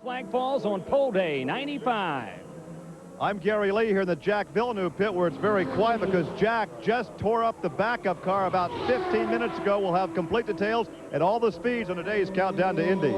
Flag falls on pole day 95. I'm Gary Lee here in the Jack Villeneuve pit where it's very quiet because Jack just tore up the backup car about 15 minutes ago. We'll have complete details and all the speeds on today's countdown to Indy.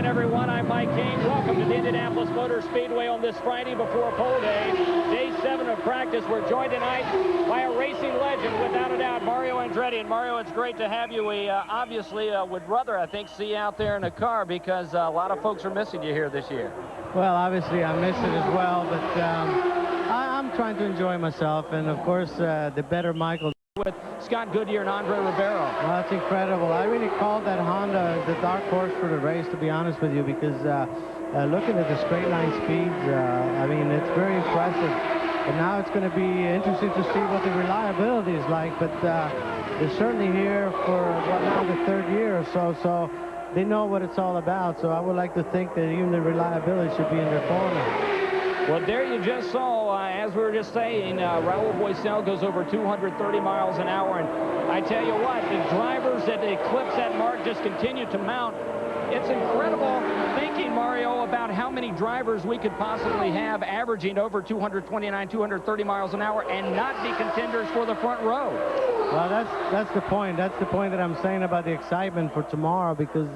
Everyone, I'm Mike King. Welcome to the Indianapolis Motor Speedway on this Friday before pole day. Day 7 of practice. We're joined tonight by a racing legend, without a doubt, Mario Andretti. And Mario, it's great to have you. We obviously would rather, I think, see you out there in a car because a lot of folks are missing you here this year. Well, obviously I miss it as well, but I'm trying to enjoy myself. And, of course, the better Michael. With Scott Goodyear and Adrien Reynard. Well, that's incredible. I really called that Honda the dark horse for the race, to be honest with you, because looking at the straight line speeds, I mean, it's very impressive. But now it's going to be interesting to see what the reliability is like. But they're certainly here for, what, now the 3rd year or so, so they know what it's all about. So I would like to think that even the reliability should be in their corner. Well, there you just saw, as we were just saying, Raul Boesel goes over 230 miles an hour. And I tell you what, the drivers that eclipse that mark just continue to mount. It's incredible thinking, Mario, about how many drivers we could possibly have averaging over 229, 230 miles an hour and not be contenders for the front row. Well, that's the point. That's the point that I'm saying about the excitement for tomorrow, because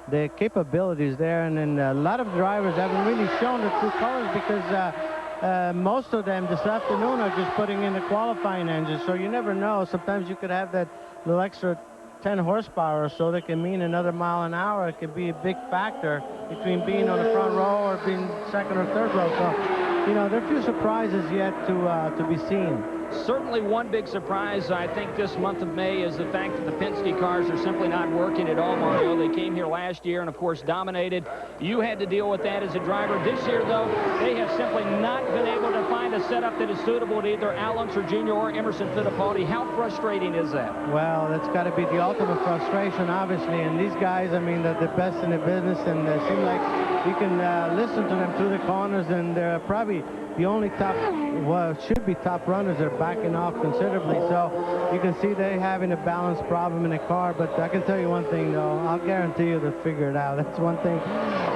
the capabilities there, and then a lot of drivers haven't really shown the true colors because most of them this afternoon are just putting in the qualifying engines, so you never know. Sometimes you could have that little extra 10 horsepower or so that can mean another mile an hour. It could be a big factor between being on the front row or being 2nd or 3rd row. So, you know, there are a few surprises yet to be seen. Certainly one big surprise, I think, this month of May is the fact that the Penske cars are simply not working at all, Mario. They came here last year and, of course, dominated. You had to deal with that as a driver. This year, though, they have simply not been able to find a setup that is suitable to either Al Unser Jr. or Emerson Fittipaldi. How frustrating is that? Well, that's got to be the ultimate frustration, obviously. And these guys, I mean, they're the best in the business, and it seems like you can listen to them through the corners, and they're probably the only top, well, should be top runners. They're backing off considerably, so you can see they're having a balance problem in the car. But I can tell you one thing, though, I'll guarantee you they'll figure it out. That's one thing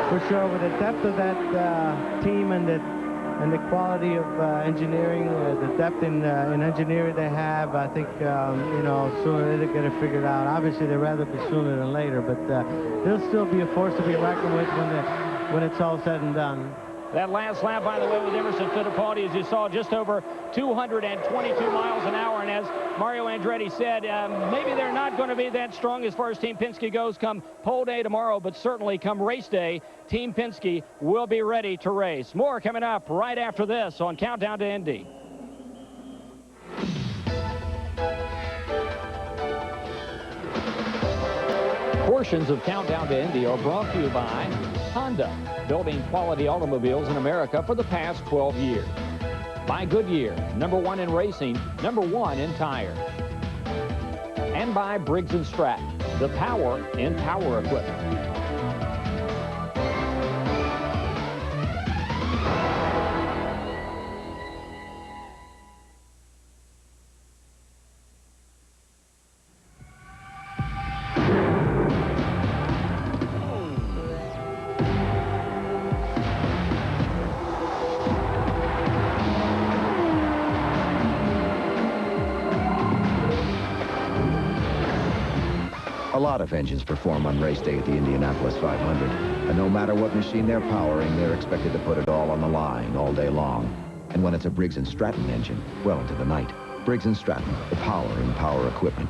for sure. With the depth of that team and the quality of engineering, the depth in engineering they have, I think you know, sooner they'll get it figured out. Obviously, they'd rather be sooner than later, but they'll still be a force to be reckoned with when it's all said and done. That last lap, by the way, with Emerson Fittipaldi, as you saw, just over 222 miles an hour. And as Mario Andretti said, maybe they're not going to be that strong as far as Team Penske goes come pole day tomorrow, but certainly come race day, Team Penske will be ready to race. More coming up right after this on Countdown to Indy. Portions of Countdown to Indy are brought to you by Honda, building quality automobiles in America for the past 12 years. By Goodyear, #1 in racing, #1 in tire. And by Briggs & Stratton, the power in power equipment. A lot of engines perform on race day at the Indianapolis 500, and no matter what machine they're powering, they're expected to put it all on the line all day long. And when it's a Briggs & Stratton engine, well into the night. Briggs & Stratton, the power in power equipment.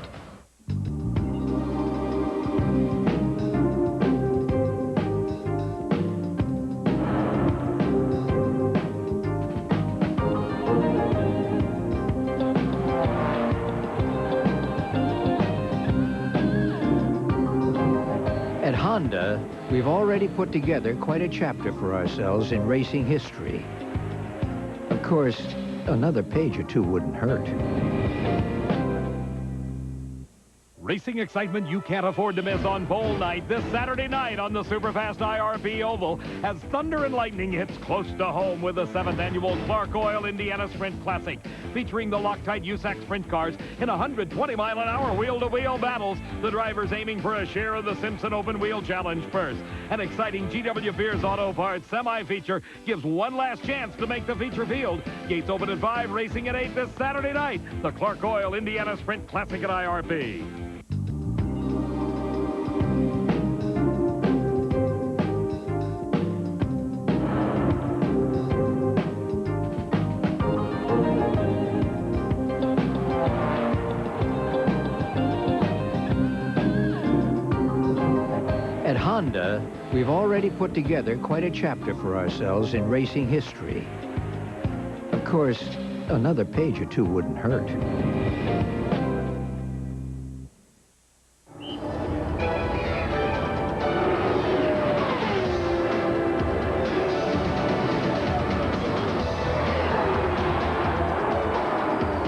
Honda, we've already put together quite a chapter for ourselves in racing history. Of course, another page or two wouldn't hurt. Racing excitement you can't afford to miss on Bowl Night this Saturday night on the Superfast IRP Oval as thunder and lightning hits close to home with the 7th annual Clark Oil Indiana Sprint Classic, featuring the Loctite USAC sprint cars in 120-mile-an-hour wheel-to-wheel battles. The drivers aiming for a share of the Simpson Open Wheel Challenge purse. An exciting GW Beers Auto Parts semi-feature gives one last chance to make the feature field. Gates open at 5, racing at 8 this Saturday night. The Clark Oil Indiana Sprint Classic at IRP. At Honda, we've already put together quite a chapter for ourselves in racing history. Of course, another page or two wouldn't hurt.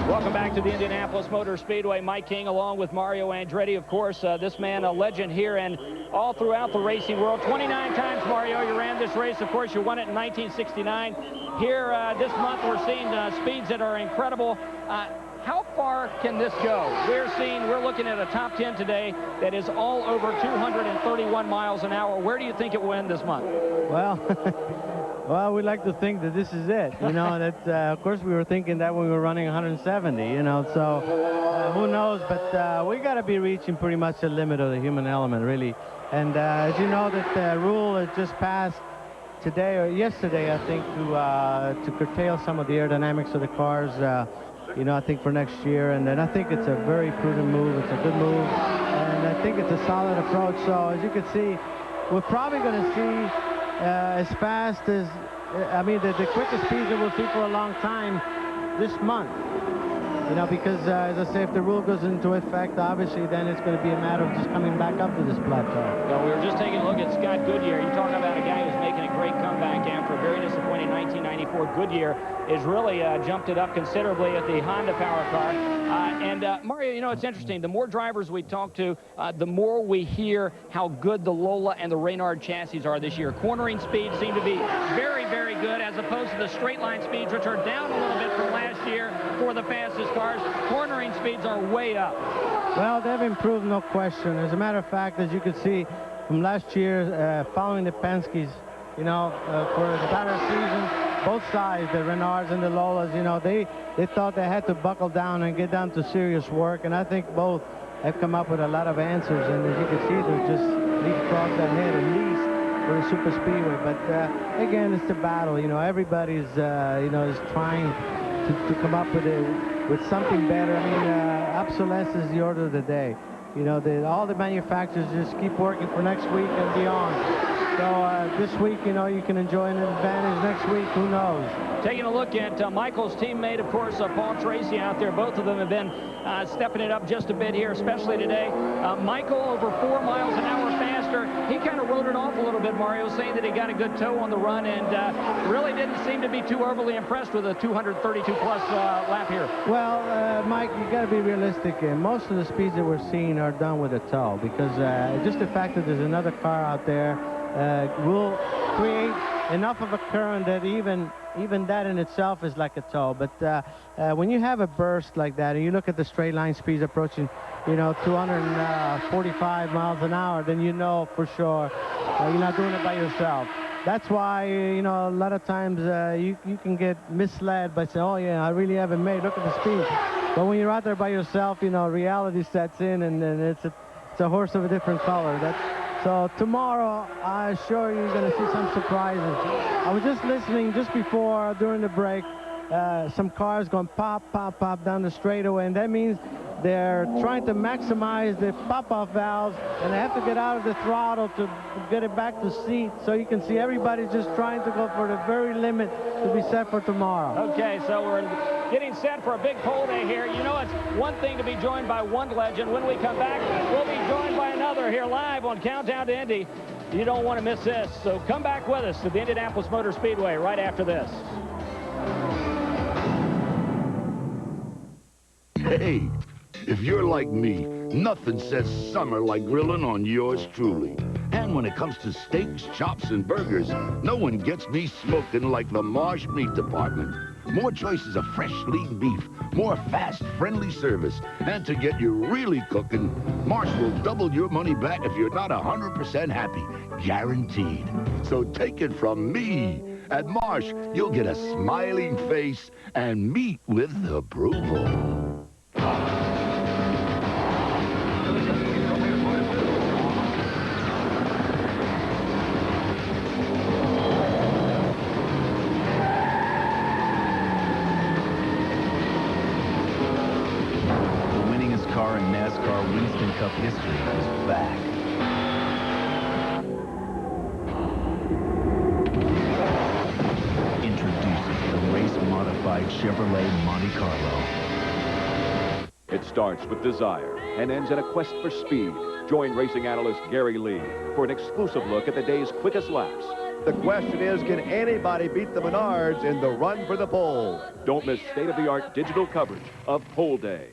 Welcome back to the Indianapolis Motor Speedway. Mike King along with Mario Andretti. Of course, this man, a legend here and all throughout the racing world. 29 times, Mario, you ran this race. Of course, you won it in 1969. Here this month, we're seeing speeds that are incredible. How far can this go? We're looking at a top 10 today that is all over 231 miles an hour. Where do you think it will end this month? Well, well, we like to think that this is it. You know, that of course we were thinking that when we were running 170. You know, so who knows? But we got to be reaching pretty much the limit of the human element, really. And as you know, that rule has just passed today or yesterday, I think, to curtail some of the aerodynamics of the cars. You know, I think for next year, and then I think it's a very prudent move. It's a good move, and I think it's a solid approach. So as you can see, we're probably going to see as fast as, I mean, the quickest speeds that we'll see for a long time this month. You know, because as I say, if the rule goes into effect, obviously then it's going to be a matter of just coming back up to this plateau. Well, we were just taking a look at Scott Goodyear. You're talking about a guy who's making a great comeback after a very disappointing 1994. Goodyear has really jumped it up considerably at the Honda Power Car. Mario, you know, it's interesting. The more drivers we talk to, the more we hear how good the Lola and the Reynard chassis are this year. Cornering speeds seem to be very, very good, as opposed to the straight line speeds, which are down a little bit from last year for the fastest cars. Cornering speeds are way up. Well, they've improved, no question. As a matter of fact, as you can see from last year, following the Penske's, you know, for the entire season, both sides, the Reynards and the Lolas, you know, they thought they had to buckle down and get down to serious work, and I think both have come up with a lot of answers, and as you can see, they're just leapfrogged ahead at least for the super speedway. But again, it's the battle. You know, everybody's you know, is trying to come up with something better. I mean, obsolescence is the order of the day. You know, all the manufacturers just keep working for next week and beyond. So this week, you know, you can enjoy an advantage. Next week, who knows? Taking a look at Michael's teammate, of course, Paul Tracy out there. Both of them have been stepping it up just a bit here, especially today. Michael over 4 miles an hour faster. He kind of wrote it off a little bit, Mario, saying that he got a good toe on the run and really didn't seem to be too overly impressed with a 232-plus lap here. Well, Mike, you got to be realistic. Most of the speeds that we're seeing are done with a toe, because just the fact that there's another car out there will create enough of a current that even that in itself is like a toe. But when you have a burst like that, and you look at the straight line speeds approaching, you know, 245 miles an hour, then you know for sure you're not doing it by yourself. That's why, you know, a lot of times you can get misled by saying, oh yeah, I really haven't made, look at the speed. But when you're out there by yourself, you know, reality sets in, and it's a horse of a different color. So tomorrow, I assure you, you're going to see some surprises. I was just listening just before, during the break, some cars going pop, pop, pop down the straightaway, and that means they're trying to maximize the pop-off valves, and they have to get out of the throttle to get it back to seat. So you can see everybody just trying to go for the very limit to be set for tomorrow. Okay, so we're getting set for a big pole day here. You know, it's one thing to be joined by one legend. When we come back, we'll be joined by another here live on Countdown to Indy. You don't want to miss this. So come back with us to the Indianapolis Motor Speedway right after this. Hey, if you're like me, nothing says summer like grilling on yours truly. And when it comes to steaks, chops, and burgers, no one gets me smoking like the Marsh Meat Department. More choices of fresh, lean beef, more fast, friendly service. And to get you really cooking, Marsh will double your money back if you're not 100% happy. Guaranteed. So take it from me. At Marsh, you'll get a smiling face and meat with approval. Car in NASCAR Winston Cup history is back. Introducing the race-modified Chevrolet Monte Carlo. It starts with desire and ends in a quest for speed. Join racing analyst Gary Lee for an exclusive look at the day's quickest laps. The question is, can anybody beat the Menards in the run for the pole? Don't miss state-of-the-art digital coverage of Pole Day.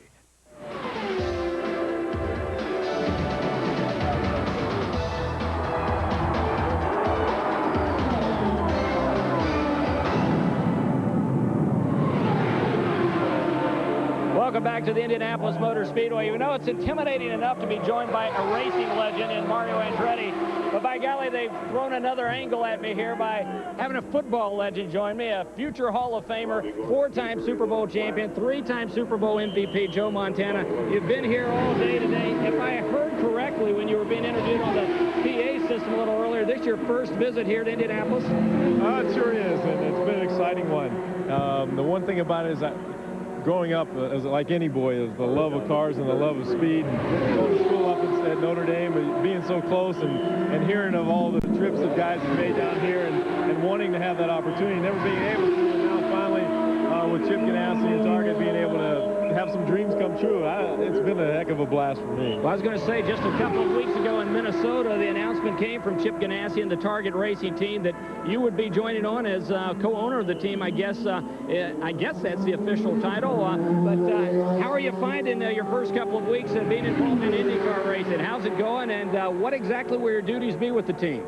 Welcome back to the Indianapolis Motor Speedway. You know, it's intimidating enough to be joined by a racing legend in Mario Andretti. But by golly, they've thrown another angle at me here by having a football legend join me, a future Hall of Famer, 4-time Super Bowl champion, 3-time Super Bowl MVP, Joe Montana. You've been here all day today. If I heard correctly when you were being interviewed on the PA system a little earlier, this is your first visit here to Indianapolis? It sure is, and it's been an exciting one. The one thing about it is that growing up, as like any boy, is the love of cars and the love of speed. And going to school up at Notre Dame, but being so close and hearing of all the trips that guys have made down here and wanting to have that opportunity, never being able to, and now finally with Chip Ganassi and Target being able to have some dreams come true. It's been a heck of a blast for me. Well, I was going to say, just a couple of weeks ago in Minnesota, the announcement came from Chip Ganassi and the Target Racing team that you would be joining on as co-owner of the team. I guess that's the official title. But how are you finding your first couple of weeks of being involved in IndyCar racing? How's it going, and what exactly will your duties be with the team?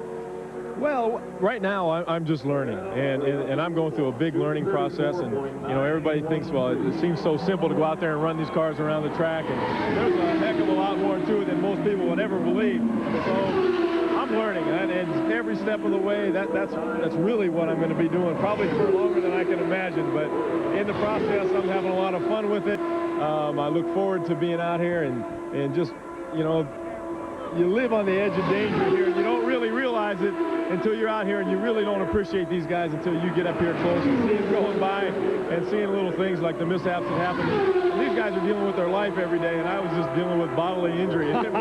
Well, right now I'm just learning, and I'm going through a big learning process, and you know, everybody thinks, well, it seems so simple to go out there and run these cars around the track, and there's a heck of a lot more to it than most people would ever believe. So I'm learning, and every step of the way, that's really what I'm going to be doing, probably for longer than I can imagine. But in the process, I'm having a lot of fun with it. I look forward to being out here and just, you know, you live on the edge of danger here, and you don't really realize it until you're out here, and you really don't appreciate these guys until you get up here close and see them going by and seeing little things like the mishaps that happen. And these guys are dealing with their life every day, and I was just dealing with bodily injury, and it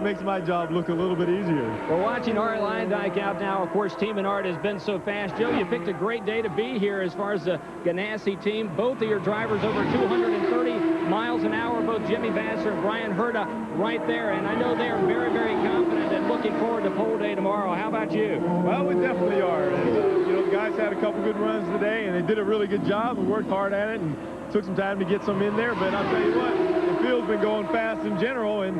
makes my job look a little bit easier. We're watching Arie Luyendyk out now. Of course, Team Menard has been so fast. Joe, you picked a great day to be here as far as the Ganassi team. Both of your drivers over 230 miles an hour, both Jimmy Vasser and Brian Herta right there, and I know they are very, very confident and looking forward to pole day tomorrow. How about you? Well, we definitely are. And, you know, the guys had a couple good runs today, and they did a really good job and worked hard at it and took some time to get some in there. But I'll tell you what, the field's been going fast in general, and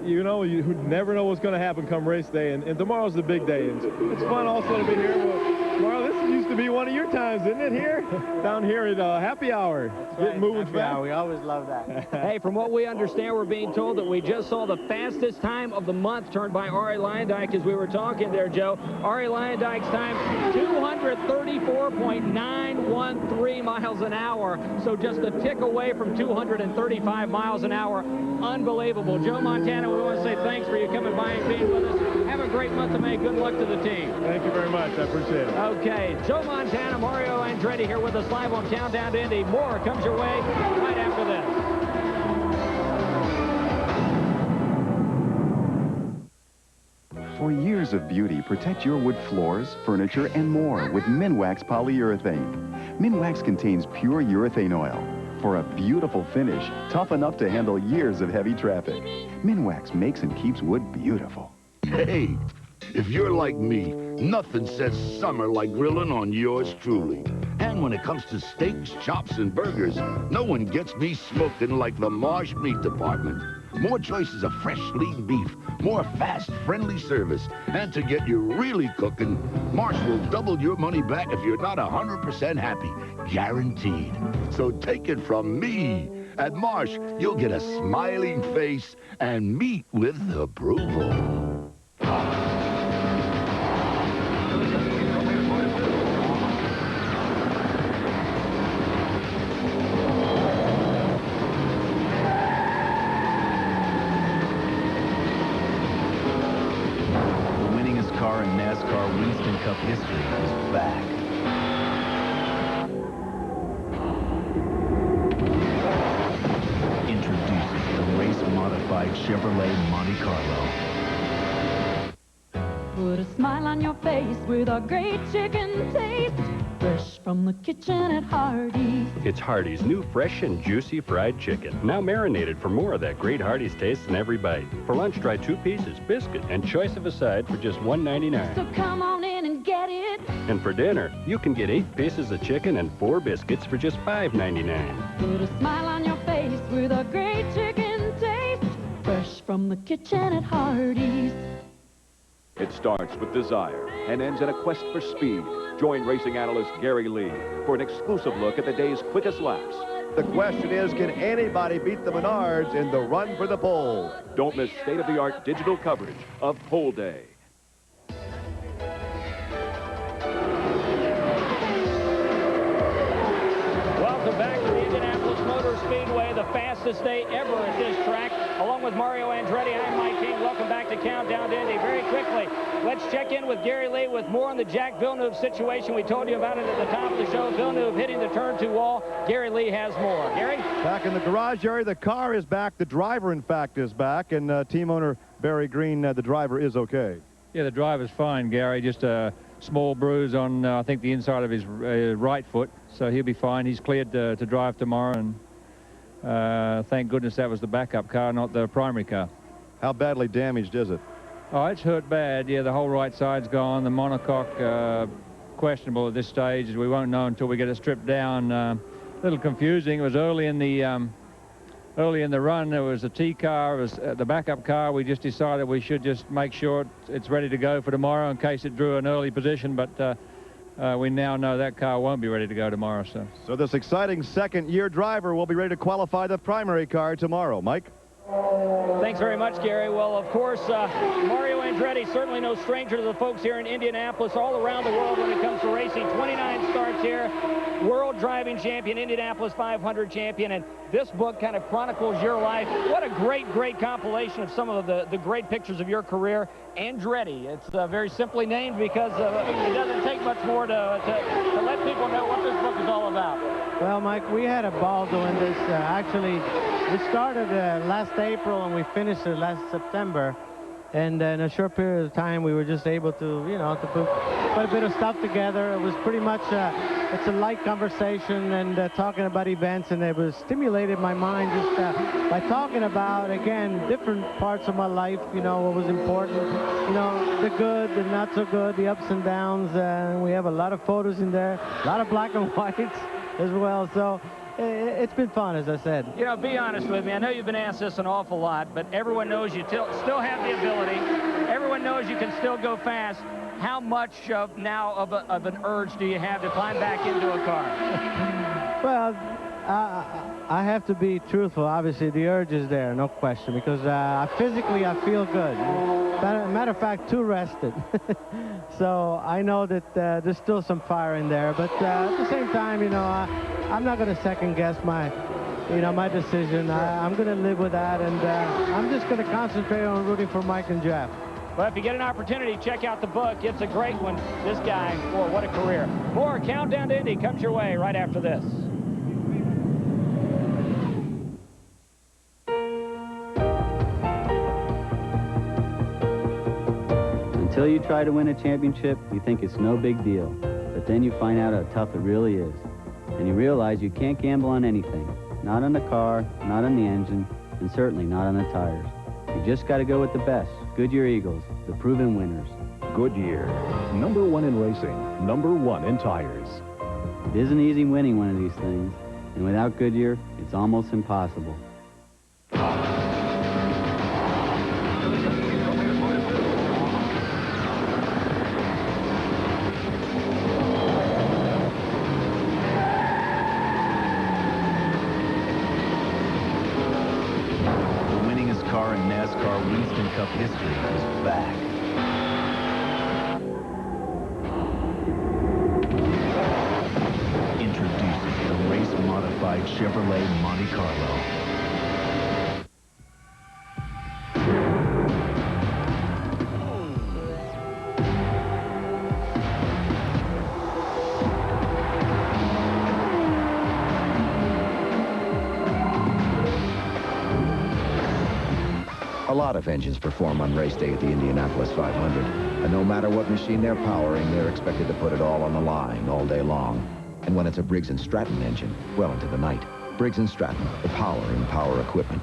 you know, you never know what's going to happen come race day. And tomorrow's the big day. And it's fun also to be here. Well, tomorrow, this used to be one of your times, isn't it, here? Down here at Happy Hour. Getting moving fast. We always love that. Hey, from what we understand, we're being told that we just saw the fastest time of the month turned by Arie Luyendyk as we were talking there, Joe. Arie Luyendyk's time, 234.913 miles an hour. So just a tick away from 235 miles an hour. Unbelievable. Joe Montana, we want to say thanks for you coming by and being with us. Have a great month of May. Good luck to the team. Thank you very much. I appreciate it. Okay, Joe Montana, Mario Andretti here with us live on Countdown to Indy. More comes your way right after this. For years of beauty, protect your wood floors, furniture, and more with Minwax polyurethane. Minwax contains pure urethane oil for a beautiful finish, tough enough to handle years of heavy traffic. Minwax makes and keeps wood beautiful. Hey, if you're like me, nothing says summer like grilling on yours truly. And when it comes to steaks, chops, and burgers, no one gets me smoking like the Marsh Meat Department. more choices of fresh, lean beef, more fast, friendly service. And to get you really cooking, Marsh will double your money back if you're not 100% happy. Guaranteed. So take it from me. At Marsh, you'll get a smiling face and meet with approval. Winston Cup history is back. Introducing the race-modified Chevrolet Monte Carlo. Put a smile on your face with a great chicken taste. Fresh from the kitchen at Hardee's. It's Hardee's new fresh and juicy fried chicken. Now marinated for more of that great Hardee's taste in every bite. For lunch, try 2 pieces, biscuit, and choice of a side for just $1.99. So come on in and get it. And for dinner, you can get 8 pieces of chicken and 4 biscuits for just $5.99. Put a smile on your face with a great chicken taste. Fresh from the kitchen at Hardee's. It starts with desire and ends in a quest for speed. Join racing analyst Gary Lee for an exclusive look at the day's quickest laps. The question is, can anybody beat the Menards in the run for the pole? Don't miss state-of-the-art digital coverage of Pole Day. Welcome back to the Indianapolis Motor Speedway, the fastest day ever at this track. Along with Mario Andretti, I'm Mike King. Welcome back to Countdown to Indy. Very quickly, let's check in with Gary Lee with more on the Jack Villeneuve situation. We told you about it at the top of the show. Villeneuve hitting the turn 2 wall. Gary Lee has more. Gary? Back in the garage area, the car is back. The driver, in fact, is back. And team owner Barry Green, the driver, is okay. Yeah, the driver's fine, Gary. Just a small bruise on, I think, the inside of his right foot. So he'll be fine. He's cleared to drive tomorrow. And thank goodness that was the backup car, not the primary car. How badly damaged is it? Oh, it's hurt bad. Yeah, the whole right side's gone. The monocoque, questionable at this stage. We won't know until we get it stripped down. A little confusing. It was early in the run. There was a T car. It was the backup car. We just decided we should just make sure it's ready to go for tomorrow in case it drew an early position. But we now know that car won't be ready to go tomorrow. So this exciting second-year driver will be ready to qualify the primary car tomorrow. Mike? Thanks very much, Gary. Well, of course, Mario Andretti, certainly no stranger to the folks here in Indianapolis, all around the world when it comes to racing. 29 starts here, world driving champion, Indianapolis 500 champion, and this book kind of chronicles your life. What a great, great compilation of some of the great pictures of your career. Andretti, it's very simply named because it doesn't take much more to let people know what this book is all about. Well, Mike, we had a ball doing this. Actually, we started last April and we finished it last September. And in a short period of time, we were just able to, you know, to put quite a bit of stuff together. It was pretty much, it's a light conversation and talking about events, and it was stimulated my mind just by talking about, again, different parts of my life, you know, what was important, you know, the good, the not so good, the ups and downs. We have a lot of photos in there, a lot of black and whites as well. So it's been fun, as I said. You know, be honest with me. I know you've been asked this an awful lot, but everyone knows you still have the ability. Everyone knows you can still go fast. How much of an urge do you have to climb back into a car? Well, I have to be truthful. Obviously, the urge is there, no question, because physically I feel good. Matter of fact, too rested. So I know that there's still some fire in there, but at the same time, you know, I'm not going to second guess my decision. I'm going to live with that, and I'm just going to concentrate on rooting for Mike and Jeff. Well, if you get an opportunity, check out the book. It's a great one. This guy, boy, what a career. More Countdown to Indy comes your way right after this. Until you try to win a championship, you think it's no big deal. But then you find out how tough it really is. And you realize you can't gamble on anything. Not on the car, not on the engine, and certainly not on the tires. You just got to go with the best. Goodyear Eagles, the proven winners. Goodyear, #1 in racing, #1 in tires. It isn't easy winning one of these things. And without Goodyear, it's almost impossible. NASCAR Winston Cup history is back. Introducing the race-modified Chevrolet Monte Carlo. A lot of engines perform on race day at the Indianapolis 500, and no matter what machine they're powering, they're expected to put it all on the line all day long. And when it's a Briggs & Stratton engine, well into the night. Briggs & Stratton, the power in power equipment.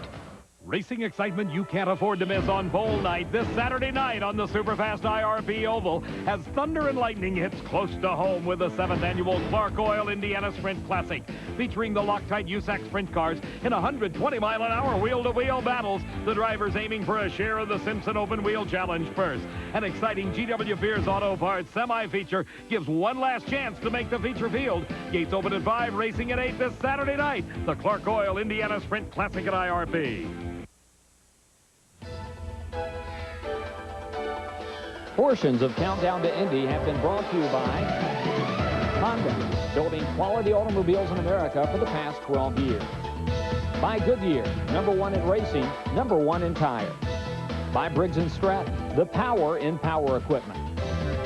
Racing excitement you can't afford to miss on bowl night this Saturday night on the Superfast IRP Oval as thunder and lightning hits close to home with the 7th annual Clark Oil Indiana Sprint Classic, featuring the Loctite USAC sprint cars in 120-mile-an-hour wheel-to-wheel battles, the drivers aiming for a share of the Simpson Open Wheel Challenge purse. An exciting GW Pierce Auto Parts semi-feature gives one last chance to make the feature field. Gates open at 5, racing at 8 this Saturday night. The Clark Oil Indiana Sprint Classic at IRP. Portions of Countdown to Indy have been brought to you by Honda, building quality automobiles in America for the past 12 years. By Goodyear, #1 in racing, #1 in tires. By Briggs & Stratton, the power in power equipment.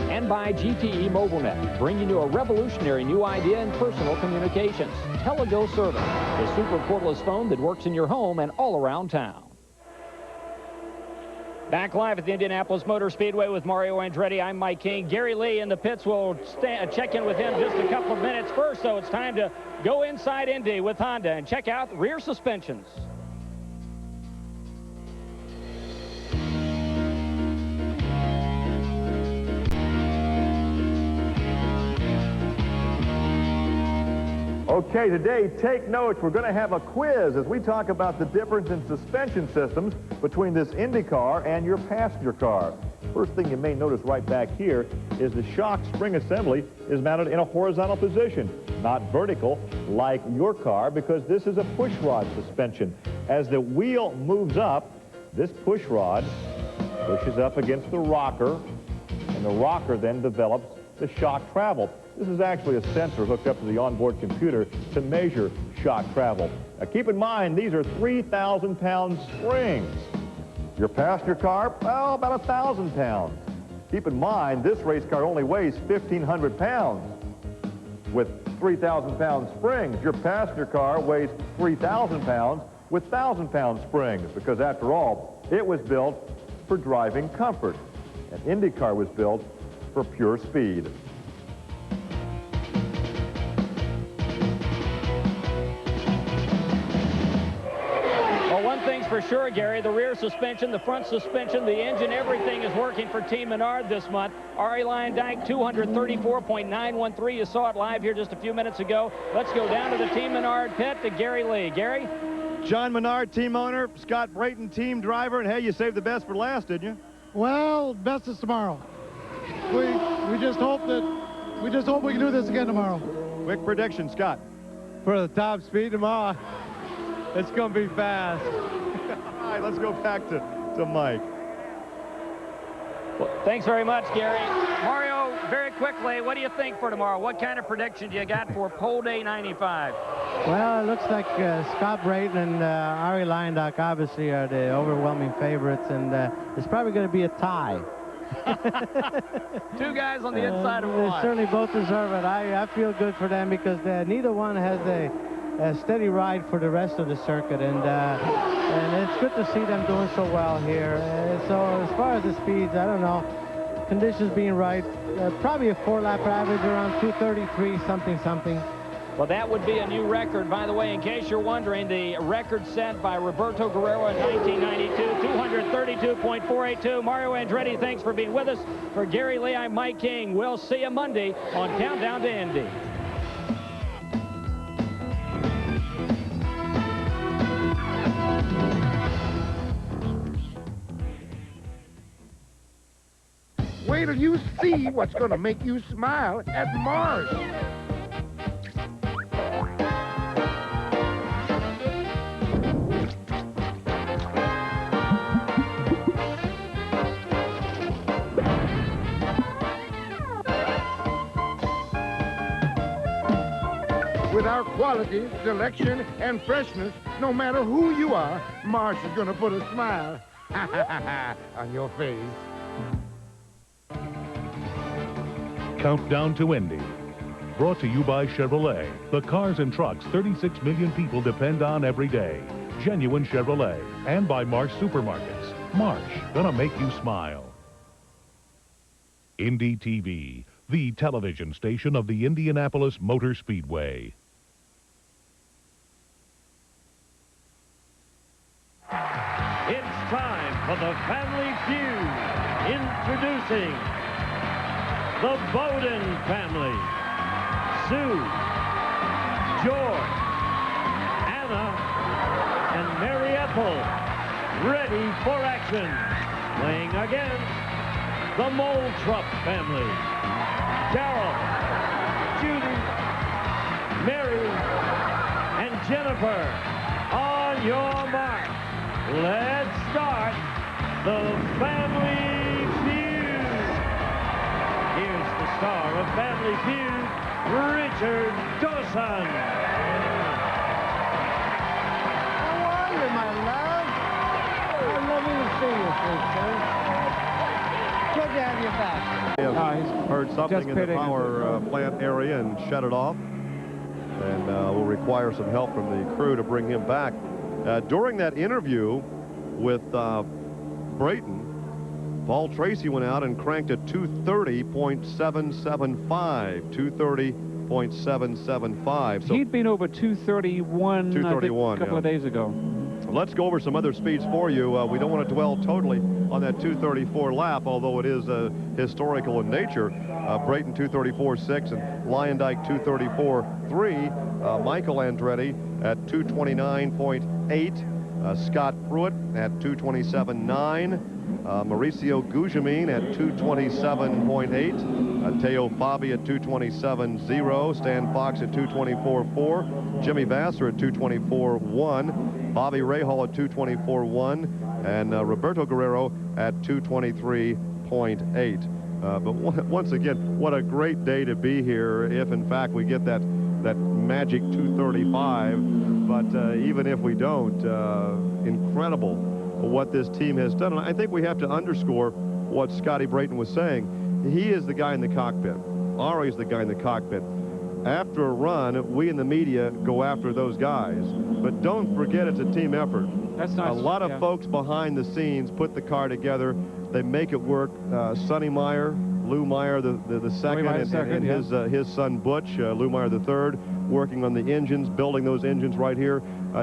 And by GTE MobileNet, bringing you a revolutionary new idea in personal communications. Telego Service, the super cordless phone that works in your home and all around town. Back live at the Indianapolis Motor Speedway with Mario Andretti. I'm Mike King. Gary Lee in the pits. Will check in with him just a couple of minutes. First, though, it's time to go inside Indy with Honda and check out rear suspensions. Okay, today, take notes. We're going to have a quiz as we talk about the difference in suspension systems between this Indy car and your passenger car. First thing you may notice right back here is the shock spring assembly is mounted in a horizontal position, not vertical like your car, because this is a push rod suspension. As the wheel moves up, this push rod pushes up against the rocker, and the rocker then develops the shock travel. This is actually a sensor hooked up to the onboard computer to measure shock travel. Now keep in mind, these are 3,000-pound springs. Your passenger car, well, about 1,000 pounds. Keep in mind, this race car only weighs 1,500 pounds with 3,000-pound springs. Your passenger car weighs 3,000 pounds with 1,000-pound springs, because after all, it was built for driving comfort. An Indy car was built for pure speed. For sure, Gary, the rear suspension, the front suspension, the engine, everything is working for Team Menard this month. Arie Luyendyk, 234.913. You saw it live here just a few minutes ago. Let's go down to the Team Menard pit to Gary Lee. Gary? John Menard, team owner, Scott Brayton, team driver, and hey, you saved the best for last, didn't you? Well, best is tomorrow. We just hope we can do this again tomorrow. Quick prediction, Scott. For the top speed tomorrow, it's going to be fast. All right, let's go back to Mike. Well, thanks very much, Gary. Mario, very quickly, what do you think for tomorrow? What kind of prediction do you got for pole day 95? Well, it looks like Scott Brayton and Arie Luyendyk obviously are the overwhelming favorites, and it's probably going to be a tie. Two guys on the inside of one. They certainly both deserve it. I feel good for them because neither one has a steady ride for the rest of the circuit, and it's good to see them doing so well here. So as far as the speeds, I don't know, conditions being right, probably a 4-lap average around 233 something. Well, that would be a new record. By the way, in case you're wondering, the record set by Roberto Guerrero in 1992, 232.482. Mario Andretti, thanks for being with us. For Gary Lee, I'm Mike King. We'll see you Monday on Countdown to Indy. Wait till you see what's going to make you smile at Mars. quality, selection, and freshness, no matter who you are, Marsh is going to put a smile on your face. Countdown to Indy. Brought to you by Chevrolet, the cars and trucks 36 million people depend on every day. Genuine Chevrolet. And by Marsh Supermarkets. Marsh, gonna make you smile. Indy TV, the television station of the Indianapolis Motor Speedway. It's time for the Family Feud. Introducing the Bowden family. Sue, George, Anna, and Mary Ethel, ready for action. Playing against the Moultrup family. Carol, Judy, Mary, and Jennifer, on your mark. Let's start the Family Feud. Here's the star of Family Feud, Richard Dawson. How are you, my love? I'm lovely to see you, sweet sir. Good to have you back. Heard something in the power plant area and shut it off. And we'll require some help from the crew to bring him back. During that interview with Brayton, Paul Tracy went out and cranked a 230.775. 230.775. So he'd been over 231, 231 a couple of days ago. Let's go over some other speeds for you. We don't want to dwell totally on that 234 lap, although it is historical in nature. Brayton 234.6 and Lyondike 234.3. Michael Andretti at 229.8. Scott Pruitt at 227.9. Mauricio Gugelmin at 227.8. Teo Fabi at 227.0. Stan Fox at 224.4. Jimmy Vasser at 224.1. Bobby Rahal at 224.1. And Roberto Guerrero at 223.8. But once again, what a great day to be here if, in fact, we get that magic 235. But even if we don't, incredible what this team has done. And I think we have to underscore what Scotty Brayton was saying. He is the guy in the cockpit. Ari's the guy in the cockpit. After a run, we in the media go after those guys. But don't forget it's a team effort. That's nice. A lot of folks behind the scenes put the car together. They make it work. Sonny Meyer, Lou Meyer the second, and his son Butch, Lou Meyer the third, working on the engines, building those engines right here.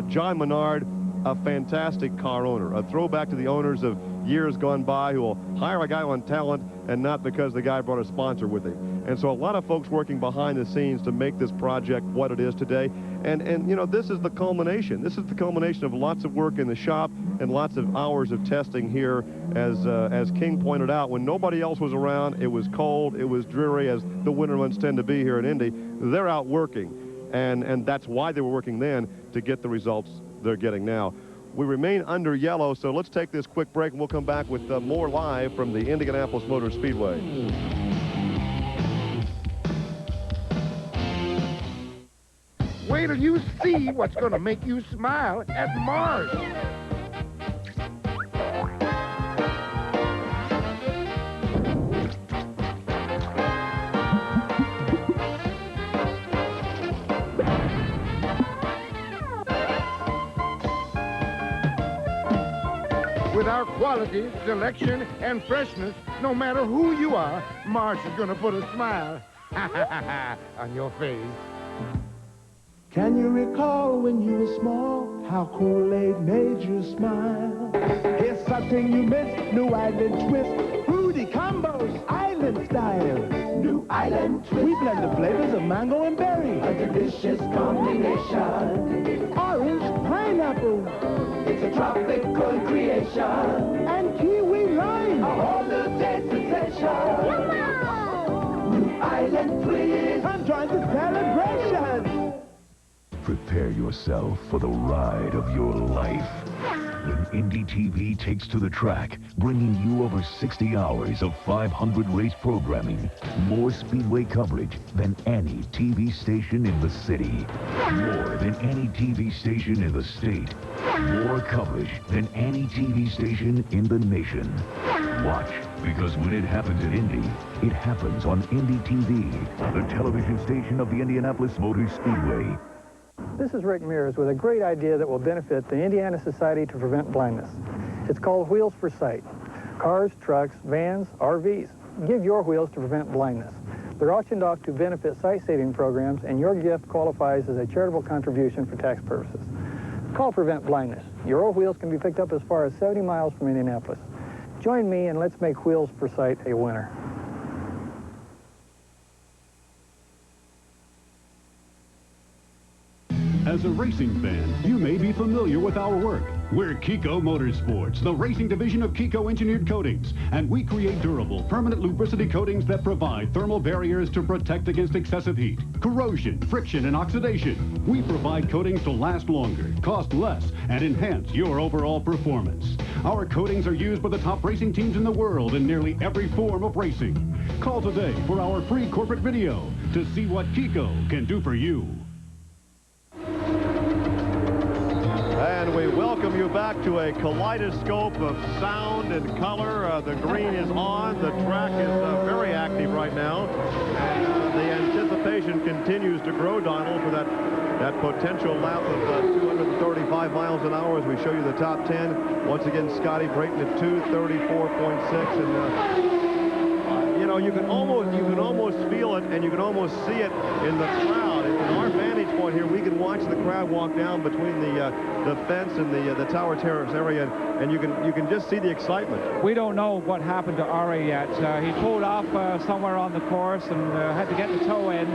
John Menard, a fantastic car owner, a throwback to the owners of years gone by who will hire a guy on talent and not because the guy brought a sponsor with him. And so a lot of folks working behind the scenes to make this project what it is today. And you know, this is the culmination. This is the culmination of lots of work in the shop and lots of hours of testing here. As King pointed out, when nobody else was around, it was cold, it was dreary, as the winter months tend to be here in Indy. They're out working. And that's why they were working then, to get the results they're getting now. We remain under yellow, so let's take this quick break and we'll come back with more live from the Indianapolis Motor Speedway. Wait till you see what's going to make you smile at Mars. With our quality, selection, and freshness, no matter who you are, Marsh is going to put a smile on your face. Can you recall when you were small, how Kool-Aid made you smile? Here's something you missed, New Island Twist, fruity combos, island style. New Island Twist. We blend the flavors of mango and berry. A delicious combination. Orange, pineapple. It's a tropical creation. And kiwi lime. A whole new taste sensation. New Island Twist. Come join the celebration. Prepare yourself for the ride of your life. Then Indy TV takes to the track, bringing you over 60 hours of 500 race programming, more speedway coverage than any TV station in the city, more than any TV station in the state, more coverage than any TV station in the nation. Watch, because when it happens at Indy, it happens on Indy TV, the television station of the Indianapolis Motor Speedway. This is Rick Mears with a great idea that will benefit the Indiana Society to Prevent Blindness. It's called Wheels for Sight. Cars, trucks, vans, RVs. Give your wheels to prevent blindness. They're auctioned off to benefit sight-saving programs, and your gift qualifies as a charitable contribution for tax purposes. Call Prevent Blindness. Your old wheels can be picked up as far as 70 miles from Indianapolis. Join me and let's make Wheels for Sight a winner. As a racing fan, you may be familiar with our work. We're Kiko Motorsports, the racing division of Kiko Engineered Coatings, and we create durable, permanent lubricity coatings that provide thermal barriers to protect against excessive heat, corrosion, friction, and oxidation. We provide coatings to last longer, cost less, and enhance your overall performance. Our coatings are used by the top racing teams in the world in nearly every form of racing. Call today for our free corporate video to see what Kiko can do for you. And we welcome you back to a kaleidoscope of sound and color. The green is on. The track is very active right now. And the anticipation continues to grow, Donald, for that potential lap of 235 miles an hour as we show you the top 10. Once again, Scotty Brayton at 234.6. And you know, you can almost feel it, and you can almost see it in the crowd. In our vantage point here, we can watch the crowd walk down between the fence and the Tower Terrace area, and you can just see the excitement. We don't know what happened to Ari yet. He pulled off somewhere on the course and had to get the toe in.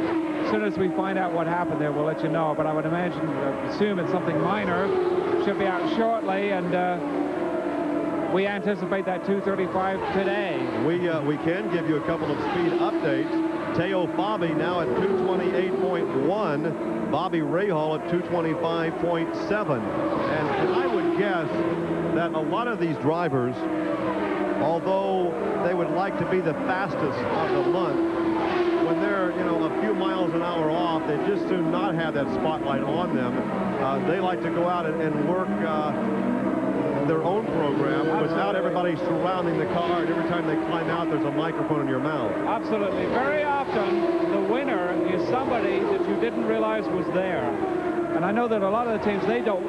As soon as we find out what happened there, we'll let you know. But I would assume it's something minor. Should be out shortly, and we anticipate that 235 today. We can give you a couple of speed updates. Teo Fabi now at 228.1. Bobby Rahal at 225.7. And I would guess that a lot of these drivers, although they would like to be the fastest of the month, when they're, you know, a few miles an hour off, they just do not have that spotlight on them. They like to go out and work their own program without everybody surrounding the car, and every time they climb out, there's a microphone in your mouth. Absolutely. Very often, the winner is somebody that you didn't realize was there. And I know that a lot of the teams, you know,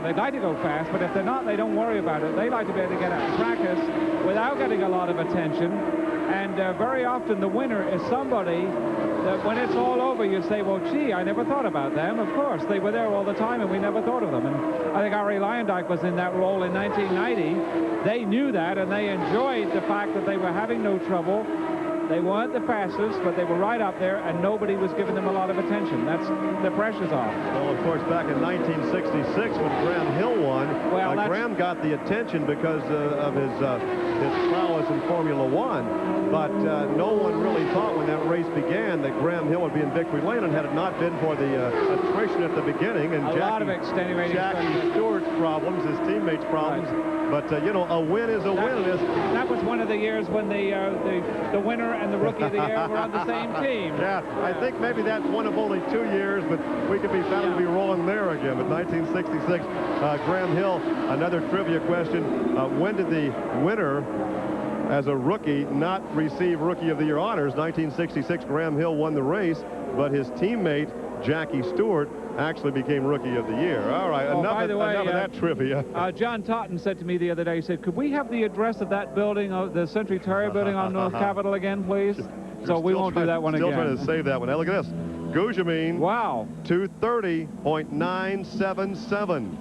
they'd like to go fast, but if they're not, they don't worry about it. They like to be able to get out and practice without getting a lot of attention. And very often, the winner is somebody that when it's all over, you say, well, gee, I never thought about them. Of course, they were there all the time, and we never thought of them. And I think Ari Lyondike was in that role in 1990. They knew that, and they enjoyed the fact that they were having no trouble. They weren't the fastest, but they were right up there, and nobody was giving them a lot of attention. That's the pressure's off. Well, of course, back in 1966 when Graham Hill won, Graham got the attention because of his prowess in Formula One. But no one really thought when that race began that Graham Hill would be in victory lane, and had it not been for the attrition at the beginning and Jackie Stewart's problems, his teammates' problems. Right. But, you know, a win is a win. That was one of the years when the winner and the rookie of the year were on the same team. Yeah, I think maybe that's one of only 2 years, but we could be found to be wrong there again. But 1966, Graham Hill, another trivia question. When did the winner as a rookie not receive Rookie of the Year honors? 1966, Graham Hill won the race, but his teammate, Jackie Stewart, actually became Rookie of the Year. All right, enough of that trivia. John Totten said to me the other day, he said, could we have the address of that building, the Century Tire building on North Capitol again, please? So we won't do that one again. Still trying to save that one. Hey, look at this. Gujamine. Wow. 230.977.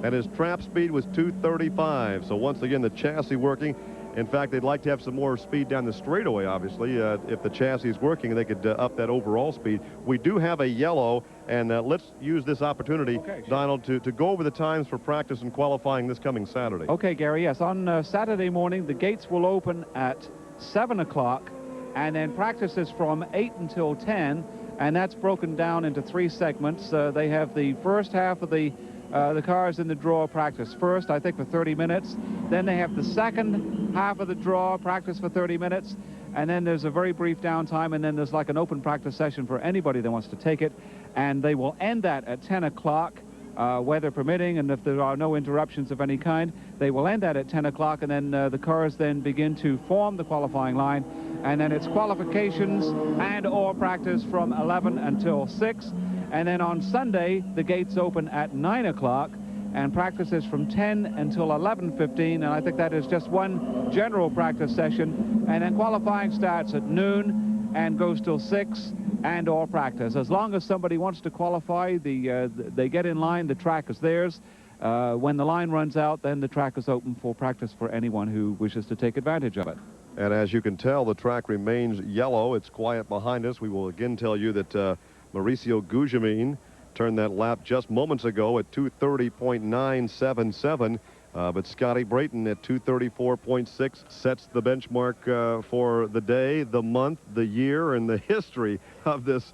And his trap speed was 235. So once again, the chassis working. In fact, they'd like to have some more speed down the straightaway, obviously. If the chassis is working, they could up that overall speed. We do have a yellow, and let's use this opportunity, Donald, to go over the times for practice and qualifying this coming Saturday. Okay, Gary, yes. On Saturday morning, the gates will open at 7 o'clock, and then practice is from 8 until 10, and that's broken down into 3 segments. They have the first half of the the cars in the draw practice first, I think for 30 minutes. Then they have the second half of the draw, practice for 30 minutes. And then there's a very brief downtime, and then there's like an open practice session for anybody that wants to take it. And they will end that at 10 o'clock, weather permitting, and if there are no interruptions of any kind, they will end that at 10 o'clock, and then the cars then begin to form the qualifying line. And then it's qualifications and or practice from 11 until 6. And then on Sunday, the gates open at 9 o'clock, and practice is from 10 until 11:15, and I think that is just one general practice session. And then qualifying starts at noon and goes till 6 and all practice. As long as somebody wants to qualify, they get in line, the track is theirs. When the line runs out, then the track is open for practice for anyone who wishes to take advantage of it. And as you can tell, the track remains yellow. It's quiet behind us. We will again tell you that Mauricio Gugelmin turned that lap just moments ago at 2:30.977. But Scotty Brayton at 2:34.6 sets the benchmark for the day, the month, the year, and the history of this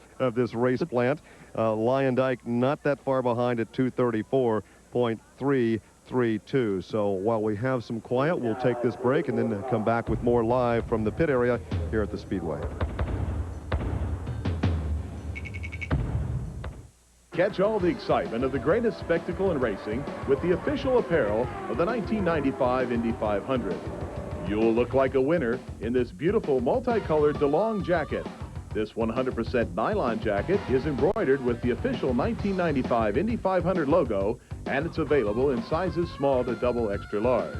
race plant. Lyondike not that far behind at 2:34.332. So while we have some quiet, we'll take this break and then come back with more live from the pit area here at the Speedway. Catch all the excitement of the greatest spectacle in racing with the official apparel of the 1995 Indy 500. You'll look like a winner in this beautiful multicolored DeLong jacket. This 100% nylon jacket is embroidered with the official 1995 Indy 500 logo, and it's available in sizes small to double extra large.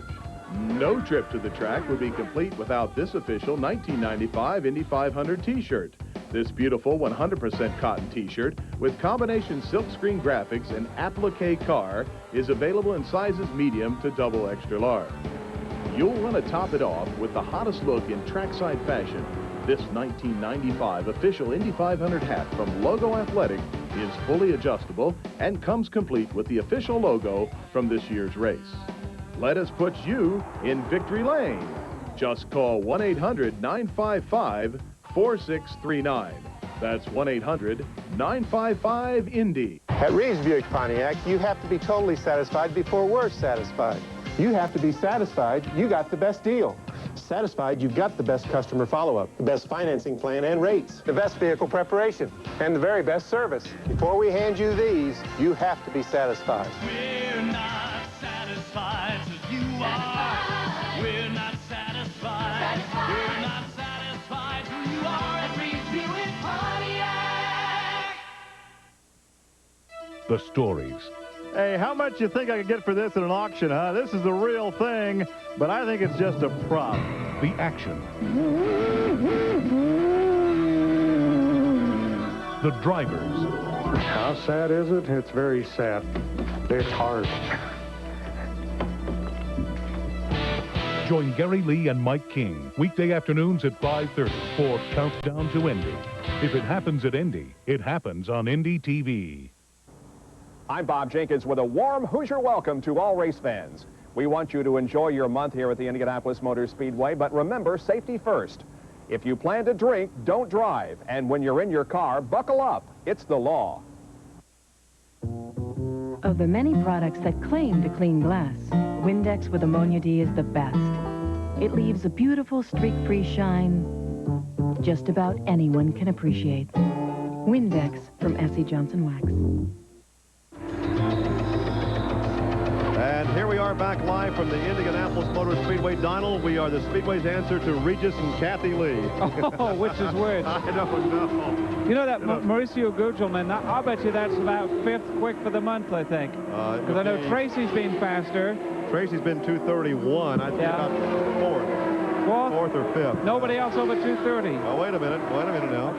No trip to the track would be complete without this official 1995 Indy 500 t-shirt. This beautiful 100% cotton t-shirt with combination silkscreen graphics and applique car is available in sizes medium to double extra large. You'll want to top it off with the hottest look in trackside fashion. This 1995 official Indy 500 hat from Logo Athletic is fully adjustable and comes complete with the official logo from this year's race. Let us put you in victory lane. Just call 1-800-955-4639. That's 1-800-955-INDY. At Reeves Buick Pontiac, you have to be totally satisfied before we're satisfied. You have to be satisfied you got the best deal. Satisfied you've got the best customer follow-up, the best financing plan and rates, the best vehicle preparation, and the very best service. Before we hand you these, you have to be satisfied. We're not satisfied till you are. We're not satisfied. We're not satisfied till you are at Reeves Buick Pontiac. The stories. Hey, how much you think I could get for this at an auction, huh? This is the real thing, but I think it's just a prop. The action. The drivers. How sad is it? It's very sad. It's hard. Join Gary Lee and Mike King weekday afternoons at 5:30 for Countdown to Indy. If it happens at Indy, it happens on Indy TV. I'm Bob Jenkins with a warm Hoosier welcome to all race fans. We want you to enjoy your month here at the Indianapolis Motor Speedway, but remember, safety first. If you plan to drink, don't drive. And when you're in your car, buckle up. It's the law. Of the many products that claim to clean glass, Windex with Ammonia D is the best. It leaves a beautiful streak-free shine just about anyone can appreciate. Windex from S.E. Johnson Wax. And here we are back live from the Indianapolis Motor Speedway. Donald, we are the Speedway's answer to Regis and Kathy Lee. Oh, which is which? I don't know. You know that Mauricio Gugelmin, I'll bet you that's about 5th quick for the month, I think. Because I know Tracy's been faster. Tracy's been 2:31. I think about 4th. 4th or 5th. Nobody else over 2:30. Oh, wait a minute now.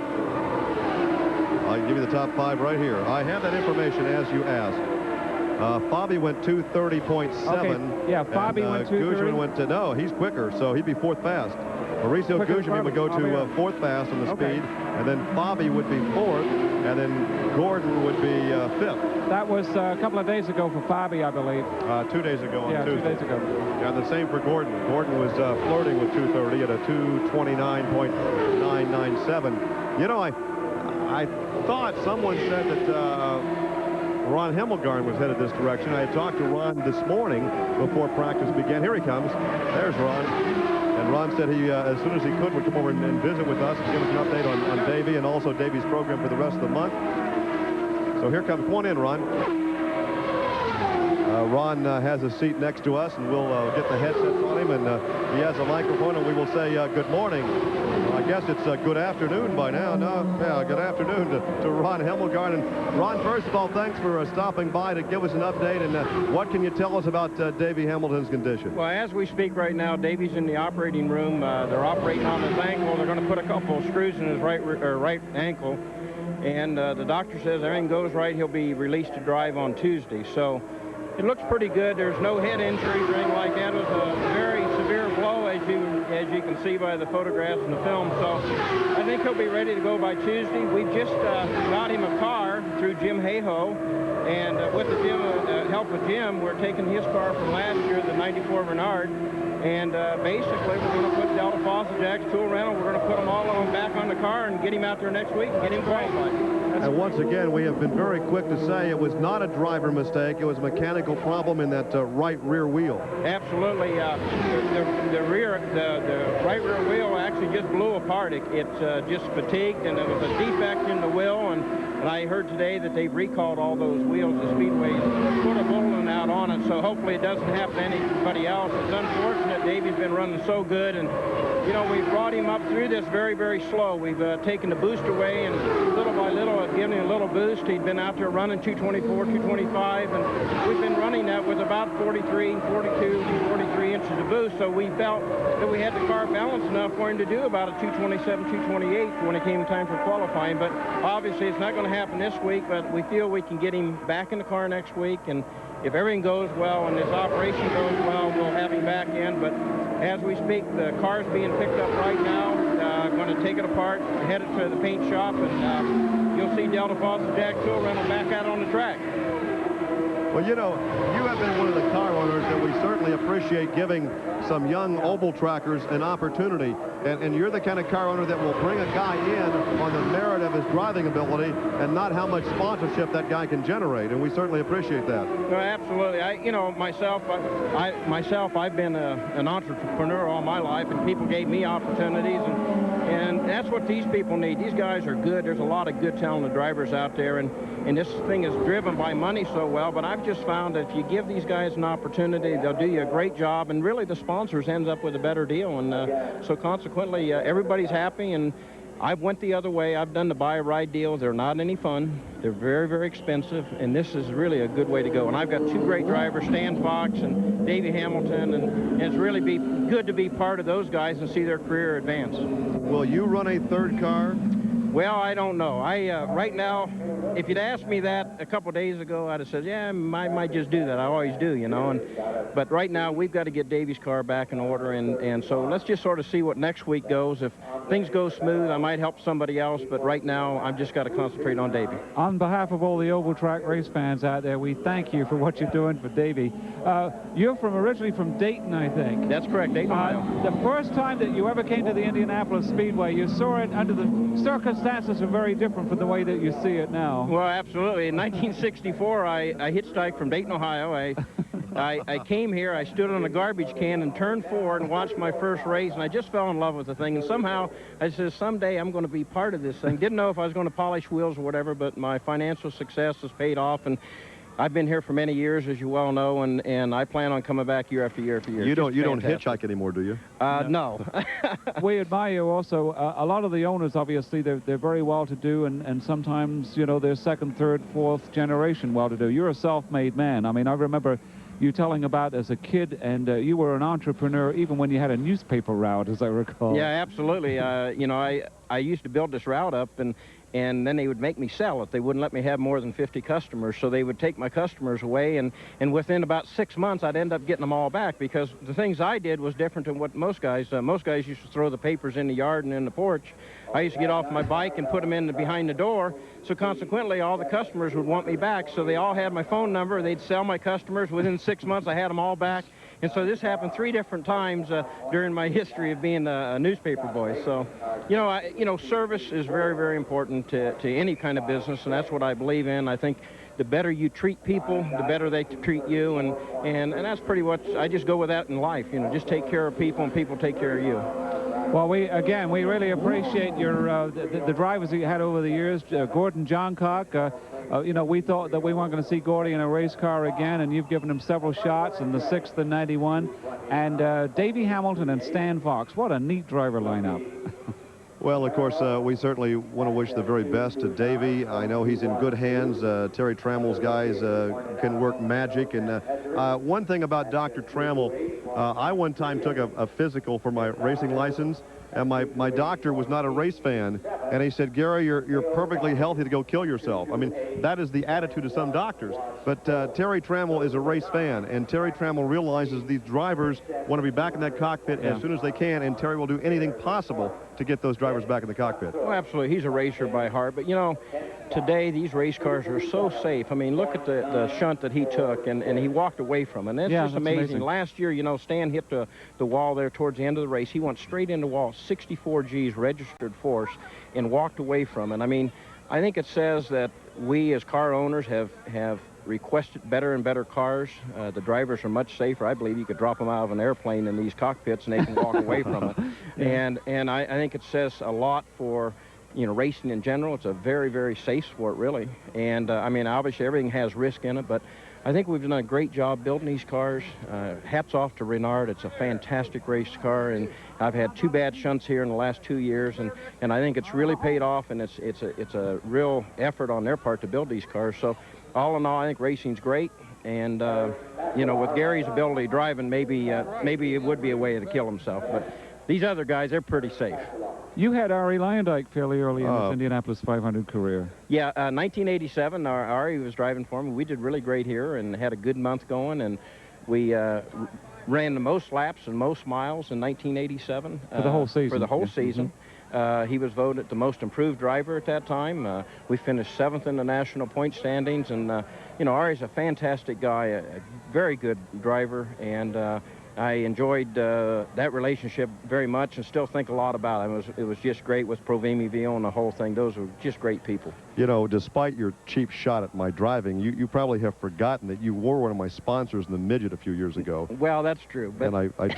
I'll give you the top 5 right here. I have that information as you asked. Fabi went 2:30.7. Okay. Yeah, Fabi went 2:30. Gugelmin went to, no, he's quicker, so he'd be 4th fast. Mauricio Gugelmin would go to 4th fast on the speed, and then Fabi would be 4th, and then Gordon would be 5th. That was a couple of days ago for Fabi, I believe. 2 days ago on Tuesday. 2 days ago. Yeah, the same for Gordon. Gordon was flirting with 2:30 at a 2:29.997. You know, I thought someone said that Ron Hemelgarn was headed this direction. I had talked to Ron this morning before practice began. Here he comes. There's Ron. And Ron said he, as soon as he could, would come over and visit with us and give us an update on Davey and also Davey's program for the rest of the month. So here comes. Come on in, Ron. Ron has a seat next to us, and we'll get the headsets on him, and he has a microphone, and we will say good morning. I guess it's good afternoon by now. No, yeah, good afternoon to Ron Hemelgarn. And Ron, first of all, thanks for stopping by to give us an update. And what can you tell us about Davey Hamilton's condition? Well, as we speak right now, Davey's in the operating room. They're operating on his ankle. They're going to put a couple of screws in his right ankle. And the doctor says everything goes right. He'll be released to drive on Tuesday. So it looks pretty good. There's no head injuries or anything like that. It was a very severe blow, as you can see by the photographs and the film. So I think he'll be ready to go by Tuesday. We just got him a car through Jim Hayhoe, and with the help of Jim, we're taking his car from last year, the '94 Reynard, and basically we're going to put Delta Fossil Jacks, tool rental. We're going to put them all of them back on the car and get him out there next week and get him qualified. And once again, we have been very quick to say it was not a driver mistake. It was a mechanical problem in that right rear wheel. Absolutely. The right rear wheel actually just blew apart. It's just fatigued, and it was a defect in the wheel. And I heard today that they've recalled all those wheels. The Speedway's put a bowling out on it, so hopefully it doesn't happen to anybody else. It's unfortunate. Davey's been running so good, and you know, we've brought him up through this very, very slow. We've taken the boost away, and little by little have given him a little boost. He'd been out there running 224, 225, and we've been running that with about 43, 42, 43 inches of boost. So we felt that we had the car balanced enough for him to do about a 227, 228 when it came time for qualifying. But obviously it's not going to happen this week, but we feel we can get him back in the car next week. And if everything goes well and this operation goes well, we'll have him back in. But as we speak, the car's being picked up right now. Going to take it apart, head it to the paint shop, and you'll see Delta Fossil Jack tool rental back out on the track. Well, you know, you have been one of the car owners that we certainly appreciate giving some young oval trackers an opportunity. And you're the kind of car owner that will bring a guy in on the merit of his driving ability and not how much sponsorship that guy can generate. And we certainly appreciate that. No, absolutely. I've been an entrepreneur all my life, and people gave me opportunities. And that's what these people need. These guys are good. There's a lot of good, talented drivers out there. And this thing is driven by money so well. But I've just found that if you give these guys an opportunity, they'll do you a great job. And really, the sponsors ends up with a better deal. And so consequently, everybody's happy. And I went the other way. I've done the buy a ride deals. They're not any fun. They're very, very expensive. And this is really a good way to go. And I've got two great drivers, Stan Fox and Davey Hamilton. And it's really good to be part of those guys and see their career advance. Will you run a third car? Well, I don't know. Right now, if you'd asked me that a couple days ago, I'd have said, yeah, I might just do that. I always do, you know. But right now, we've got to get Davey's car back in order, and so let's just sort of see what next week goes. If things go smooth, I might help somebody else, but right now, I've just got to concentrate on Davey. On behalf of all the oval track race fans out there, we thank you for what you're doing for Davey. You're originally from Dayton, I think. That's correct, Dayton, Ohio. The first time that you ever came to the Indianapolis Speedway, you saw it under the circumstances are very different from the way that you see it now. Well, absolutely. In 1964, I hitchhiked from Dayton, Ohio. I came here, I stood on a garbage can and turned forward and watched my first race, and I just fell in love with the thing. And somehow, I said, someday I'm going to be part of this thing. Didn't know if I was going to polish wheels or whatever, but my financial success has paid off, and I've been here for many years, as you well know, and I plan on coming back year after year after year. You don't hitchhike anymore, do you? No. We admire you also. A lot of the owners, obviously, they're very well-to-do, and sometimes, you know, they're second, third, fourth generation well-to-do. You're a self-made man. I mean, I remember you telling about as a kid, and you were an entrepreneur even when you had a newspaper route, as I recall. Yeah, absolutely. You know, I used to build this route up, and then they would make me sell it. They wouldn't let me have more than 50 customers, so they would take my customers away, and within about 6 months, I'd end up getting them all back, because the things I did was different than what most guys used to throw the papers in the yard and in the porch. I used to get off my bike and put them in behind the door, so consequently, all the customers would want me back, so they all had my phone number. They'd sell my customers. Within 6 months, I had them all back. And so this happened 3 different times during my history of being a newspaper boy. So, you know, service is very, very important to any kind of business, and that's what I believe in. I think the better you treat people, the better they treat you, and that's pretty much, I just go with that in life, you know, just take care of people and people take care of you. Well, we really appreciate your the drivers that you had over the years. Gordon Johncock, you know, we thought that we weren't going to see Gordy in a race car again, and you've given him several shots in the 6th and 91. And Davey Hamilton and Stan Fox, what a neat driver lineup. Well, of course, we certainly want to wish the very best to Davey. I know he's in good hands. Terry Trammell's guys can work magic. And one thing about Dr. Trammell, I one time took a physical for my racing license, and my doctor was not a race fan, and he said, Gary, you're perfectly healthy to go kill yourself. I mean, that is the attitude of some doctors. But Terry Trammell is a race fan, and Terry Trammell realizes these drivers want to be back in that cockpit as soon as they can, and Terry will do anything possible to get those drivers back in the cockpit. Well, absolutely. He's a racer by heart. But, you know, today these race cars are so safe. I mean, look at the shunt that he took, and he walked away from it. And that's just amazing. Last year, you know, Stan hit the wall there towards the end of the race. He went straight into the wall, 64 G's registered force, and walked away from it. I mean, I think it says that we as car owners have requested better and better cars. The drivers are much safer. I believe you could drop them out of an airplane in these cockpits and they can walk away from it. And I think it says a lot for, you know, racing in general. It's a very, very safe sport, really. And I mean, obviously everything has risk in it, but I think we've done a great job building these cars. Hats off to Reynard. It's a fantastic race car, and I've had 2 bad shunts here in the last 2 years, and I think it's really paid off, and it's a real effort on their part to build these cars. So all in all, I think racing's great, and you know, with Gary's ability driving, maybe it would be a way to kill himself, but these other guys, they're pretty safe. You had Ari Lyondike fairly early in his Indianapolis 500 career. Yeah, 1987, Ari was driving for me. We did really great here and had a good month going, and we ran the most laps and most miles in 1987. For the whole season. For the whole season. He was voted the most improved driver at that time. We finished 7th in the national point standings, and you know, Ari's a fantastic guy, a very good driver, and I enjoyed that relationship very much and still think a lot about it. It was just great with Provimi Ville and the whole thing. Those were just great people. You know, despite your cheap shot at my driving, you probably have forgotten that you were one of my sponsors in the midget a few years ago. Well, that's true. But and I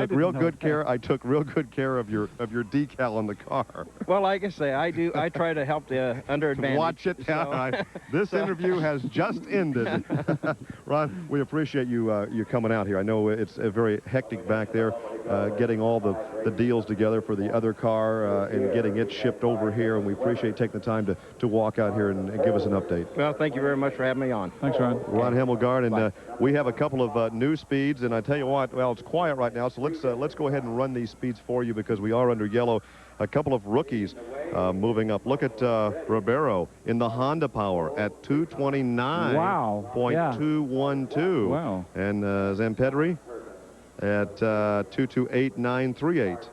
took real good care. I took real good care of your decal on the car. Well, like I say, I try to help the underadvantaged. Watch it. So. This interview has just ended. Ron, we appreciate you coming out here. I know it's very hectic back there, getting all the deals together for the other car and getting it shipped over here, and we appreciate taking the time to walk out here and give us an update. Well, thank you very much for having me on. Thanks, Ron. Ron Hemelgarn, and we have a couple of new speeds, and I tell you what, well, it's quiet right now, so let's go ahead and run these speeds for you because we are under yellow. A couple of rookies moving up. Look at Ribeiro in the Honda Power at 229. Wow. .212. Wow. And Zampedri at 228.938.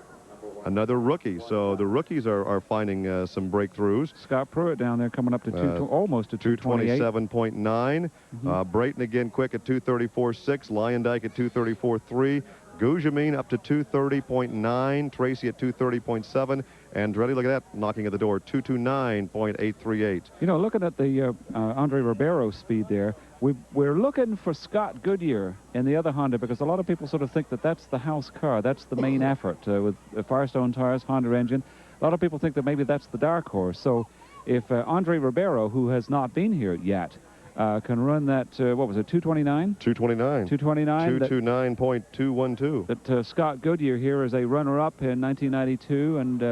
Another rookie. So the rookies are finding some breakthroughs. Scott Pruitt down there coming up to almost to 227.9. Brayton again quick at 234.6. Lyondike at 234.3. Gujamine up to 230.9. Tracy at 230.7. Andretti, look at that, knocking at the door, 229.838. You know, looking at the Andre Ribeiro speed there, we're looking for Scott Goodyear in the other Honda because a lot of people sort of think that that's the house car, that's the main effort with Firestone tires, Honda engine. A lot of people think that maybe that's the dark horse. So if Andre Ribeiro, who has not been here yet, can run that, what was it, 229? 229. 229. 229.212. That Scott Goodyear here is a runner-up in 1992 and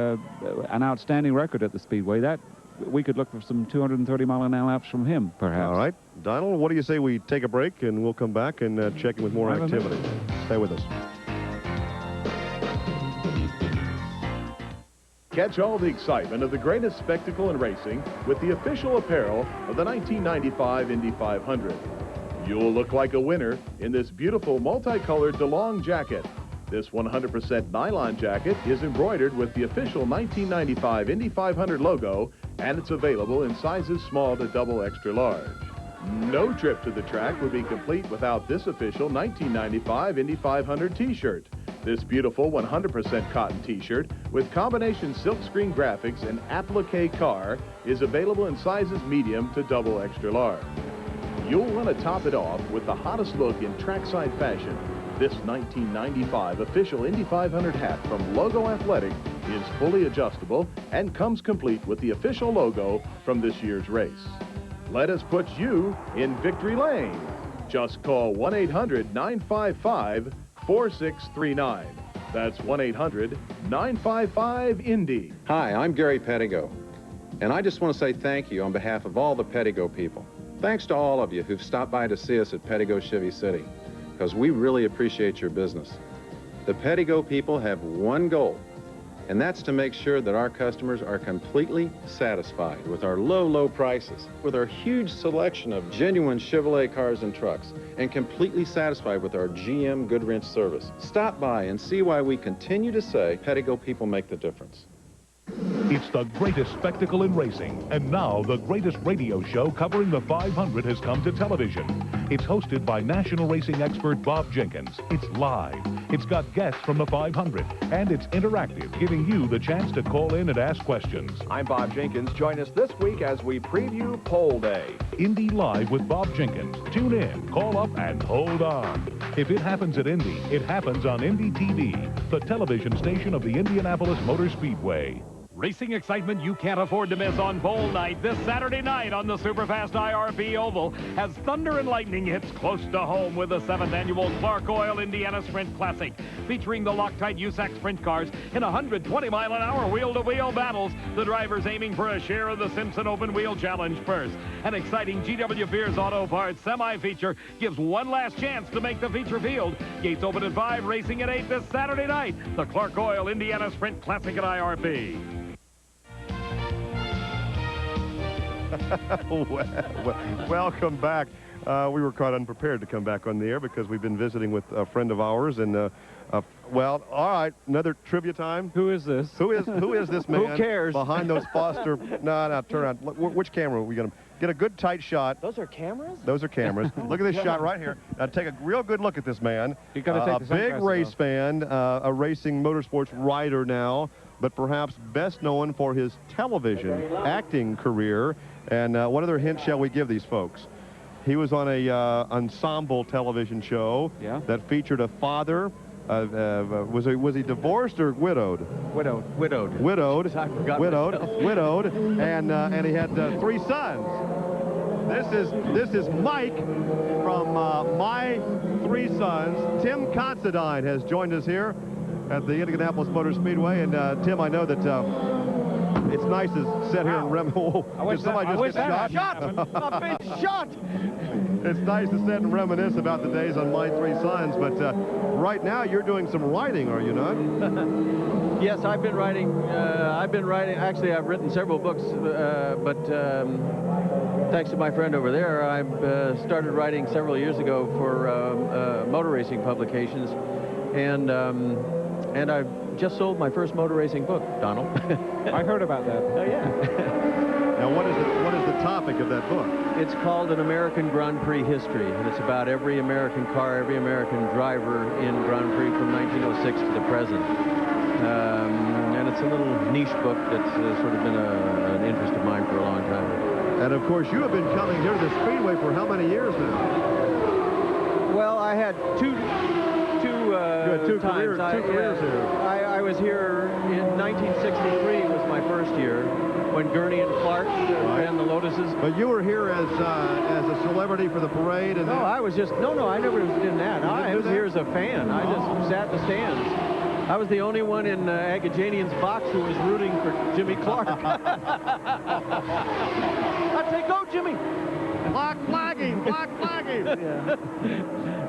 an outstanding record at the Speedway. That we could look for some 230-mile-an-hour laps from him, perhaps. All right. Donald, what do you say we take a break and we'll come back and check in with more activity. Stay with us. Catch all the excitement of the greatest spectacle in racing with the official apparel of the 1995 Indy 500. You'll look like a winner in this beautiful multicolored DeLong jacket. This 100% nylon jacket is embroidered with the official 1995 Indy 500 logo, and it's available in sizes small to double extra large. No trip to the track would be complete without this official 1995 Indy 500 t-shirt. This beautiful 100% cotton t-shirt with combination silkscreen graphics and applique car is available in sizes medium to double extra large. You'll want to top it off with the hottest look in trackside fashion. This 1995 official Indy 500 hat from Logo Athletic is fully adjustable and comes complete with the official logo from this year's race. Let us put you in victory lane. Just call 1-800-955-4639. That's 1-800-955-INDY. Hi, I'm Gary Pettigo, and I just want to say thank you on behalf of all the Pettigo people. Thanks to all of you who've stopped by to see us at Pettigo Chevy City, because we really appreciate your business. The Pettigo people have one goal, and that's to make sure that our customers are completely satisfied with our low, low prices, with our huge selection of genuine Chevrolet cars and trucks, and completely satisfied with our GM Good Wrench service. Stop by and see why we continue to say Pettigo people make the difference. It's the greatest spectacle in racing, and now the greatest radio show covering the 500 has come to television. It's hosted by national racing expert Bob Jenkins. It's live. It's got guests from the 500, and it's interactive, giving you the chance to call in and ask questions. I'm Bob Jenkins. Join us this week as we preview Pole Day. Indy Live with Bob Jenkins. Tune in, call up, and hold on. If it happens at Indy, it happens on Indy TV, the television station of the Indianapolis Motor Speedway. Racing excitement you can't afford to miss on Bowl Night this Saturday night on the Superfast IRB Oval as thunder and lightning hits close to home with the 7th annual Clark Oil Indiana Sprint Classic, featuring the Loctite USAC sprint cars in 120-mile-an-hour wheel-to-wheel battles, the drivers aiming for a share of the Simpson Open Wheel Challenge purse. An exciting GW Beers Auto Parts semi-feature gives one last chance to make the feature field. Gates open at 5, racing at 8 this Saturday night. The Clark Oil Indiana Sprint Classic at IRB. Welcome back. We were quite unprepared to come back on the air because we've been visiting with a friend of ours, and well, all right, another trivia time. Who is this? Who is this man? Who cares? Behind those Foster? No, turn around. Which camera are we gonna get a good tight shot? Those are cameras? Those are cameras. Look at this shot right here. Now take a real good look at this man. You gotta take the big race fan, a racing motorsports writer now, but perhaps best known for his television acting career. And what other hint shall we give these folks? He was on a ensemble television show that featured a father. Was he divorced or widowed? Widowed. Widowed. I forgot Widowed. And he had 3 sons. This is Mike from My 3 Sons. Tim Considine has joined us here at the Indianapolis Motor Speedway. And Tim, I know that it's nice to sit here and reminisce. Did somebody just get shot? I've been shot! It's nice to sit and reminisce about the days on My 3 Sons, but right now you're doing some writing, are you not? Yes, I've been writing. Actually, I've written several books, but thanks to my friend over there, I've started writing several years ago for motor racing publications, and I've just sold my first motor racing book, Donald. I heard about that. Oh, yeah. Now, what is the topic of that book? It's called An American Grand Prix History, and it's about every American car, every American driver in Grand Prix from 1906 to the present. And it's a little niche book that's sort of been an interest of mine for a long time. And, of course, you have been coming here to the Speedway for how many years now? Well, I had two careers here. I was here in 1963 was my first year when Gurney and Clark ran the Lotuses. But you were here as a celebrity for the parade? And no, I was just, no, I never was in that. I was here as a fan. I just sat in the stands. I was the only one in Agajanian's box who was rooting for Jimmy Clark. I'd say, go, Jimmy! Black flagging! Yeah.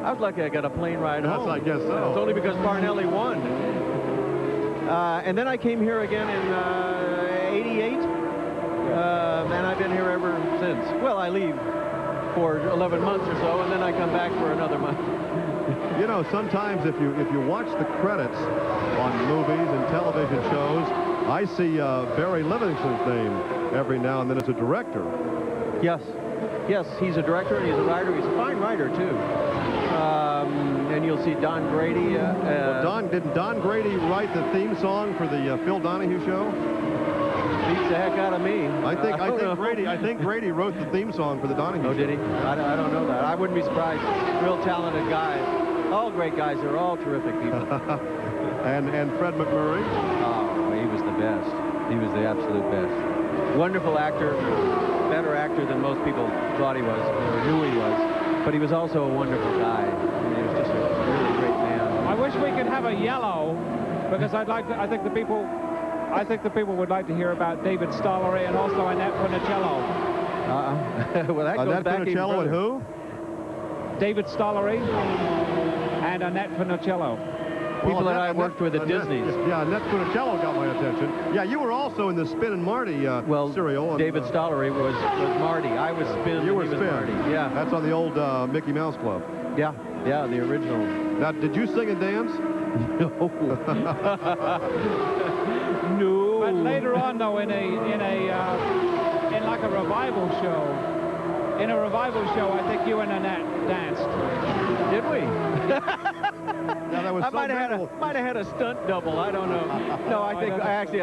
I was lucky I got a plane ride home. I guess so. It's only because Parnelli won. And then I came here again in 88, and I've been here ever since. Well, I leave for 11 months or so, and then I come back for another month. You know, sometimes if you watch the credits on movies and television shows, I see Barry Livingston's name every now and then as a director. Yes, he's a director and he's a writer. He's a fine writer, too. And you'll see Don Grady. Well, Don didn't Don Grady write the theme song for the Phil Donahue show? Beats the heck out of me. I think Grady wrote the theme song for the Donahue show. Oh, did he? I don't know that. I wouldn't be surprised. Real talented guy. All great guys. They're all terrific people. and Fred McMurray? Oh, he was the best. He was the absolute best. Wonderful actor. Better actor than most people thought he was, or knew he was. But he was also a wonderful guy. I mean, he was just a really great man. I wish we could have a yellow, because I think the people would like to hear about David Stollery and also Annette Funicello. Well, that goes back even Funicello and who? David Stollery and Annette Funicello. People that I worked with at Disney's. Yeah, Annette Funicello got my attention. Yeah, you were also in the Spin and Marty serial. David Stollery was Marty. I was Spin. You were he was Spin. Marty. Yeah. That's on the old Mickey Mouse Club. Yeah, the original. Now, did you sing and dance? No. No. But later on, though, in like a revival show, in a revival show, I think you and Annette danced. Did we? Now, that was I might have had a stunt double. I don't know. No, I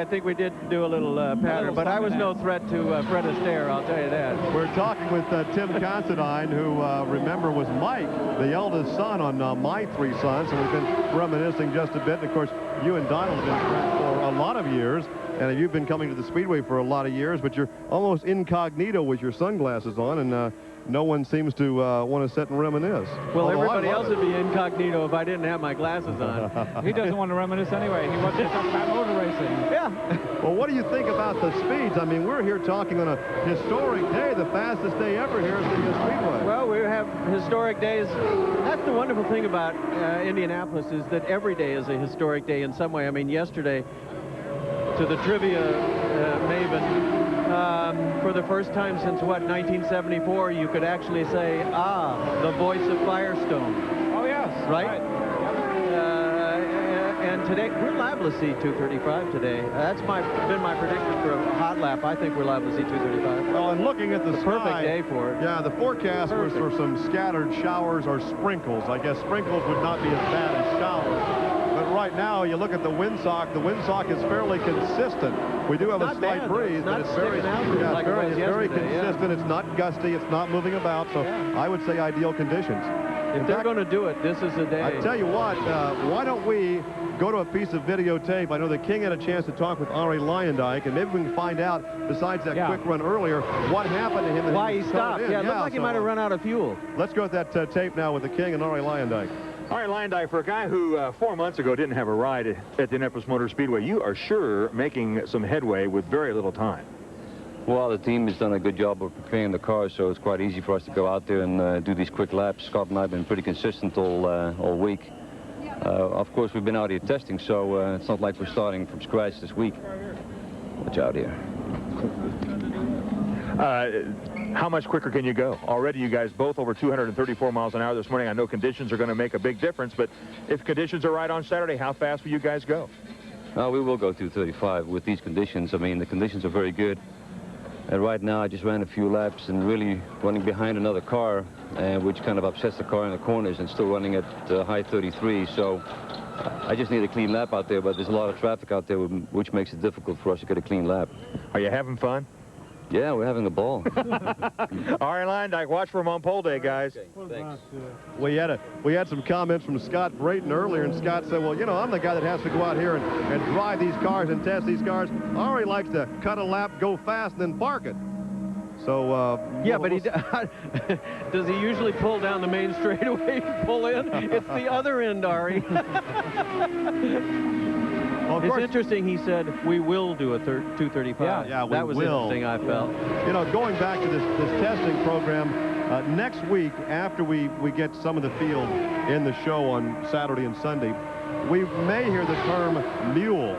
think we did do a little pattern, but I was no threat to Fred Astaire, I'll tell you that. We're talking with Tim Considine, who, remember, was Mike, the eldest son on My Three Sons, and we've been reminiscing just a bit. And of course, you and Donald have been friends for a lot of years, and you've been coming to the Speedway for a lot of years, but you're almost incognito with your sunglasses on, and no one seems to want to sit and reminisce. Well, everybody else would be incognito if I didn't have my glasses on. He doesn't want to reminisce anyway. He wants to talk about motor racing. Yeah. Well, what do you think about the speeds? I mean, we're here talking on a historic day, the fastest day ever here at the Speedway. Well, we have historic days. That's the wonderful thing about Indianapolis, is that every day is a historic day in some way. I mean, yesterday, to the trivia maven, for the first time since, what, 1974, you could actually say, the voice of Firestone. Oh, yes. Right? And today, we're liable to see 235 today. That's been my prediction for a hot lap. I think we're liable to see 235. Well, and looking at the sky, perfect day for it. Yeah, the forecast was for some scattered showers or sprinkles. I guess sprinkles would not be as bad as showers. But right now, you look at the windsock. The windsock is fairly consistent. We do have a slight breeze, but it's very, very consistent. It's not gusty. It's not moving about. So I would say ideal conditions. If they're going to do it, this is the day. I tell you what, why don't we go to a piece of videotape? I know the King had a chance to talk with Arie Luyendyk, and maybe we can find out, besides that quick run earlier, what happened to him. And why he stopped. Yeah, it looked like he might have run out of fuel. Let's go with that tape now with the King and Arie Luyendyk. All right, Luyendyk, for a guy who 4 months ago didn't have a ride at the Indianapolis Motor Speedway, you are sure making some headway with very little time. Well, the team has done a good job of preparing the cars, so it's quite easy for us to go out there and do these quick laps. Scott and I have been pretty consistent all week. Of course, we've been out here testing, so it's not like we're starting from scratch this week. Watch out here. How much quicker can you go? Already you guys both over 234 miles an hour this morning. I know conditions are going to make a big difference, but if conditions are right on Saturday, how fast will you guys go? We will go 235 with these conditions. I mean, the conditions are very good. And right now, I just ran a few laps and really running behind another car, which kind of upsets the car in the corners, and still running at high 33. So I just need a clean lap out there, but there's a lot of traffic out there, which makes it difficult for us to get a clean lap. Are you having fun? Yeah, we're having a ball. All right, Luyendyk, watch for him on pole day, guys. Okay. Thanks. We had some comments from Scott Brayton earlier, and Scott said, well, you know, I'm the guy that has to go out here and drive these cars and test these cars. Arie likes to cut a lap, go fast, and then park it. So, yeah, but does he usually pull down the main straightaway and pull in? It's the other end, Arie. Well, it's interesting, he said, we will do a 235. Yeah, that was interesting, I felt. You know, going back to this testing program, next week, after we get some of the field in the show on Saturday and Sunday, we may hear the term mule.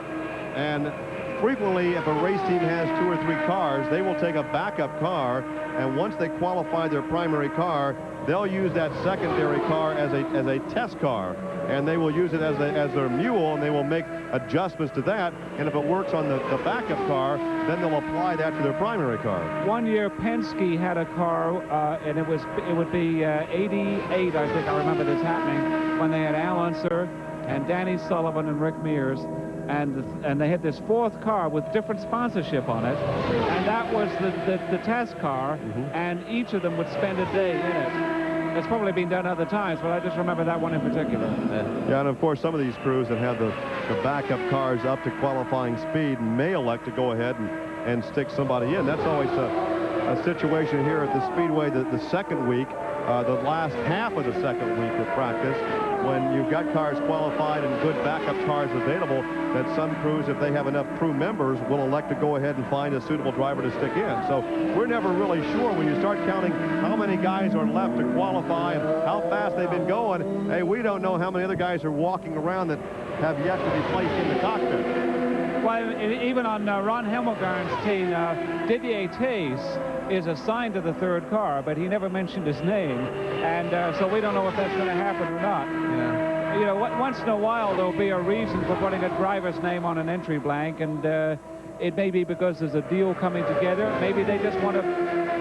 And frequently, if a race team has 2 or 3 cars, they will take a backup car, and once they qualify their primary car, they'll use that secondary car as a test car. And they will use it as their mule, and they will make adjustments to that. And if it works on the backup car, then they'll apply that to their primary car. One year, Penske had a car, and it would be 88, I think I remember this happening, when they had Al Unser and Danny Sullivan and Rick Mears. And they had this fourth car with different sponsorship on it, and that was the test car, and each of them would spend a day in it. It's probably been done other times, but I just remember that one in particular. Yeah, and of course, some of these crews that have the backup cars up to qualifying speed may elect to go ahead and stick somebody in. That's always a situation here at the Speedway the second week, the last half of the second week of practice, when you've got cars qualified and good backup cars available, that some crews, if they have enough crew members, will elect to go ahead and find a suitable driver to stick in. So we're never really sure when you start counting how many guys are left to qualify and how fast they've been going. Hey, we don't know how many other guys are walking around that have yet to be placed in the cockpit. Well, even on Ron Hemelgarn's team, Didier Tace is assigned to the third car, but he never mentioned his name, and so we don't know if that's going to happen or not. Yeah. You know, once in a while there'll be a reason for putting a driver's name on an entry blank, and it may be because there's a deal coming together. Maybe they just want to,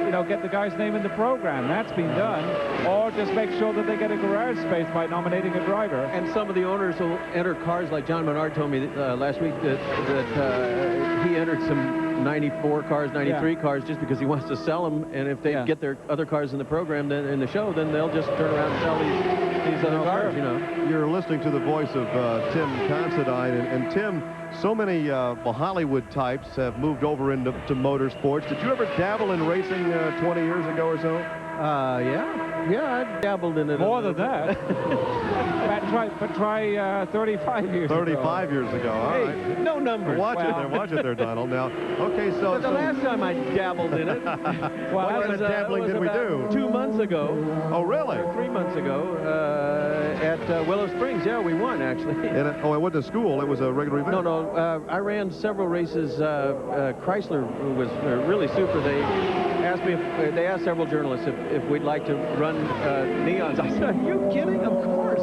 you know, get the guy's name in the program. That's been done. Or just make sure that they get a garage space by nominating a driver. And some of the owners will enter cars, like John Menard told me last week that he entered some 94 cars, 93 cars, just because he wants to sell them. And if they get their other cars in the program, then in the show, then they'll just turn around and sell these other cars, you know. You're listening to the voice of Tim Considine, and Tim, so many Hollywood types have moved over into motorsports. Did you ever dabble in racing 20 years ago or so? Yeah, I dabbled in it. More than that. but try 35 years 35 years ago, all right. No numbers. Watch it there, Donald. Now, okay, so... But the last time I dabbled in it... what kind of dabbling did we do? 2 months ago. Oh, really? 3 months ago at Willow Springs. Yeah, we won, actually. It wasn't a school. It was a regular event. No. I ran several races. Chrysler was really super. They asked several journalists if we'd like to run neons. I said, are you kidding? Of course.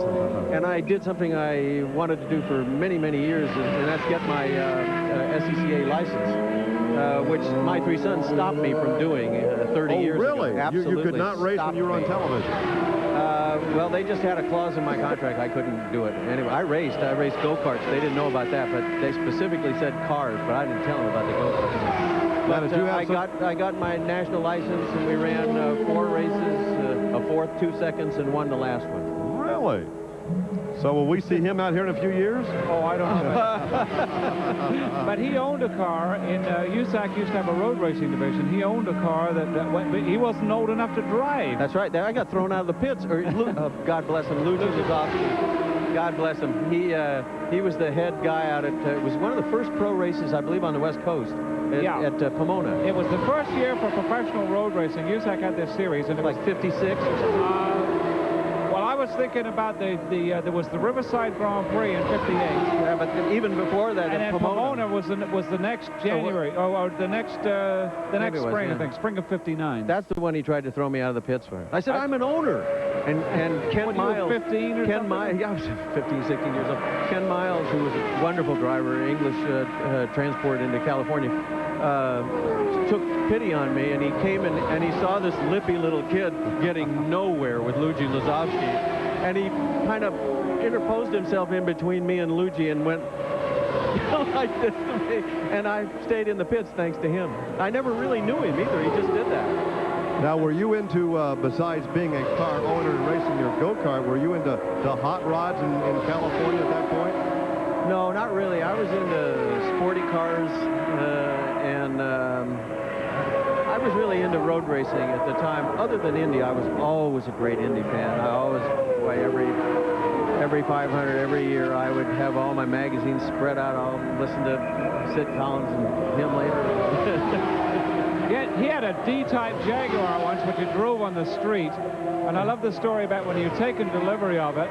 And I did something I wanted to do for many, many years, and that's get my SCCA license, which my 3 sons stopped me from doing 30 years ago. Really? Absolutely. You could not race when you were on television? Well, they just had a clause in my contract. I couldn't do it. Anyway, I raced go-karts. They didn't know about that, but they specifically said cars, but I didn't tell them about the go-karts. But I got my national license, and we ran 4 races, a fourth, 2 seconds, and won the last one. Really? So will we see him out here in a few years? Oh, I don't know. But he owned a car in USAC used to have a road racing division. He owned a car that he wasn't old enough to drive. That's right. I got thrown out of the pits. God bless him, Luigi Lizowski. God bless him. He was the head guy out at. It was one of the first pro races, I believe, on the West Coast. At Pomona. It was the first year for professional road racing. USAC had this series, and it was 56 or something. Well, I was thinking about there was the Riverside Grand Prix in '58. Yeah, but even before that, and then Pomona was the next January, or the next spring, I think, spring of '59. That's the one he tried to throw me out of the pits for. I said, I'm an owner. And Ken Miles, 15 or Ken Miles, yeah, I was 15, 16 years old. Ken Miles, who was a wonderful driver, English transport into California, took pity on me, and he came in and he saw this lippy little kid getting nowhere with Luigi Lizowski, and he kind of interposed himself in between me and Luigi and went like this to me, and I stayed in the pits thanks to him. I never really knew him either. He just did that. Now, were you into, besides being a car owner and racing your go-kart, were you into hot rods in California at that point? No, not really. I was into sporty cars, and I was really into road racing at the time. Other than Indy, I was always a great Indy fan. I always, every 500, every year, I would have all my magazines spread out. I'll listen to Sid Collins and him later. He had a D-type Jaguar once, which he drove on the street. And I love the story about when you'd taken delivery of it,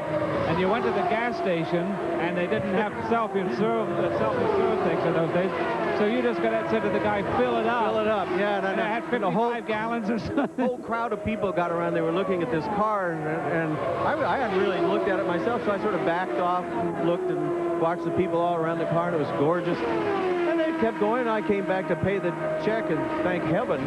and you went to the gas station, and they didn't have self-serve things in those days. So you just said to the guy, fill it up. Fill it up, yeah. And I had 55 gallons or something. The whole crowd of people got around. They were looking at this car, and I hadn't really looked at it myself, so I sort of backed off and looked and watched the people all around the car, and it was gorgeous. Kept going. I came back to pay the check, and thank heaven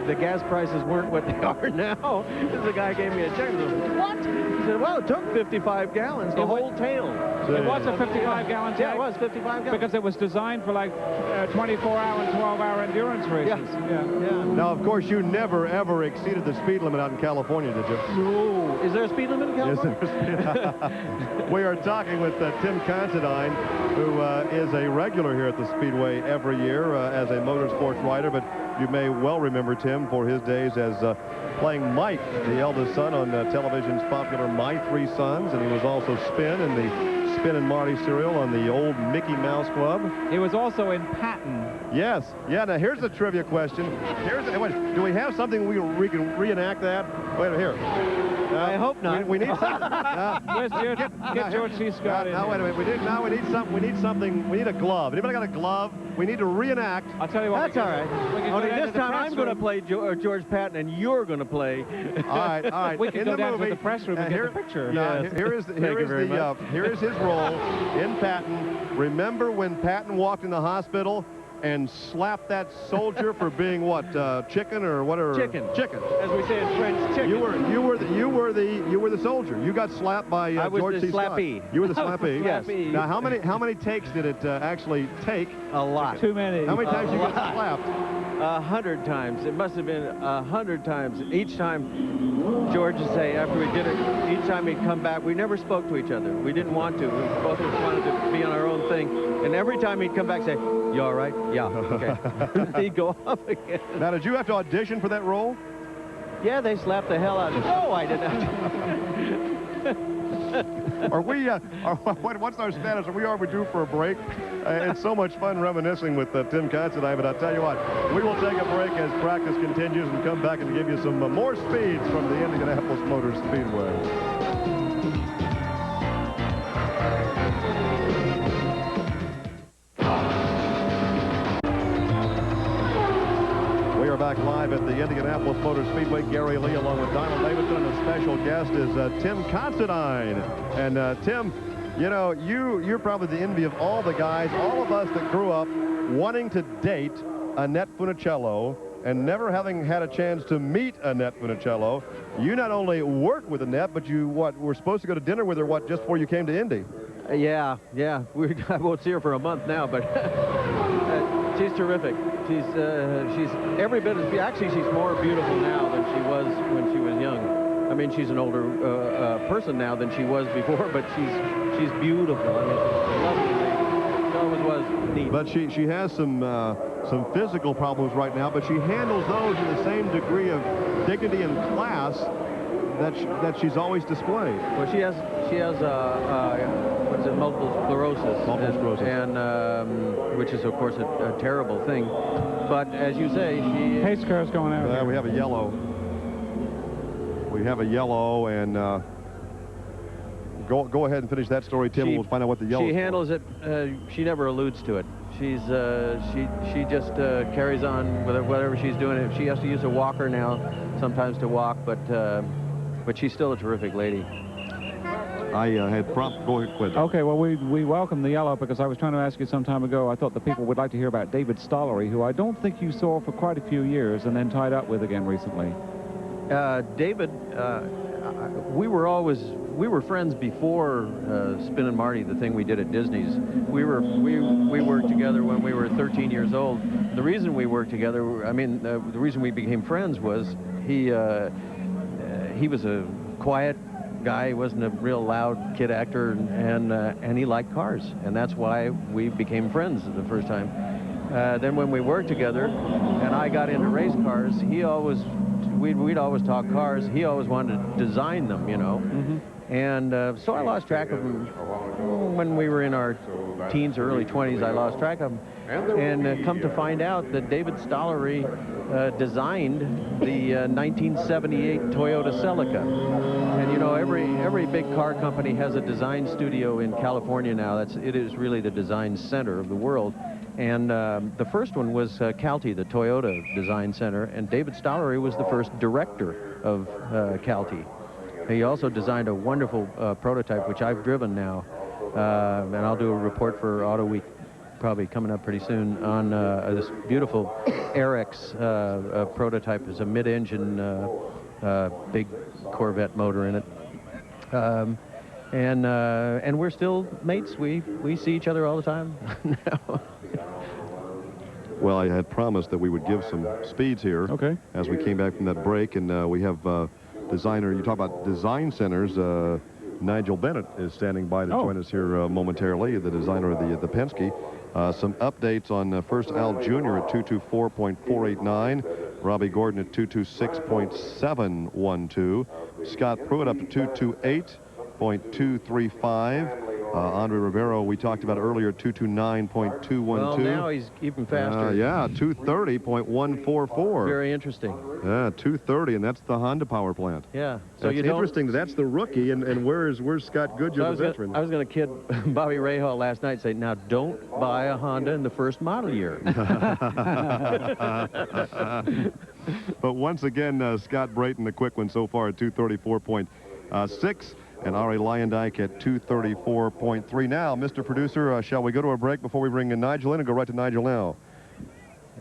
the gas prices weren't what they are now. The guy gave me a check. I said, what? He said, well, it took 55 gallons, the whole tail. It was a 55-gallon tank. Yeah, it was 55 gallons. Because it was designed for like 24-hour and 12-hour endurance races. Yeah. Now, of course, you never, ever exceeded the speed limit out in California, did you? No. Is there a speed limit in California? Yes, we are talking with Tim Considine, who is a regular here at the Speedway every year as a motorsports writer, but you may well remember Tim for his days as playing Mike, the eldest son, on television's popular My Three Sons, and he was also Spin in the Spin and Marty serial on the old Mickey Mouse Club. He was also in Patton. Yes. Yeah, now here's a trivia question. Wait, do we have something we can reenact that? Wait, here. I hope not. We need something. Get George C. Scott in. Now, wait a minute. We need something. We need a glove. Anybody got a glove? We need to reenact. I'll tell you what. That's all right. Only this time I'm going to play George Patton, and you're going to play. All right. We can go down to the press room and get the picture. Here is his role in Patton. Remember when Patton walked in the hospital and slapped that soldier for being what, chicken or whatever? Chicken. Chicken. As we say in French, chicken. You were the soldier. You got slapped by George C. Scott. Slappee. You were the slappee. Yes. Now, how many takes did it actually take? A lot. Too many. How many times you got slapped? 100 times. It must have been 100 times. Each time, George would say, after we did it, each time he'd come back, we never spoke to each other. We didn't want to. We both of us wanted to be on our own thing. And every time he'd come back and say, you all right? Yeah, okay. He'd go up again. Now, did you have to audition for that role? Yeah, they slapped the hell out of me. No, I did not. Are we, what's our status? Are we overdue for a break? It's so much fun reminiscing with Tim Considine, but I'll tell you what, we will take a break as practice continues and come back and give you some more speeds from the Indianapolis Motor Speedway. We are back live at the Indianapolis Motor Speedway. Gary Lee along with Donald Davidson, and a special guest is Tim Considine. And Tim, you know, you're probably the envy of all the guys, all of us that grew up wanting to date Annette Funicello and never having had a chance to meet Annette Funicello. You not only worked with Annette, but you, were supposed to go to dinner with her, just before you came to Indy? Yeah. I won't see her for a month now, but she's terrific. She's every bit as, actually she's more beautiful now than she was when she was young. I mean, she's an older person now than she was before, but she's beautiful. I mean, she's a lovely lady. She always was neat. But she has some physical problems right now, but she handles those in the same degree of dignity and class that she's always displayed. Well, she has what is it, multiple sclerosis. Multiple sclerosis. And which is, of course, a terrible thing. But as you say, she... Pace car's going out. We have a yellow. We have a yellow, and go ahead and finish that story, Tim, and we'll find out what the yellow is. She handles it. She never alludes to it. She's she just carries on with whatever she's doing. She has to use a walker now, sometimes to walk, but she's still a terrific lady. I had go ahead, quit. Okay, well, we welcome the yellow because I was trying to ask you some time ago. I thought the people would like to hear about David Stollery, who I don't think you saw for quite a few years and then tied up with again recently. David, we were friends before Spin and Marty, the thing we did at Disney's. We worked together when we were 13 years old. The reason we worked together, I mean, the reason we became friends was he was a quiet guy. He wasn't a real loud kid actor, and he liked cars, and that's why we became friends the first time. Then when we worked together, and I got into race cars, we'd always talk cars. He always wanted to design them, you know. Mm-hmm. And so I lost track of him when we were in our teens or early 20s. I lost track of him, and come to find out that David Stollery designed the 1978 Toyota Celica. And you know, every big car company has a design studio in California now. It is really the design center of the world. And the first one was Calty, the Toyota Design Center, and David Stollery was the first director of Calty. He also designed a wonderful prototype, which I've driven now, and I'll do a report for Auto Week, probably coming up pretty soon, on this beautiful Arex prototype. It's a mid-engine, big Corvette motor in it. And we're still mates. We see each other all the time now. Well, I had promised that we would give some speeds here. Okay. As we came back from that break, and we have designer. You talk about design centers. Nigel Bennett is standing by to join us here momentarily, the designer of the Penske. Some updates on first Al Jr. at 224.489, Robbie Gordon at 226.712, Scott Pruitt up to 228.235. Andre Ribeiro, we talked about earlier, 229.212. Well, now he's even faster. Yeah, 230.144. Very interesting. Yeah, 230, and that's the Honda power plant. Yeah. So it's interesting. That's the rookie, and where's Scott Goodyear, the veteran? I was going to kid Bobby Rahal last night and say, now don't buy a Honda in the first model year. But once again, Scott Brayton, the quick one so far at 234.6. And Ari Lyondike at 234.3. Now, Mr. Producer, shall we go to a break before we bring Nigel in, and go right to Nigel now?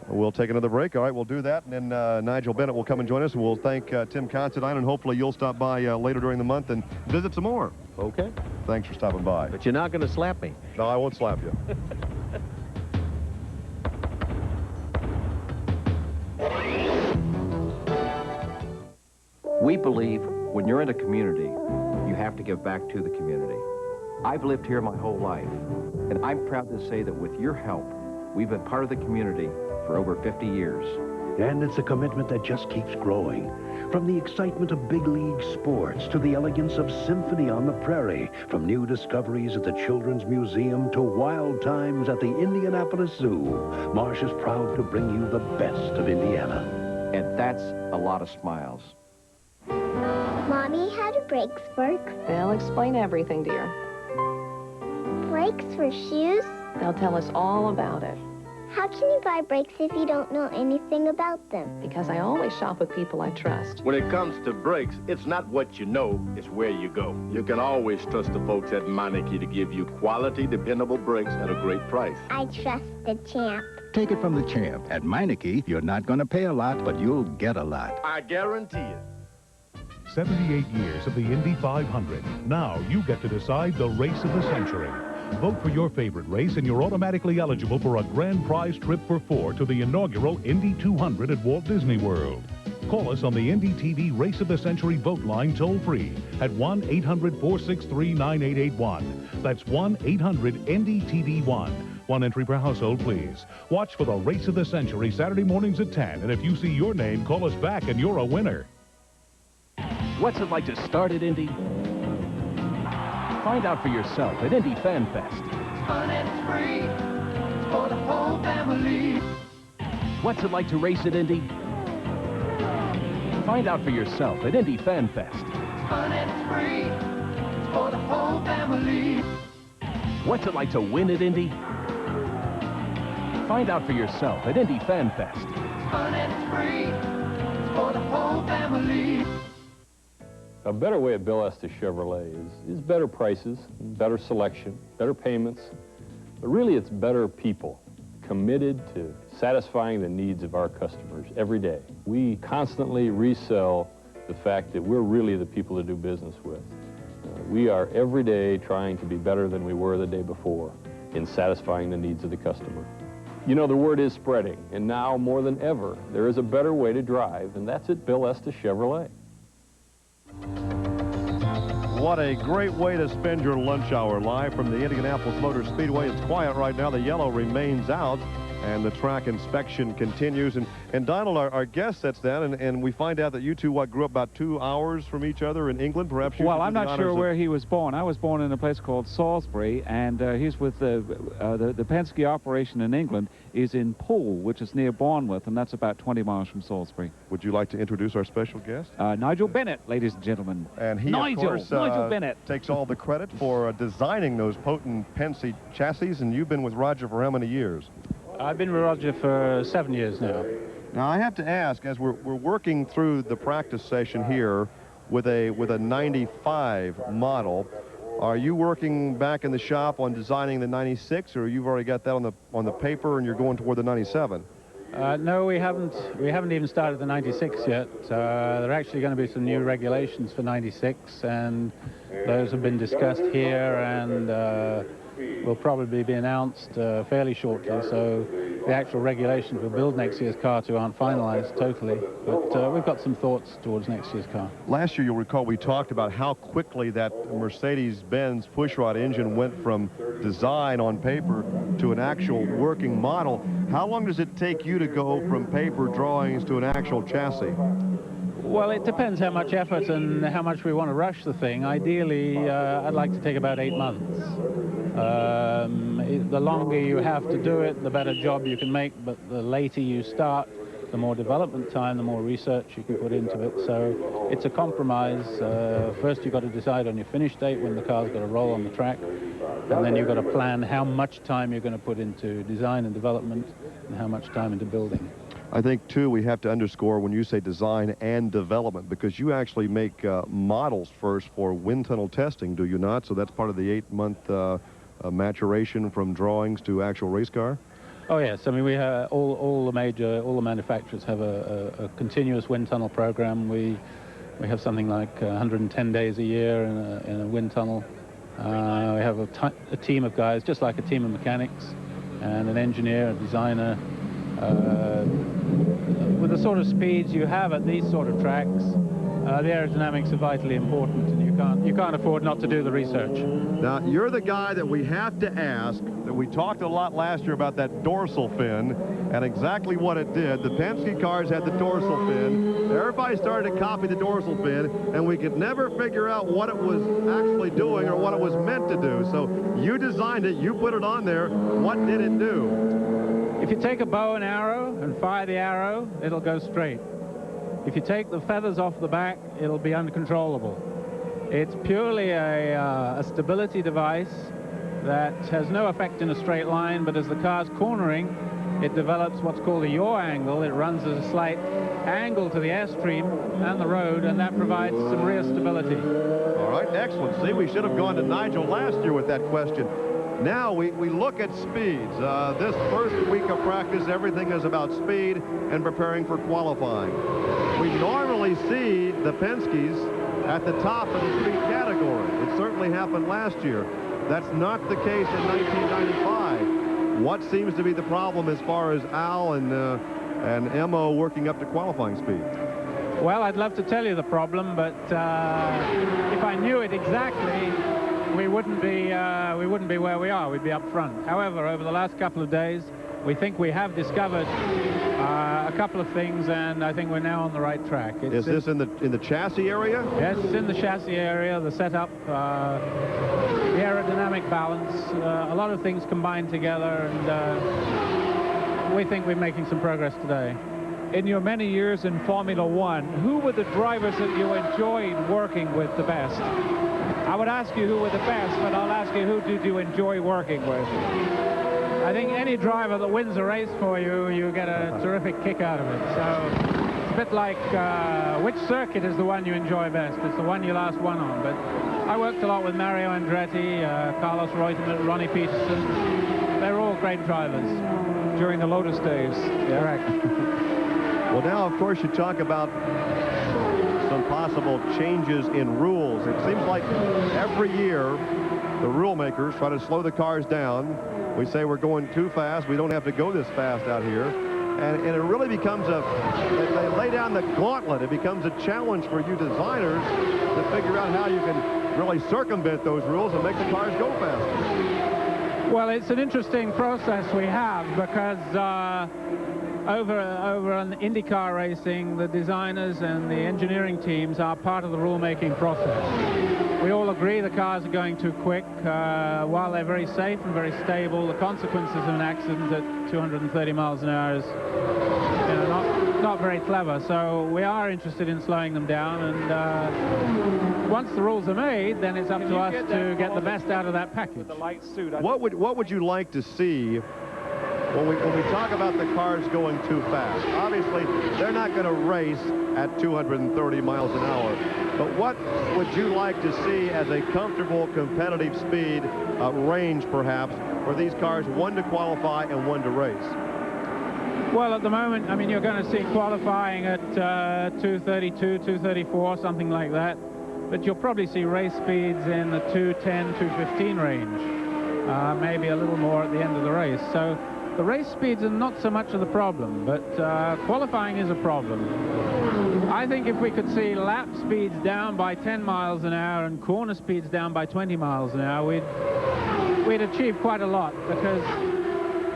We'll take another break. All right, we'll do that, and then Nigel Bennett will come and join us, and we'll thank Tim Considine, and hopefully you'll stop by later during the month and visit some more. Okay. Thanks for stopping by. But you're not going to slap me. No, I won't slap you. We believe when you're in a community, you have to give back to the community. I've lived here my whole life, and I'm proud to say that with your help, we've been part of the community for over 50 years. And it's a commitment that just keeps growing. From the excitement of big league sports to the elegance of Symphony on the Prairie, from new discoveries at the Children's Museum to wild times at the Indianapolis Zoo, Marsh is proud to bring you the best of Indiana. And that's a lot of smiles. Mommy, how do brakes work? They'll explain everything, dear. Brakes for shoes? They'll tell us all about it. How can you buy brakes if you don't know anything about them? Because I always shop with people I trust. When it comes to brakes, it's not what you know, it's where you go. You can always trust the folks at Meineke to give you quality, dependable brakes at a great price. I trust the champ. Take it from the champ. At Meineke, you're not going to pay a lot, but you'll get a lot. I guarantee it. 78 years of the Indy 500. Now you get to decide the race of the century. Vote for your favorite race and you're automatically eligible for a grand prize trip for 4 to the inaugural Indy 200 at Walt Disney World. Call us on the Indy TV Race of the Century vote line toll-free at 1-800-463-9881. That's 1-800-INDY-TV1. One entry per household, please. Watch for the Race of the Century Saturday mornings at 10. And if you see your name, call us back and you're a winner. What's it like to start at Indy? Find out for yourself at Indy Fan Fest. Fun and free for the whole family. What's it like to race at Indy? Find out for yourself at Indy Fan Fest. Fun and free for the whole family. What's it like to win at Indy? Find out for yourself at Indy Fan Fest. Fun and free for the whole family. A better way at Bill Estes Chevrolet is better prices, better selection, better payments, but really it's better people committed to satisfying the needs of our customers every day. We constantly resell the fact that we're really the people to do business with. We are every day trying to be better than we were the day before in satisfying the needs of the customer. You know, the word is spreading, and now more than ever, there is a better way to drive, and that's at Bill Estes Chevrolet. What a great way to spend your lunch hour. Live from the Indianapolis Motor Speedway. It's quiet right now. The yellow remains out, and the track inspection continues. And Donald, our guest sits down, and we find out that you two, grew up about 2 hours from each other in England, perhaps? Well, I'm not sure where he was born. I was born in a place called Salisbury, and he's with the Penske operation in England is in Poole, which is near Bournemouth, and that's about 20 miles from Salisbury. Would you like to introduce our special guest? Nigel Bennett, ladies and gentlemen. And he, Nigel, of course, Nigel Bennett takes all the credit for designing those potent Penske chassis, and you've been with Roger for how many years? I've been with Roger for 7 years now. Now, I have to ask, as we're working through the practice session here with a 95 model, are you working back in the shop on designing the 96, or you've already got that on the paper and you're going toward the 97? No, we haven't. We haven't even started the 96 yet. There are actually going to be some new regulations for 96, and those have been discussed here and will probably be announced fairly shortly. So the actual regulations we'll build next year's car to aren't finalized totally, but we've got some thoughts towards next year's car. Last year, you'll recall, we talked about how quickly that Mercedes-Benz pushrod engine went from design on paper to an actual working model. How long does it take you to go from paper drawings to an actual chassis? Well, it depends how much effort and how much we want to rush the thing. Ideally, I'd like to take about 8 months. The longer you have to do it, the better job you can make, but the later you start, the more development time, the more research you can put into it. So it's a compromise. First, you've got to decide on your finish date when the car's got to roll on the track, and then you've got to plan how much time you're going to put into design and development and how much time into building. I think, too, we have to underscore when you say design and development, because you actually make models first for wind tunnel testing, do you not? So that's part of the 8-month maturation from drawings to actual race car? Oh, yes. I mean, we have all the manufacturers have a continuous wind tunnel program. We have something like 110 days a year in a wind tunnel. We have a team of guys, just like a team of mechanics, and an engineer, a designer. With the sort of speeds you have at these sort of tracks, the aerodynamics are vitally important, and you can't afford not to do the research. Now, you're the guy that we have to ask, that we talked a lot last year about that dorsal fin and exactly what it did. The Penske cars had the dorsal fin. Everybody started to copy the dorsal fin, and we could never figure out what it was actually doing or what it was meant to do. So you designed it, you put it on there. What did it do? If you take a bow and arrow and fire the arrow, it'll go straight. If you take the feathers off the back, it'll be uncontrollable. It's purely a stability device that has no effect in a straight line, but as the car's cornering, it develops what's called a yaw angle. It runs at a slight angle to the airstream and the road, and that provides some rear stability. All right, excellent. See, we should have gone to Nigel last year with that question. Now we look at speeds. This first week of practice, everything is about speed and preparing for qualifying. We normally see the Penske's at the top of the speed category. It certainly happened last year. That's not the case in 1995. What seems to be the problem as far as Al and Emmo working up to qualifying speed? Well, I'd love to tell you the problem, but if I knew it exactly, we wouldn't be where we are. We'd be up front. However, over the last couple of days, we think we have discovered a couple of things, and I think we're now on the right track. Is this in the chassis area? Yes, it's in the chassis area, the setup, the aerodynamic balance, a lot of things combined together, and we think we're making some progress today. In your many years in Formula One, who were the drivers that you enjoyed working with the best? I would ask you who were the best, but I'll ask you who did you enjoy working with? I think any driver that wins a race for you, you get a terrific kick out of it. So it's a bit like which circuit is the one you enjoy best? It's the one you last won on. But I worked a lot with Mario Andretti, Carlos Reutemann, Ronnie Peterson. They're all great drivers. During the Lotus days. Yeah. Correct. Well, now, of course, you talk about some possible changes in rules. It seems like every year the rule makers try to slow the cars down. We say we're going too fast. We don't have to go this fast out here. And it really becomes if they lay down the gauntlet, it becomes a challenge for you designers to figure out how you can really circumvent those rules and make the cars go faster. Well, it's an interesting process we have because over on IndyCar racing, the designers and the engineering teams are part of the rule-making process. We all agree the cars are going too quick. While they're very safe and very stable, the consequences of an accident at 230 miles an hour is not very clever. So we are interested in slowing them down, and once the rules are made, then it's up to us to get the best out of that package. What would you like to see when we talk about the cars going too fast? Obviously, they're not going to race at 230 miles an hour. But what would you like to see as a comfortable, competitive speed range, perhaps, for these cars, one to qualify and one to race? Well, at the moment, I mean, you're going to see qualifying at 2:32, 2:34, something like that. But you'll probably see race speeds in the 2:10, 2:15 range, maybe a little more at the end of the race. So the race speeds are not so much of the problem, but qualifying is a problem. I think if we could see lap speeds down by 10 miles an hour and corner speeds down by 20 miles an hour, we'd achieve quite a lot, because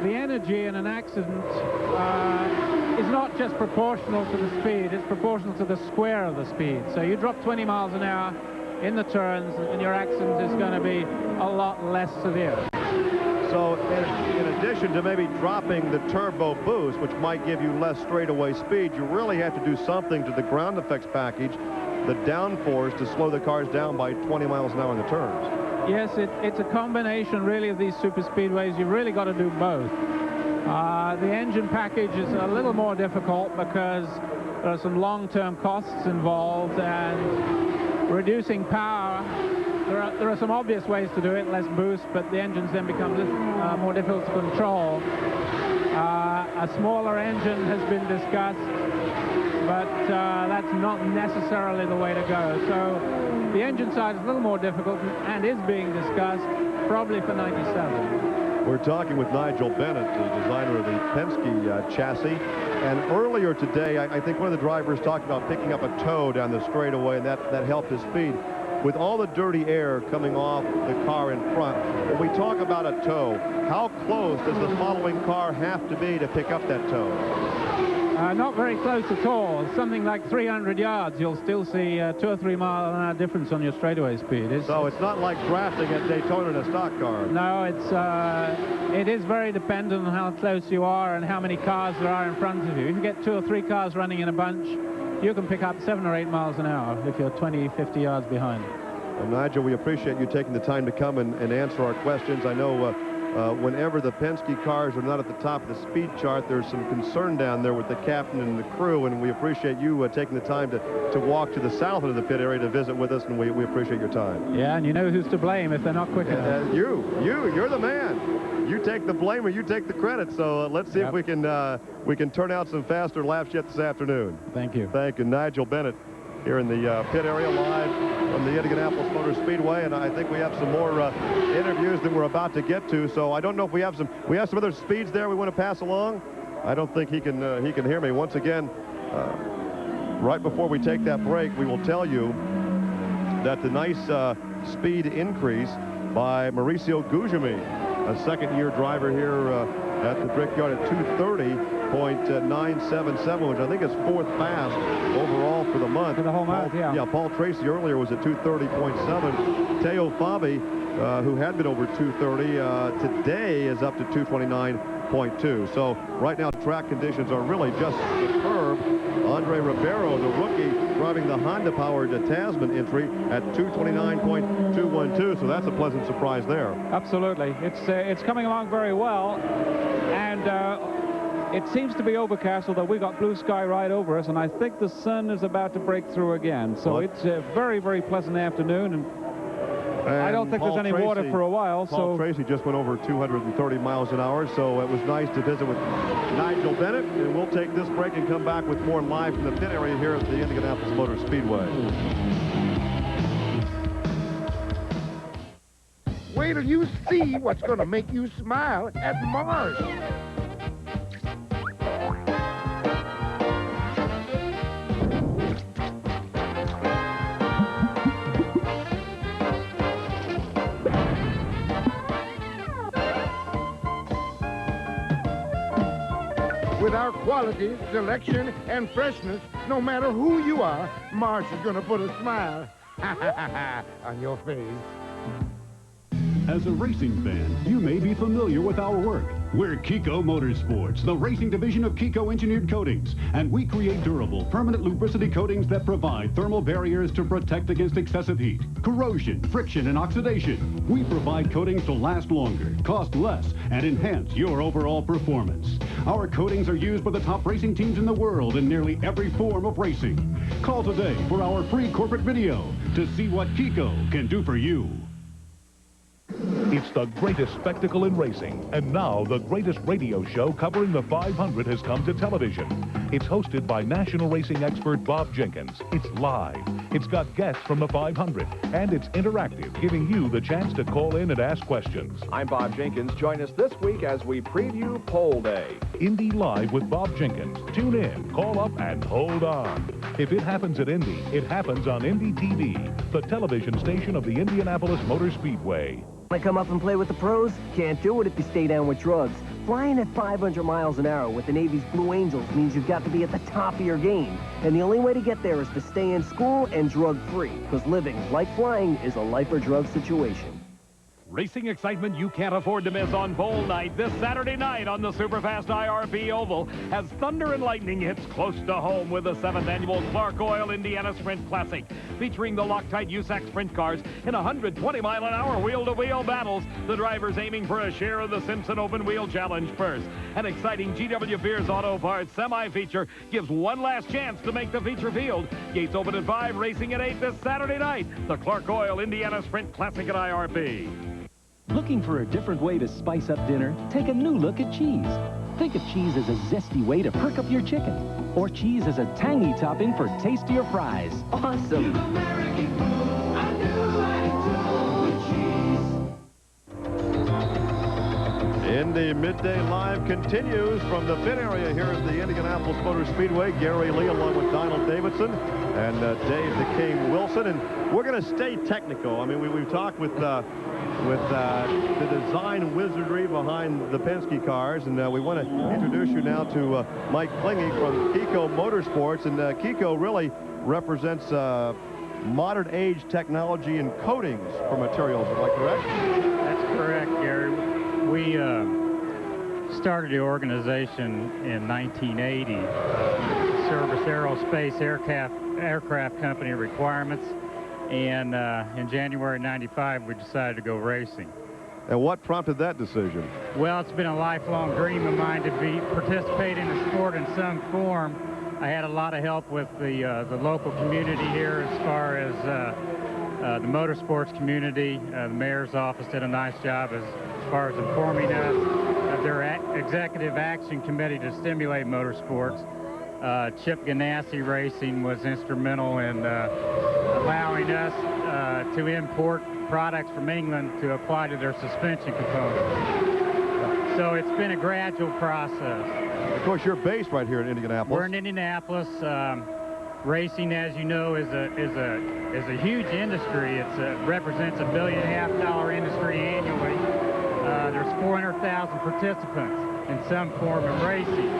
the energy in an accident is not just proportional to the speed, it's proportional to the square of the speed. So you drop 20 miles an hour in the turns and your accident is going to be a lot less severe. So in addition to maybe dropping the turbo boost, which might give you less straightaway speed, you really have to do something to the ground effects package, the downforce, to slow the cars down by 20 miles an hour in the turns. Yes, it's a combination really of these super speedways. You've really got to do both. The engine package is a little more difficult because there are some long-term costs involved, and reducing power, there are some obvious ways to do it, less boost, but the engines then become more difficult to control. A smaller engine has been discussed, but that's not necessarily the way to go. So the engine side is a little more difficult and is being discussed, probably for 97. We're talking with Nigel Bennett, the designer of the Penske chassis. And earlier today, I think one of the drivers talked about picking up a toe down the straightaway, and that helped his speed. With all the dirty air coming off the car in front, when we talk about a toe, how close does the following car have to be to pick up that toe? Not very close at all. Something like 300 yards, you'll still see 2 or 3 mile an hour difference on your straightaway speed. So it's not like drafting at Daytona in a stock car. No, it is very dependent on how close you are and how many cars there are in front of you. If you get 2 or 3 cars running in a bunch, you can pick up 7 or 8 miles an hour if you're 20, 50 yards behind. Well, Nigel, we appreciate you taking the time to come and answer our questions. I know whenever the Penske cars are not at the top of the speed chart, there's some concern down there with the captain and the crew, and we appreciate you taking the time to walk to the south end of the pit area to visit with us, and we appreciate your time. Yeah, and you know who's to blame if they're not quick enough. You're the man. You take the blame or you take the credit, so let's see if we can turn out some faster laps yet this afternoon. Thank you. Thank you. Nigel Bennett here in the pit area live from the Indianapolis Motor Speedway, and I think we have some more interviews that we're about to get to. So I don't know if we have some other speeds there we want to pass along. I don't think he can hear me. Once again, right before we take that break, we will tell you that the nice speed increase by Mauricio Gugemi, a second-year driver here at the Brickyard at 2:30.977, which I think is 4th fast overall for the month. For the whole month, yeah. Yeah, Paul Tracy earlier was at 2:30.7. Teo Fabi, who had been over 2:30, today is up to 2:29.2. So right now track conditions are really just superb. Andre Ribeiro, the rookie, driving the Honda-powered Tasman entry at 2:29.212. So that's a pleasant surprise there. Absolutely. It's coming along very well, and it seems to be overcast, although we got blue sky right over us, and I think the sun is about to break through again. So it's a very, very pleasant afternoon, and I don't think there's any water for a while. Paul Tracy just went over 230 miles an hour, so it was nice to visit with Nigel Bennett, and we'll take this break and come back with more live from the pit area here at the Indianapolis Motor Speedway. Wait till you see what's going to make you smile at Mars. With our quality, selection, and freshness, no matter who you are, Mars is going to put a smile on your face. As a racing fan, you may be familiar with our work. We're Kiko Motorsports, the racing division of Kiko Engineered Coatings, and we create durable, permanent lubricity coatings that provide thermal barriers to protect against excessive heat, corrosion, friction, and oxidation. We provide coatings to last longer, cost less, and enhance your overall performance. Our coatings are used by the top racing teams in the world in nearly every form of racing. Call today for our free corporate video to see what Kiko can do for you. It's the greatest spectacle in racing. And now the greatest radio show covering the 500 has come to television. It's hosted by national racing expert Bob Jenkins. It's live. It's got guests from the 500. And it's interactive, giving you the chance to call in and ask questions. I'm Bob Jenkins. Join us this week as we preview Pole Day. Indy Live with Bob Jenkins. Tune in, call up, and hold on. If it happens at Indy, it happens on Indy TV, the television station of the Indianapolis Motor Speedway. Want to come up and play with the pros? Can't do it if you stay down with drugs. Flying at 500 miles an hour with the Navy's Blue Angels means you've got to be at the top of your game. And the only way to get there is to stay in school and drug-free, because living like flying is a life or drug situation. Racing excitement you can't afford to miss on Bowl Night this Saturday night on the Superfast IRP Oval as thunder and lightning hits close to home with the 7th annual Clark Oil Indiana Sprint Classic, featuring the Loctite USAC sprint cars in 120-mile-an-hour wheel-to-wheel battles, the drivers aiming for a share of the Simpson Open Wheel Challenge first. An exciting GW Beers Auto Parts semi-feature gives one last chance to make the feature field. Gates open at 5, racing at 8 this Saturday night. The Clark Oil Indiana Sprint Classic at IRP. Looking for a different way to spice up dinner? Take a new look at cheese. Think of cheese as a zesty way to perk up your chicken, or cheese as a tangy topping for tastier fries. Awesome! Indy Midday Live continues from the pit area here at the Indianapolis Motor Speedway. Gary Lee along with Donald Davidson and Dave the King Wilson. And we're going to stay technical. I mean, we've talked with the design wizardry behind the Penske cars, and we want to introduce you now to Mike Klinge from Kiko Motorsports. And Kiko really represents modern age technology and coatings for materials. Am I correct? That's correct, Gary. We started the organization in 1980 to service aerospace aircraft company requirements, and in January 95 we decided to go racing. And what prompted that decision? Well, it's been a lifelong dream of mine to participate in the sport in some form. I had a lot of help with the local community here as far as the motorsports community. The mayor's office did a nice job as far as informing us of their executive action committee to stimulate motorsports. Chip Ganassi Racing was instrumental in allowing us to import products from England to apply to their suspension components. So it's been a gradual process. Of course, you're based right here in Indianapolis. We're in Indianapolis. Racing, as you know, is a huge industry. It represents $1.5 billion industry annually. There's 400,000 participants in some form of racing.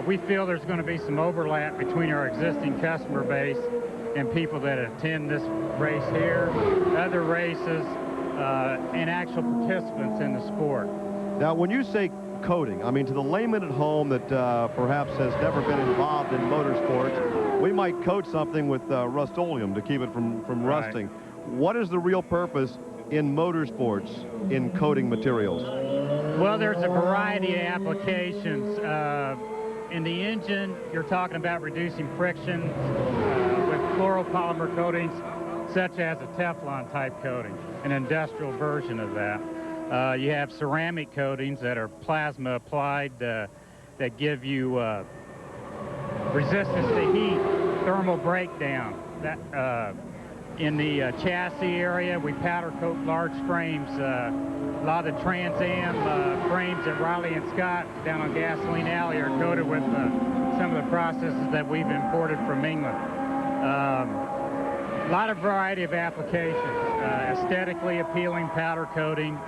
We feel there's going to be some overlap between our existing customer base and people that attend this race here, other races, and actual participants in the sport. Now, when you say coating, I mean, to the layman at home that perhaps has never been involved in motorsports, we might coat something with Rust-Oleum to keep it from rusting. What is the real purpose in motorsports in coating materials? Well, there's a variety of applications. In the engine, you're talking about reducing friction with fluoropolymer coatings, such as a Teflon type coating, an industrial version of that. You have ceramic coatings that are plasma applied that give you resistance to heat, thermal breakdown. In the chassis area, we powder coat large frames. A lot of the Trans Am frames at Riley and Scott down on Gasoline Alley are coated with some of the processes that we've imported from England. A lot of variety of applications. Aesthetically appealing powder coating,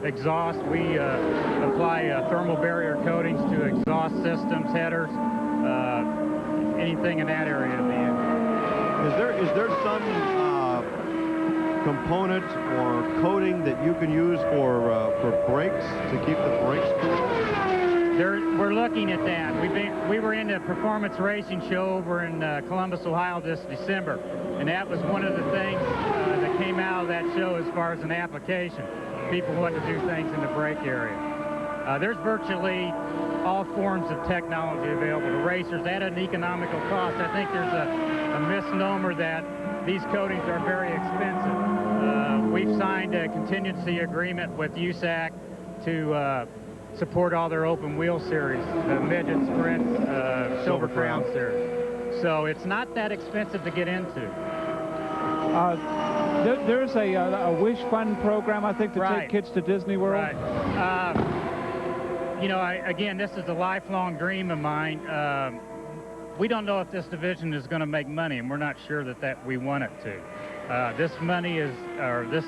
exhaust. We apply thermal barrier coatings to exhaust systems, headers, anything in that area of the engine. Is there some component or coating that you can use for brakes to keep the brakes cool? We're looking at that. We were in a performance racing show over in Columbus, Ohio this December, and that was one of the things that came out of that show as far as an application. People want to do things in the brake area. There's virtually all forms of technology available to racers at an economical cost. I think there's a misnomer that these coatings are very expensive. we've signed a contingency agreement with USAC to support all their open wheel series, the midget sprint, Silver Crown series. So it's not that expensive to get into. There's a Wish Fund program, I think, to take kids to Disney World. Right. You know, again, this is a lifelong dream of mine. We don't know if this division is going to make money, and we're not sure that we want it to. This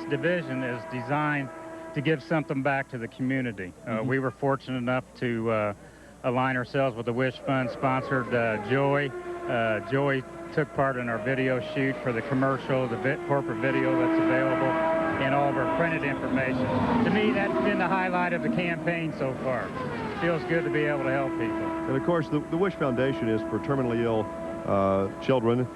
division is designed to give something back to the community. We were fortunate enough to align ourselves with the Wish Fund, sponsored Joy. Joy took part in our video shoot for the commercial, the corporate video that's available, and all of our printed information. To me, that's been the highlight of the campaign so far. It feels good to be able to help people. And of course, the Wish Foundation is for terminally ill children.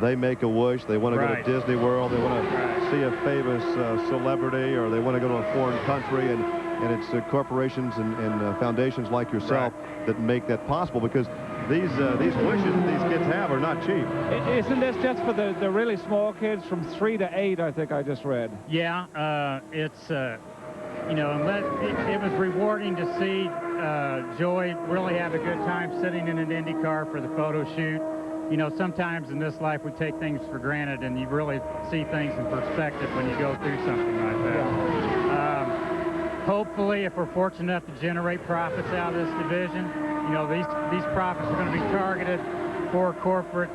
They make a wish. They want to go to Disney World. They want to see a famous celebrity, or they want to go to a foreign country. And it's corporations and foundations like yourself that make that possible, because these wishes that these kids have are not cheap. Isn't this just for the really small kids from 3 to 8, I think I just read? Yeah, it's, you know, it was rewarding to see Joy really have a good time sitting in an Indy car for the photo shoot. You know, sometimes in this life we take things for granted, and you really see things in perspective when you go through something like that. Hopefully, if we're fortunate enough to generate profits out of this division, you know, these profits are going to be targeted for corporate,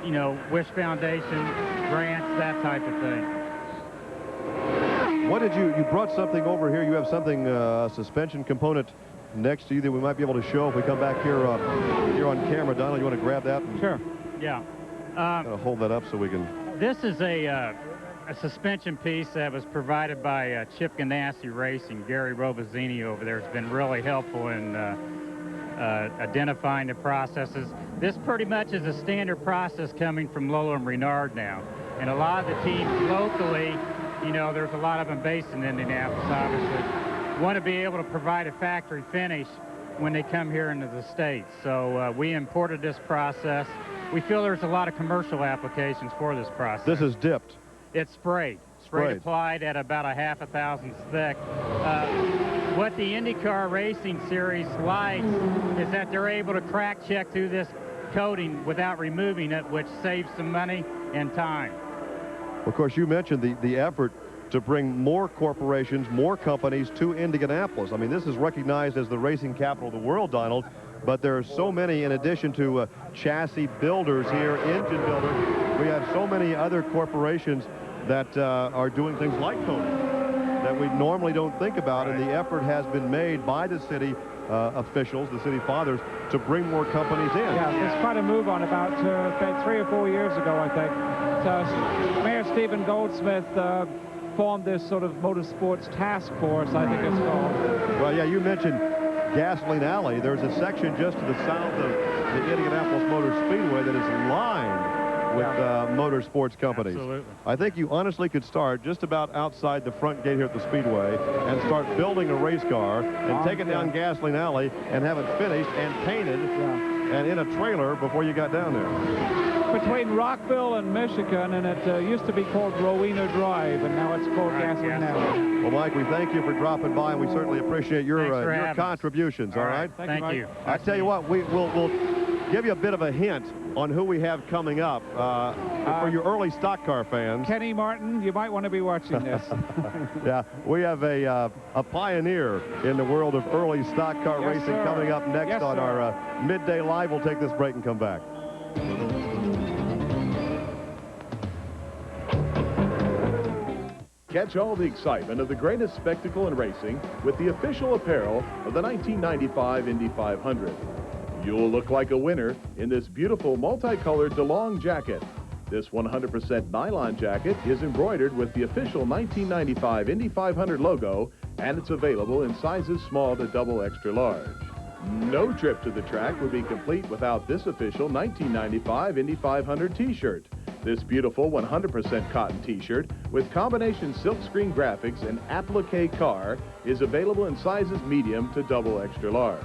you know, Wish Foundation, grants, that type of thing. What did you brought something over here? You have something, a suspension component next to you that we might be able to show if we come back here here on camera. Donald, you want to grab that? Sure. Yeah. Hold that up so we can. This is a suspension piece that was provided by Chip Ganassi Racing. Gary Robazzini over there has been really helpful in identifying the processes. This pretty much is a standard process coming from Adrien Reynard now. And a lot of the teams locally, you know, there's a lot of them based in Indianapolis, obviously, want to be able to provide a factory finish when they come here into the States. So we imported this process. We feel there's a lot of commercial applications for this process. This is dipped. It's sprayed applied at about 1/2 thousandths thick. What the IndyCar Racing Series likes is that they're able to crack check through this coating without removing it, which saves some money and time. Of course, you mentioned the effort to bring more corporations, more companies to Indianapolis. I mean, this is recognized as the racing capital of the world, Donald, but there are so many, in addition to chassis builders here, engine builders, we have so many other corporations that are doing things like coating that we normally don't think about, and the effort has been made by the city officials, the city fathers, to bring more companies in. Yeah, there's quite a move on about 3 or 4 years ago, I think. So Mayor Stephen Goldsmith formed this sort of motorsports task force, I think it's called. Well, yeah, you mentioned Gasoline Alley. There's a section just to the south of the Indianapolis Motor Speedway that is lined with motorsports companies. Absolutely. I think you honestly could start just about outside the front gate here at the Speedway and start building a race car and take it down Gasoline Alley and have it finished and painted and in a trailer before you got down there. Between Rockville and Michigan, and it used to be called Rowena Drive, and now it's called Gasoline Alley. Well, Mike, we thank you for dropping by, and we certainly appreciate your contributions, all right? Thank you. I tell you what, we'll give you a bit of a hint on who we have coming up for your early stock car fans. Kenny Martin, you might want to be watching this. Yeah, we have a pioneer in the world of early stock car racing coming up next on our Midday Live. We'll take this break and come back. Catch all the excitement of the greatest spectacle in racing with the official apparel of the 1995 Indy 500. You'll look like a winner in this beautiful multicolored DeLong jacket. This 100% nylon jacket is embroidered with the official 1995 Indy 500 logo, and it's available in sizes small to double extra large. No trip to the track would be complete without this official 1995 Indy 500 t-shirt. This beautiful 100% cotton t-shirt with combination silkscreen graphics and applique car is available in sizes medium to double extra large.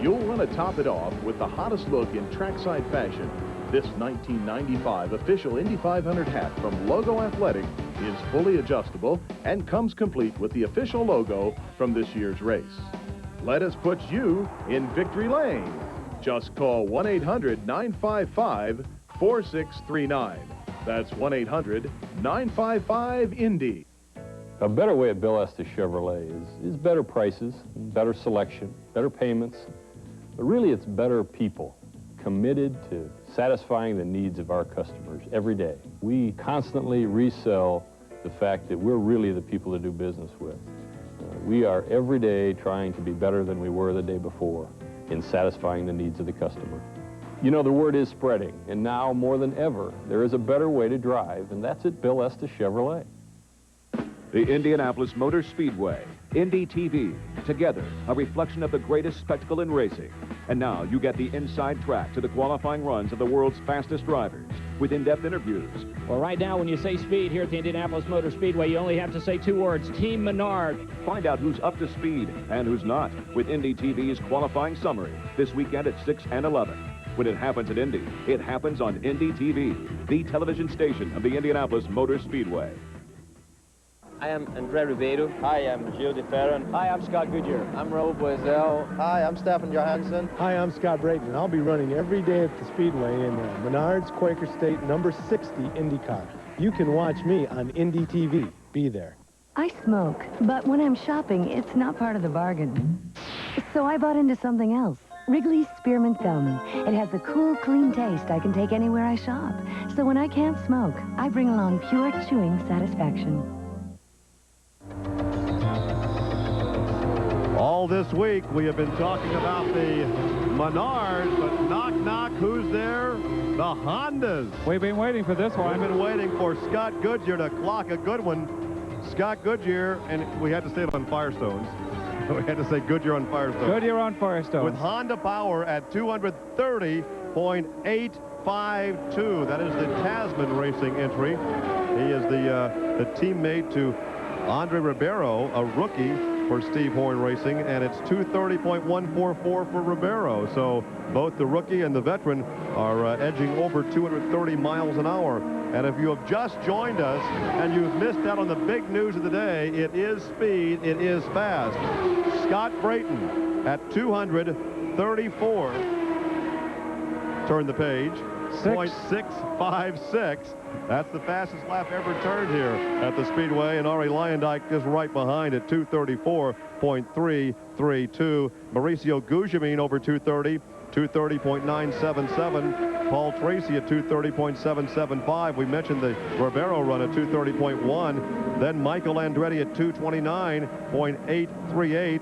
You'll want to top it off with the hottest look in trackside fashion. This 1995 official Indy 500 hat from Logo Athletic is fully adjustable and comes complete with the official logo from this year's race. Let us put you in victory lane. Just call 1-800-955-4639. That's 1-800-955-INDY. A better way at Bill Estes Chevrolet is better prices, better selection, better payments, but really it's better people committed to satisfying the needs of our customers every day. We constantly resell the fact that we're really the people to do business with. We are every day trying to be better than we were the day before in satisfying the needs of the customer. You know, the word is spreading, and now more than ever, there is a better way to drive, and that's at Bill Estes Chevrolet. The Indianapolis Motor Speedway, Indy TV, together, a reflection of the greatest spectacle in racing. And now you get the inside track to the qualifying runs of the world's fastest drivers with in-depth interviews. Well, right now, when you say speed here at the Indianapolis Motor Speedway, you only have to say two words, Team Menard. Find out who's up to speed and who's not with Indy TV's qualifying summary this weekend at 6 and 11. When it happens at Indy, it happens on Indy TV, the television station of the Indianapolis Motor Speedway. Hi, I'm André Ribeiro. Hi, I'm Gilles DeFerrin. Hi, I'm Scott Goodyear. I'm Raul Boisel. Hi, I'm Stefan Johansson. Hi, I'm Scott Brayton, and I'll be running every day at the Speedway in Menard's Quaker State number 60 IndyCar. You can watch me on Indy TV. Be there. I smoke, but when I'm shopping, it's not part of the bargain. So I bought into something else. Wrigley's Spearmint Gum. It has a cool, clean taste I can take anywhere I shop. So when I can't smoke, I bring along pure chewing satisfaction. All this week, we have been talking about the Menards, but knock, knock, who's there? The Hondas. We've been waiting for this one. We've been waiting for Scott Goodyear to clock a good one. Scott Goodyear, and we had to say it on Firestones. We had to say Goodyear on Firestone. Goodyear on Firestone. With Honda power at 230.852. That is the Tasman Racing entry. He is the teammate to Andre Ribeiro, a rookie for Steve Horn Racing, and it's 230.144 for Ribeiro. So both the rookie and the veteran are edging over 230 miles an hour. And if you have just joined us and you've missed out on the big news of the day, it is speed, it is fast. Scott Brayton at 234. Turn the page. 0.656. That's the fastest lap ever turned here at the Speedway, and Arie Luyendyk is right behind at 234.332. Mauricio Gugelmin over 230, 230.977. Paul Tracy at 230.775. We mentioned the Ribeiro run at 230.1. Then Michael Andretti at 229.838.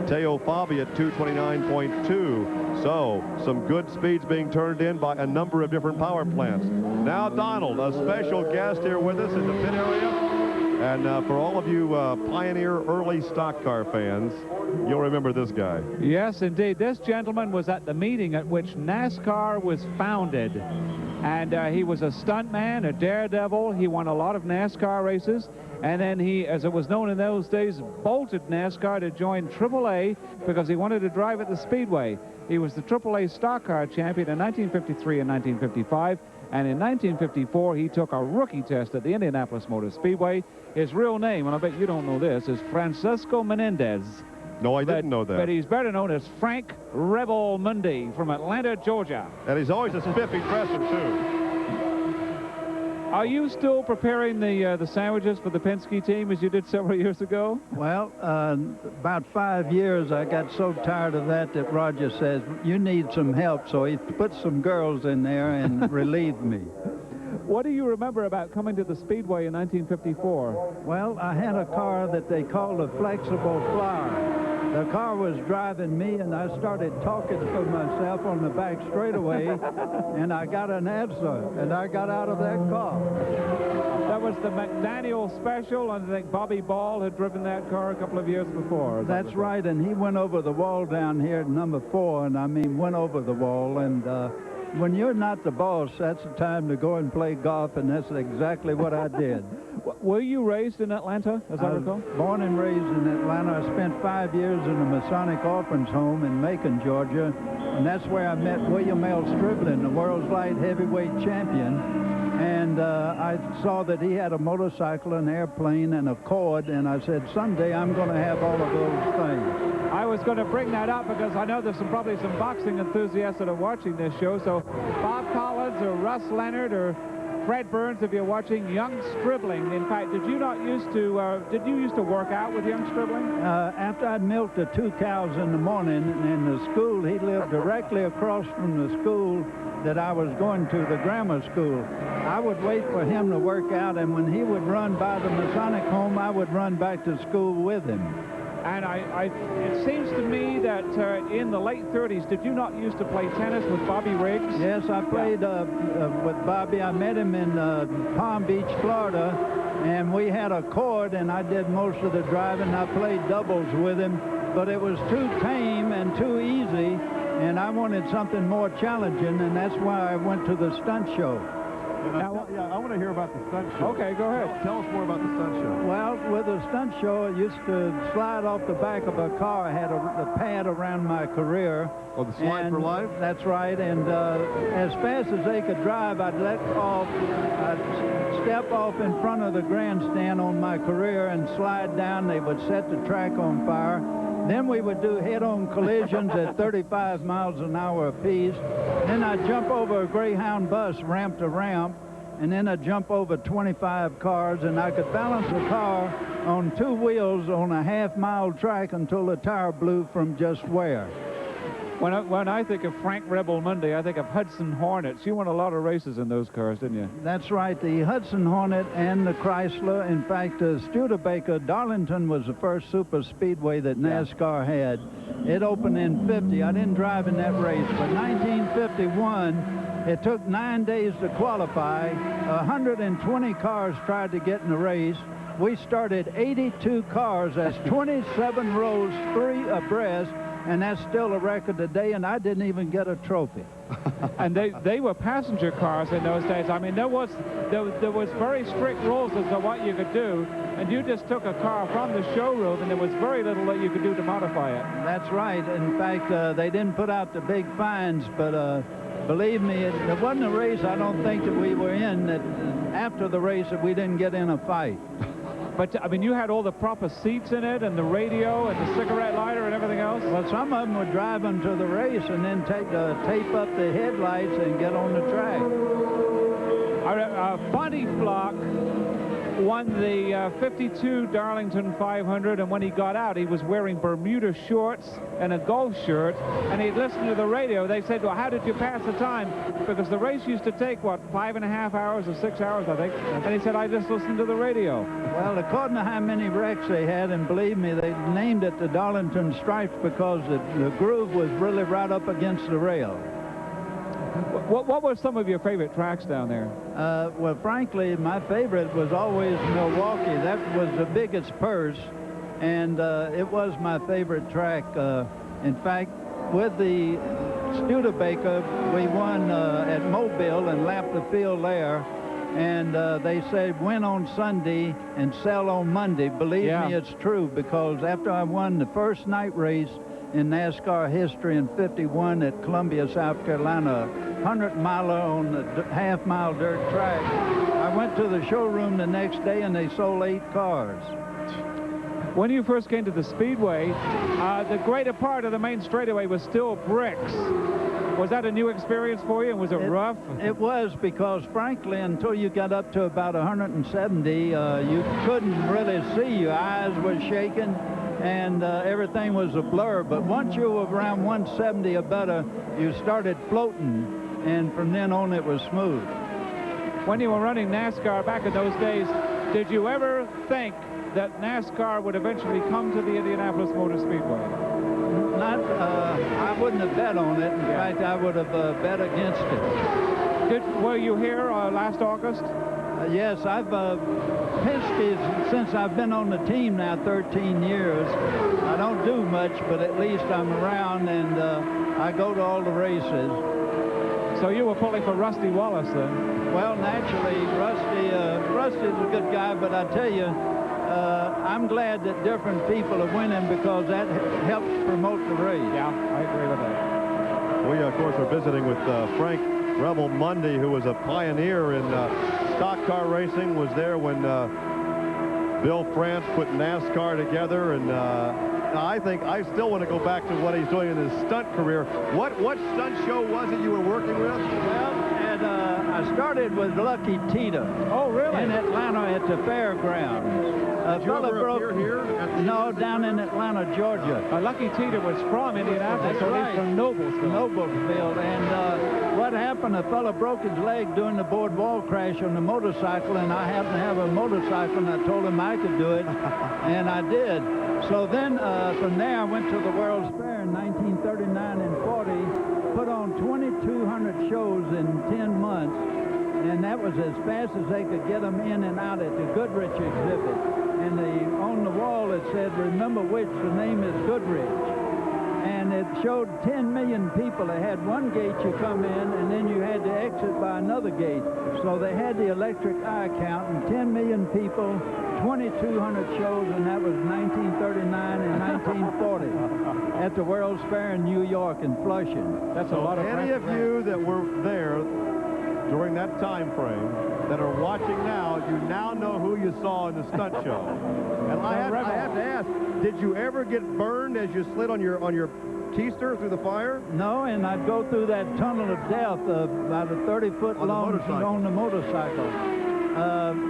Teo Fabi at 229.2. So, some good speeds being turned in by a number of different power plants. Now, Donald, a special guest here with us in the pit area. And for all of you Pioneer early stock car fans, you'll remember this guy. Yes, indeed. This gentleman was at the meeting at which NASCAR was founded. And he was a stuntman, a daredevil. He won a lot of NASCAR races. And then he, as it was known in those days, bolted NASCAR to join AAA because he wanted to drive at the Speedway. He was the AAA stock car champion in 1953 and 1955. And in 1954, he took a rookie test at the Indianapolis Motor Speedway. His real name, and I bet you don't know this, is Francisco Menendez. No, I didn't know that. But he's better known as Frank Rebel Mundy from Atlanta, Georgia. And he's always a spiffy dresser, too. Are you still preparing the sandwiches for the Penske team as you did several years ago? Well, about 5 years, I got so tired of that Roger says, you need some help. So he put some girls in there and relieved me. What do you remember about coming to the Speedway in 1954? Well, I had a car that they called a flexible flyer. The car was driving me, and I started talking to myself on the back straightaway, and I got an answer, and I got out of that car. That was the McDaniel Special, and I think Bobby Ball had driven that car a couple of years before. That's right, and he went over the wall down here at number 4, and I mean went over the wall, and when you're not the boss, that's the time to go and play golf, and that's exactly what I did. Were you raised in Atlanta, as I recall? Born and raised in Atlanta. I spent 5 years in the Masonic Orphans Home in Macon, Georgia, and that's where I met William L. Striblin, the world's light heavyweight champion. And I saw that he had a motorcycle, an airplane, and a cord, and I said, someday I'm going to have all of those things. I was going to bring that up because I know there's probably some boxing enthusiasts that are watching this show. So Bob Collins or Russ Leonard or Fred Burns, if you're watching, young Stribling. In fact, did you used to work out with young Stribling? After I'd milked the 2 cows in the morning in the school, he lived directly across from the school that I was going to, the grammar school. I would wait for him to work out, and when he would run by the Masonic home, I would run back to school with him. And it seems to me that in the late 30s, did you not used to play tennis with Bobby Riggs? Yes, I played with Bobby. I met him in Palm Beach, Florida, and we had a cord, and I did most of the driving. I played doubles with him, but it was too tame and too easy, and I wanted something more challenging, and that's why I went to the stunt show. Now, I want to hear about the stunt show. Okay, go ahead. Tell us more about the stunt show. Well, with the stunt show, I used to slide off the back of a car. I had a pad around my career. Oh, the slide for life? That's right. And as fast as they could drive, I'd step off in front of the grandstand on my career and slide down. They would set the track on fire. Then we would do head-on collisions at 35 miles an hour apiece. Then I'd jump over a Greyhound bus ramp to ramp, and then I'd jump over 25 cars, and I could balance a car on 2 wheels on a half-mile track until the tire blew from just wear. When I think of Frank Rebel Mundy, I think of Hudson Hornets. You won a lot of races in those cars, didn't you? That's right, the Hudson Hornet and the Chrysler. In fact, Studebaker, Darlington was the first super speedway that NASCAR had. It opened in 50. I didn't drive in that race, but 1951, it took 9 days to qualify. 120 cars tried to get in the race. We started 82 cars. That's 27 rows, 3 abreast. And that's still a record today, and I didn't even get a trophy. And they were passenger cars in those days. I mean, there was very strict rules as to what you could do, and you just took a car from the showroom, and there was very little that you could do to modify it. That's right. In fact, they didn't put out the big fines, but believe me, there wasn't a race I don't think that we were in that after the race that we didn't get in a fight. But, I mean, you had all the proper seats in it and the radio and the cigarette lighter and everything else? Well, some of them would drive them to the race and then tape up the headlights and get on the track. Buddy Flock won the 52 Darlington 500, and when he got out, he was wearing Bermuda shorts and a golf shirt, and he'd listen to the radio. They said, well, how did you pass the time? Because the race used to take, what, 5.5 hours or 6 hours, I think. And he said, I just listened to the radio. Well, according to how many wrecks they had, and believe me, they named it the Darlington Stripes because the groove was really right up against the rail. What were some of your favorite tracks down there? Well, frankly, my favorite was always Milwaukee. That was the biggest purse, and it was my favorite track. In fact, with the Studebaker, we won at Mobile and lapped the field there. And they said, win on Sunday and sell on Monday. Believe me, it's true, because after I won the first night race in NASCAR history in 51 at Columbia, South Carolina, 100-miler on the half-mile dirt track, I went to the showroom the next day and they sold 8 cars. When you first came to the Speedway, the greater part of the main straightaway was still bricks. Was that a new experience for you, and was it rough? It was, because frankly, until you got up to about 170, you couldn't really see. Your eyes were shaking, and everything was a blur. But once you were around 170 or better, you started floating, and from then on it was smooth. When you were running NASCAR back in those days, did you ever think that NASCAR would eventually come to the Indianapolis Motor Speedway? I wouldn't have bet on it. In fact, I would have bet against it. Were you here last August? Yes, I've Penske, since I've been on the team now 13 years. I don't do much, but at least I'm around, and I go to all the races. So you were pulling for Rusty Wallace then? Well, naturally, Rusty's a good guy, but I tell you, I'm glad that different people are winning, because that helps promote the race. Yeah, I agree with that. We, of course, are visiting with Frank Rebel Mundy, who was a pioneer in stock car racing, was there when Bill France put NASCAR together, and I think I still want to go back to what he's doing in his stunt career. What stunt show was it you were working with? Well, I started with Lucky Tita. Oh, really? In Atlanta at the fairgrounds. Did you ever appear here? No, down in Atlanta, Georgia. Lucky Tita was from Indianapolis, That's right. He's from Noblesville. Noblesville. And what happened, a fella broke his leg doing the boardwalk crash on the motorcycle, and I happened to have a motorcycle, and I told him I could do it, and I did. So then, from there, I went to the World's Fair in 1939 and 40, put on 2,200 shows in 10 months, and that was as fast as they could get them in and out at the Goodrich exhibit. And on the wall it said, remember which, the name is Goodrich. And it showed 10 million people. They had one gate you come in, and then you had to exit by another gate. So they had the electric eye count, and 10 million people, 2,200 shows, and that was 1939 and 1940 at the World's Fair in New York and Flushing. That's a lot of Any of you that were there during that time frame that are watching now, you now know who you saw in the stunt show. And I have to ask, did you ever get burned as you slid on your keister through the fire? No, and I'd go through that tunnel of death about a 30-foot long on the motorcycle.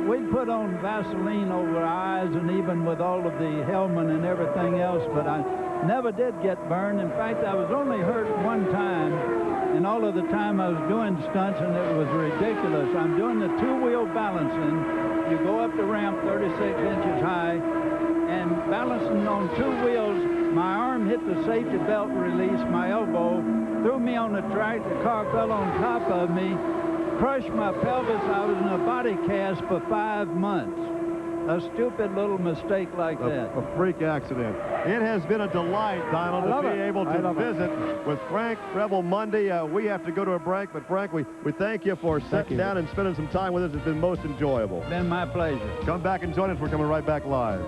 We'd put on Vaseline over our eyes, and even with all of the helmet and everything else, but I never did get burned. In fact, I was only hurt one time, and all of the time I was doing stunts, and it was ridiculous. I'm doing the two-wheel balancing. You go up the ramp 36 inches high, and balancing on two wheels, my arm hit the safety belt release, my elbow, threw me on the track, the car fell on top of me, crushed my pelvis. I was in a body cast for 5 months. A stupid little mistake like that. A freak accident. It has been a delight, Donald, to be able to visit with Frank Rebel Mundy. We have to go to a break, but Frank, we thank you for sitting down and spending some time with us. It's been most enjoyable. Been my pleasure. Come back and join us. We're coming right back live.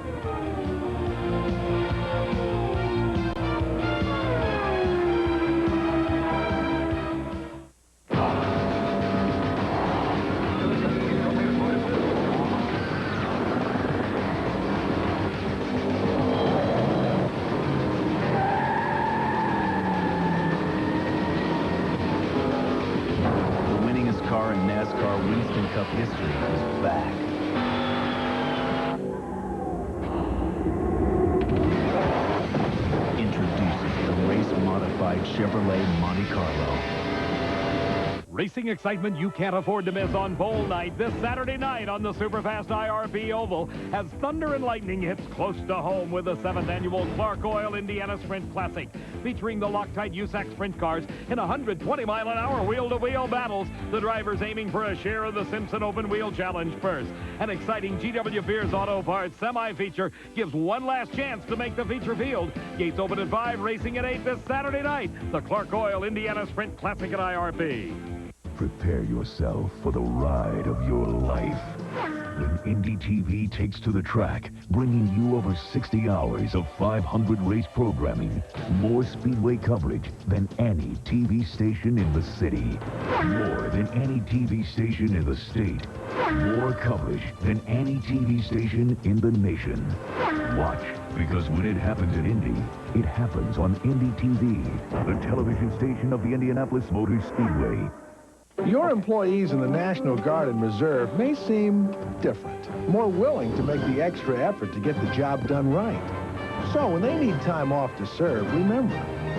History is back. Introducing the race-modified Chevrolet Monte Carlo. Racing excitement you can't afford to miss on Bowl Night this Saturday night on the Superfast IRP Oval as thunder and lightning hits close to home with the 7th annual Clark Oil Indiana Sprint Classic, featuring the Loctite USAC sprint cars in 120-mile-an-hour wheel-to-wheel battles. The drivers aiming for a share of the Simpson Open Wheel Challenge purse. An exciting GW Beers Auto Parts semi-feature gives one last chance to make the feature field. Gates open at 5, racing at 8 this Saturday night. The Clark Oil Indiana Sprint Classic at IRP. Prepare yourself for the ride of your life. When Indy TV takes to the track, bringing you over 60 hours of 500 race programming, more speedway coverage than any TV station in the city, more than any TV station in the state, more coverage than any TV station in the nation. Watch, because when it happens in Indy, it happens on Indy TV, the television station of the Indianapolis Motor Speedway. Your employees in the National Guard and Reserve may seem different, more willing to make the extra effort to get the job done right. So when they need time off to serve, remember,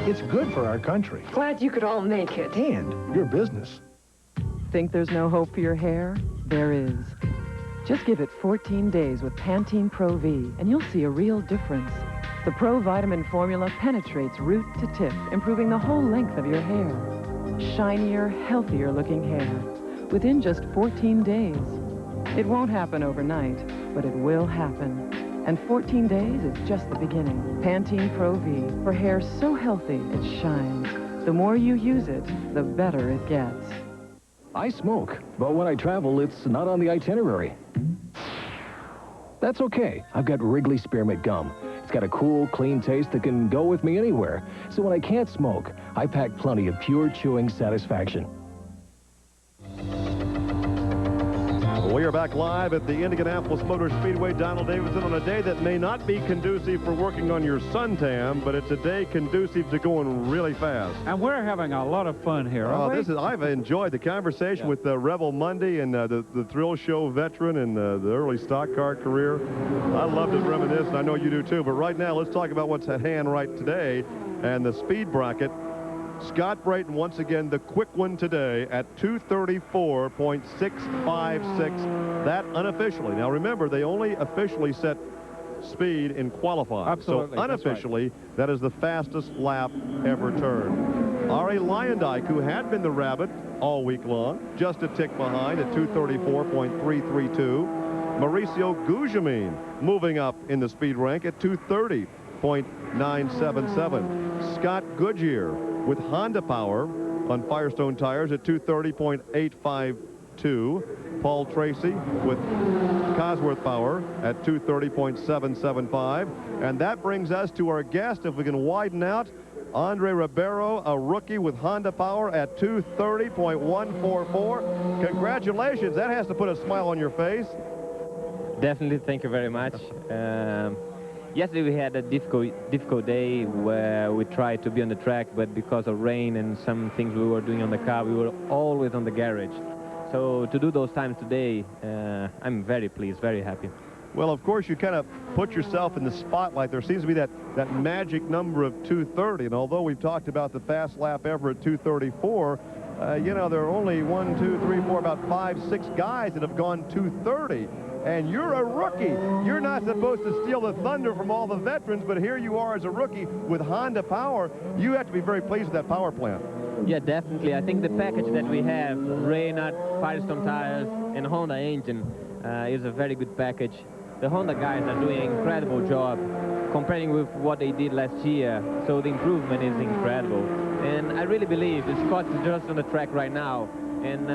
it's good for our country. Glad you could all make it. And your business. Think there's no hope for your hair? There is. Just give it 14 days with Pantene Pro V, and you'll see a real difference. The Pro Vitamin formula penetrates root to tip, improving the whole length of your hair. Shinier, healthier looking hair within just 14 days. It won't happen overnight, but it will happen. And 14 days is just the beginning. Pantene Pro V, for hair so healthy it shines. The more you use it, the better it gets. I smoke, but when I travel, it's not on the itinerary. That's okay. I've got Wrigley Spearmint Gum. It's got a cool, clean taste that can go with me anywhere. So when I can't smoke, I pack plenty of pure chewing satisfaction. We are back live at the Indianapolis Motor Speedway. Donald Davidson on a day that may not be conducive for working on your suntan, but it's a day conducive to going really fast. And we're having a lot of fun here, aren't we? I've enjoyed the conversation with Rebel Mundy and the thrill show veteran and the early stock car career. I love to reminisce, and I know you do too. But right now, let's talk about what's at hand right today and the speed bracket. Scott Brayton, once again, the quick one today at 234.656. That unofficially. Now, remember, they only officially set speed in qualifying. Absolutely. So, unofficially, that is the fastest lap ever turned. Adrien Reynard, who had been the rabbit all week long, just a tick behind at 234.332. Mauricio Gugelmin moving up in the speed rank at 230.977. Scott Goodyear with Honda power on Firestone tires at 230.852. Paul Tracy with Cosworth power at 230.775. And that brings us to our guest, if we can widen out, Andre Ribeiro, a rookie with Honda power at 230.144. Congratulations. That has to put a smile on your face. Definitely, thank you very much. Yesterday we had a difficult day where we tried to be on the track, but because of rain and some things we were doing on the car, we were always on the garage. So to do those times today, I'm very pleased, very happy. Well, of course, you kind of put yourself in the spotlight. There seems to be that magic number of 230, and although we've talked about the fast lap ever at 234, you know, there are only 1, 2, 3, 4, about 5, 6 guys that have gone 230. And you're a rookie. You're not supposed to steal the thunder from all the veterans, but here you are as a rookie with Honda power. You have to be very pleased with that power plant. Yeah, definitely. I think the package that we have, Reynard, Firestone tires, and Honda engine, is a very good package. The Honda guys are doing an incredible job comparing with what they did last year, so the improvement is incredible. And I really believe that Scott is just on the track right now, and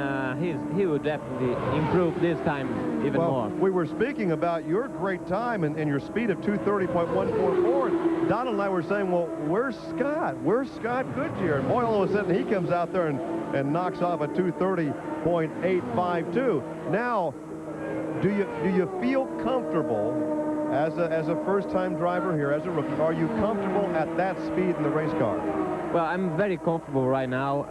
he will definitely improve this time even more. We were speaking about your great time and your speed of 230.144. Donald and I were saying, well, where's Scott? Where's Scott Goodyear? And boy, all of a sudden he comes out there and knocks off a 230.852. Now, do you feel comfortable as a first-time driver here, as a rookie? Are you comfortable at that speed in the race car? Well, I'm very comfortable right now,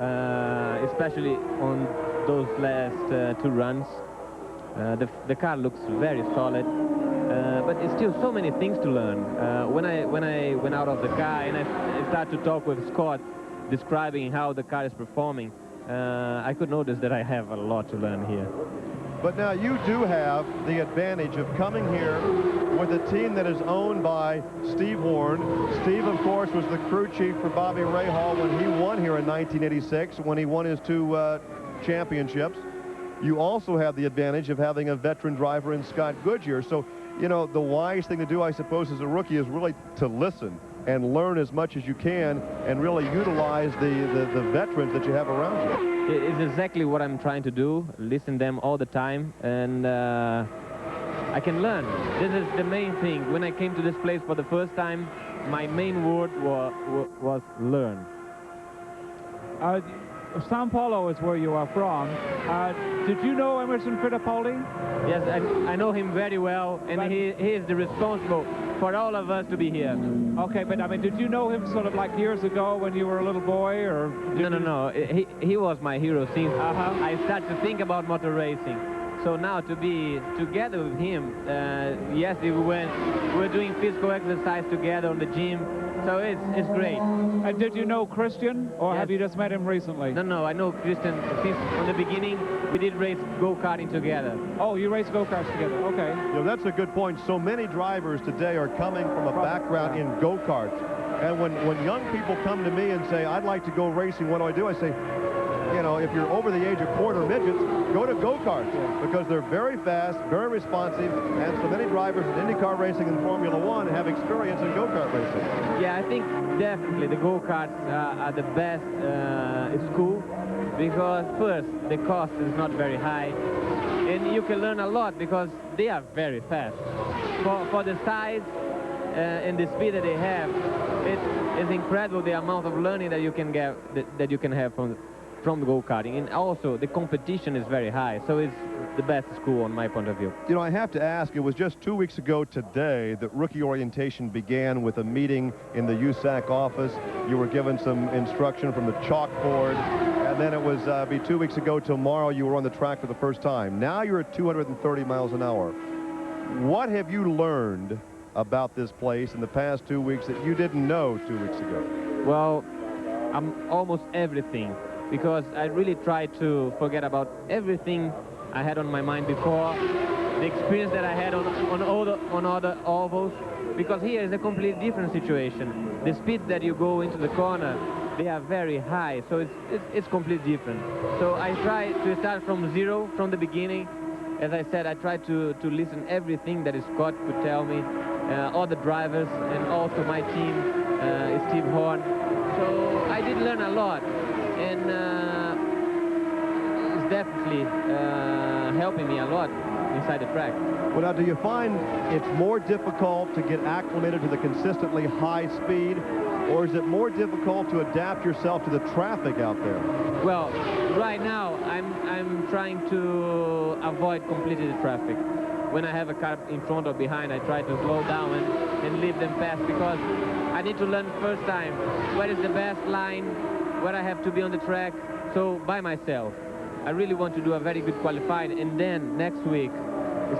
especially on those last 2 runs. The car looks very solid, but it's still so many things to learn. When I went out of the car and I started to talk with Scott, describing how the car is performing, I could notice that I have a lot to learn here. But now you do have the advantage of coming here with a team that is owned by Steve Warren. Steve, of course, was the crew chief for Bobby Rahal when he won here in 1986, when he won his 2 championships. You also have the advantage of having a veteran driver in Scott Goodyear. So, you know, the wise thing to do, I suppose, as a rookie is really to listen and learn as much as you can and really utilize the veterans that you have around you. It's exactly what I'm trying to do, listen to them all the time, and I can learn. This is the main thing. When I came to this place for the first time, my main word was learn. Sao Paulo is where you are from. Did you know Emerson Fittipaldi? Yes, I know him very well, and he is the responsible for all of us to be here. Okay, but I mean, did you know him sort of like years ago when you were a little boy, or? No. He was my hero since I started to think about motor racing. So now to be together with him, yesterday we were doing physical exercise together on the gym. So it's great. And did you know Christian, or have you just met him recently? No, I know Christian since from the beginning. We did race go-karting together. Oh, you race go-karts together, okay. You know, that's a good point. So many drivers today are coming from a background in go-karts. And when young people come to me and say, I'd like to go racing, what do? I say, you know, if you're over the age of quarter midgets, go to go-karts because they're very fast, very responsive, and so many drivers in IndyCar racing and Formula One have experience in go-kart racing. Yeah, I think definitely the go-karts are the best school because first, the cost is not very high, and you can learn a lot because they are very fast. For the size and the speed that they have, it's incredible the amount of learning that you can get, that you can have from the go-karting. And also the competition is very high, so it's the best school on my point of view. You know, I have to ask, it was just 2 weeks ago today that rookie orientation began with a meeting in the USAC office. You were given some instruction from the chalkboard, and then it was be 2 weeks ago tomorrow you were on the track for the first time. Now you're at 230 miles an hour. What have you learned about this place in the past 2 weeks that you didn't know 2 weeks ago? Well, almost everything, because I really tried to forget about everything I had on my mind before, the experience that I had on other ovals, because here is a completely different situation. The speeds that you go into the corner, they are very high, so it's completely different. So I try to start from zero, from the beginning. As I said, I try to listen everything that Scott could tell me, all the drivers, and also my team, Steve Horn. So I did learn a lot, and it's definitely helping me a lot inside the track. Well, now, do you find it's more difficult to get acclimated to the consistently high speed, or is it more difficult to adapt yourself to the traffic out there? Well, right now, I'm trying to avoid completely the traffic. When I have a car in front or behind, I try to slow down and leave them pass, because I need to learn first time what is the best line, where I have to be on the track, so by myself. I really want to do a very good qualifying, and then next week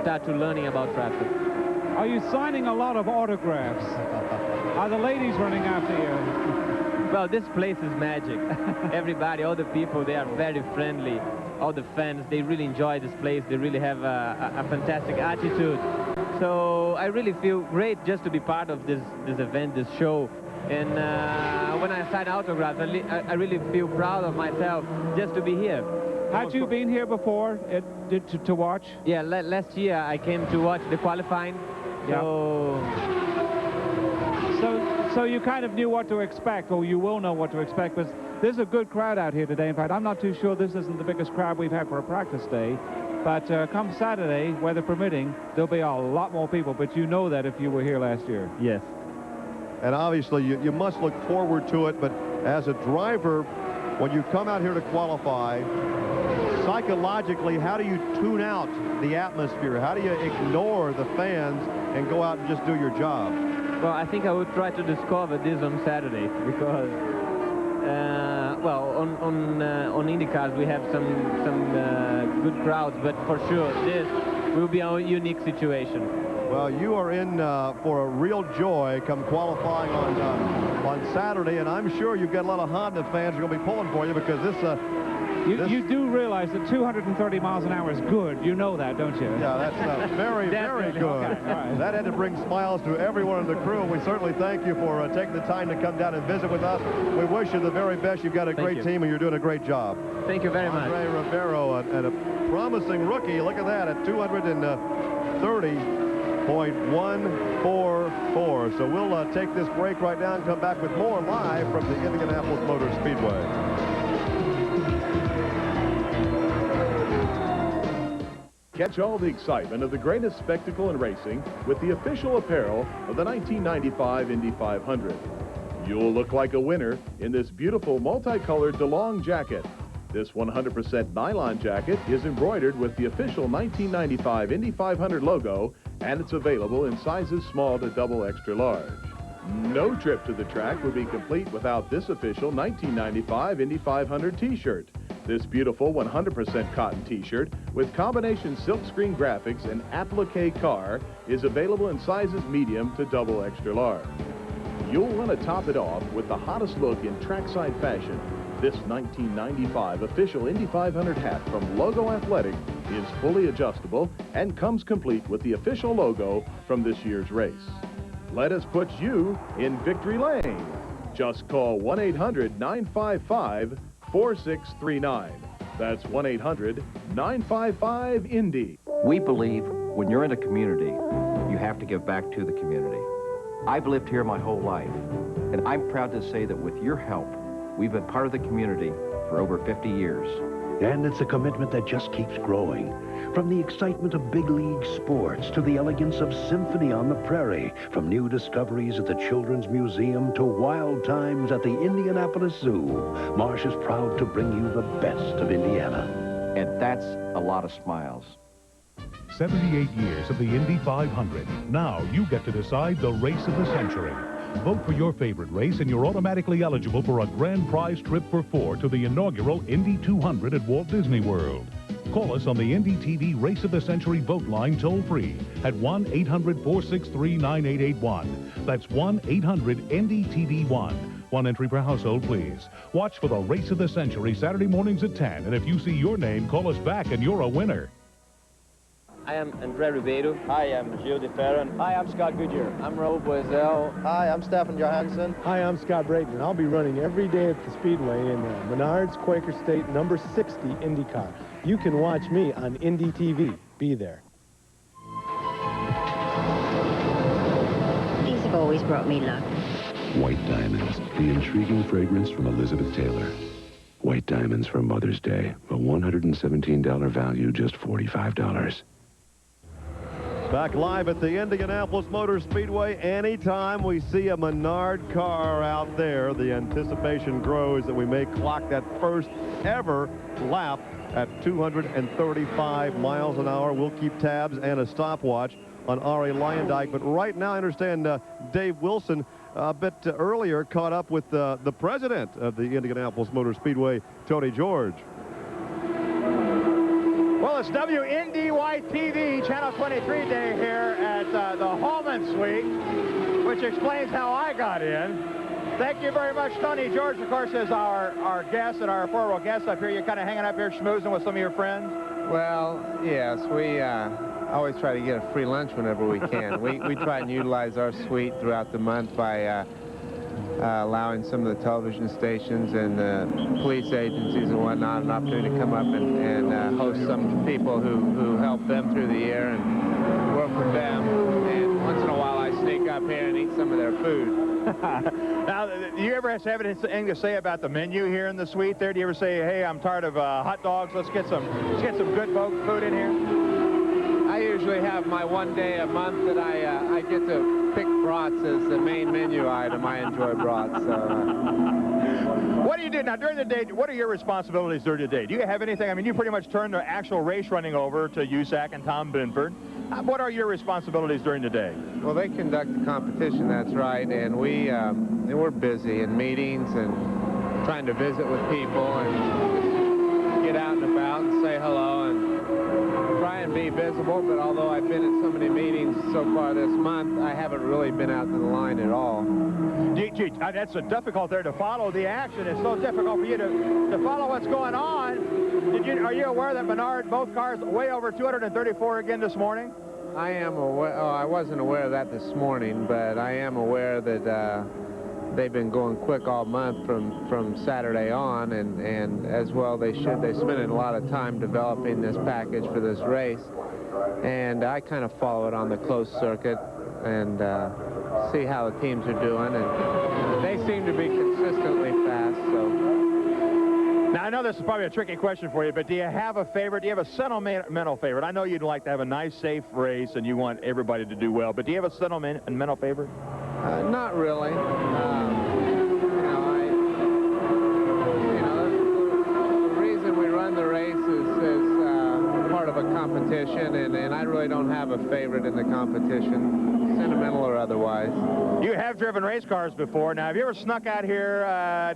start to learning about traffic. Are you signing a lot of autographs? Are the ladies running after you? Well, this place is magic. Everybody, all the people, they are very friendly. All the fans, they really enjoy this place. They really have a fantastic attitude. So I really feel great just to be part of this event, this show. And when I sign autographs, I really feel proud of myself just to be here. Had you been here before to watch? Yeah, last year I came to watch the qualifying. So you kind of knew what to expect, or you will know what to expect, because there's a good crowd out here today. In fact, I'm not too sure this isn't the biggest crowd we've had for a practice day. But come Saturday, weather permitting, there'll be a lot more people. But you know that if you were here last year. Yes. And obviously, you must look forward to it. But as a driver, when you come out here to qualify, psychologically, how do you tune out the atmosphere? How do you ignore the fans and go out and just do your job? Well, I think I would try to discover this on Saturday, because, well, on IndyCars we have some good crowds, but for sure this will be a unique situation. Well, you are in for a real joy come qualifying on Saturday, and I'm sure you've got a lot of Honda fans who are going to be pulling for you, because this... You do realize that 230 miles an hour is good. You know that, don't you? Yeah, that's very, very good. Okay, right. That had to bring smiles to everyone in the crew. We certainly thank you for taking the time to come down and visit with us. We wish you the very best. You've got a great team, and you're doing a great job. Thank you very much. Adrien Ribeiro, and a promising rookie. Look at that, at 230.144. So we'll take this break right now and come back with more live from the Indianapolis Motor Speedway. Catch all the excitement of the greatest spectacle in racing with the official apparel of the 1995 Indy 500. You'll look like a winner in this beautiful multicolored DeLong jacket. This 100% nylon jacket is embroidered with the official 1995 Indy 500 logo, and it's available in sizes small to double extra large. No trip to the track would be complete without this official 1995 Indy 500 t-shirt. This beautiful 100% cotton t-shirt with combination silkscreen graphics and applique car is available in sizes medium to double extra large. You'll want to top it off with the hottest look in trackside fashion. This 1995 official Indy 500 hat from Logo Athletic is fully adjustable and comes complete with the official logo from this year's race. Let us put you in victory lane. Just call 1-800-955-4639. That's 1-800-955-INDY. We believe when you're in a community, you have to give back to the community. I've lived here my whole life, and I'm proud to say that with your help, we've been part of the community for over 50 years. And it's a commitment that just keeps growing. From the excitement of big league sports to the elegance of Symphony on the Prairie, from new discoveries at the Children's Museum to wild times at the Indianapolis Zoo, Marsh is proud to bring you the best of Indiana. And that's a lot of smiles. 78 years of the Indy 500. Now you get to decide the race of the century. Vote for your favorite race and you're automatically eligible for a grand prize trip for 4 to the inaugural Indy 200 at Walt Disney World. Call us on the Indy TV Race of the Century vote line toll-free at 1-800-463-9881. That's 1-800-INDY-TV1. One entry per household, please. Watch for the Race of the Century Saturday mornings at 10, and if you see your name, call us back and you're a winner. I am Adrien Reynard. Hi, I'm Gilles DeFerrin. Hi, I'm Scott Goodyear. I'm Rebel Mundy. Hi, I'm Stefan Johansson. Hi, I'm Scott Brayton, and I'll be running every day at the Speedway in Menards Quaker State number 60 IndyCar. You can watch me on Indy TV. Be there. These have always brought me luck. White Diamonds, the intriguing fragrance from Elizabeth Taylor. White Diamonds for Mother's Day, a $117 value, just $45. Back live at the Indianapolis Motor Speedway. Anytime we see a Menard car out there, the anticipation grows that we may clock that first ever lap at 235 miles an hour. We'll keep tabs and a stopwatch on Arie Luyendyk. But right now, I understand Dave Wilson a bit earlier caught up with the president of the Indianapolis Motor Speedway, Tony George. Well, it's WNDY-TV Channel 23 day here at the Hallman Suite, which explains how I got in. Thank you very much. Tony George, of course, is our guest and our formal guest up here. You're kind of hanging up here schmoozing with some of your friends? Well, yes, we always try to get a free lunch whenever we can. We try and utilize our suite throughout the month by allowing some of the television stations and police agencies and whatnot an opportunity to come up and host some people who help them through the year and work with them. And once in a while I sneak up here and eat some of their food. Now, do you ever have anything to say about the menu here in the suite there? Do you ever say, hey, I'm tired of hot dogs, let's get some good food in here? I usually have my one day a month that I get to pick brats as the main menu item. I enjoy brats. What do you do now during the day? What are your responsibilities during the day? Do you have anything? I mean, you pretty much turn the actual race running over to USAC and Tom Binford. What are your responsibilities during the day? Well, they conduct the competition, that's right, and we're busy in meetings and trying to visit with people and just get out and about and say hello and try and be visible. But although I've been in so many meetings so far this month, I haven't really been out to the line at all. That's so difficult there to follow the action. It's so difficult for you to follow what's going on. Are you aware that Menard, both cars, way over 234 again this morning? I am aware. Oh, I wasn't aware of that this morning, but I am aware that they've been going quick all month from Saturday on, and as well they should. They spent a lot of time developing this package for this race, and I kind of follow it on the closed circuit and see how the teams are doing, and they seem to be consistently fast. So. Now, I know this is probably a tricky question for you, but do you have a favorite? Do you have a sentimental favorite? I know you'd like to have a nice, safe race, and you want everybody to do well, but do you have a sentimental favorite? Not really. The reason we run the race is part of a competition, and I really don't have a favorite in the competition, sentimental or otherwise. You have driven race cars before. Now, have you ever snuck out here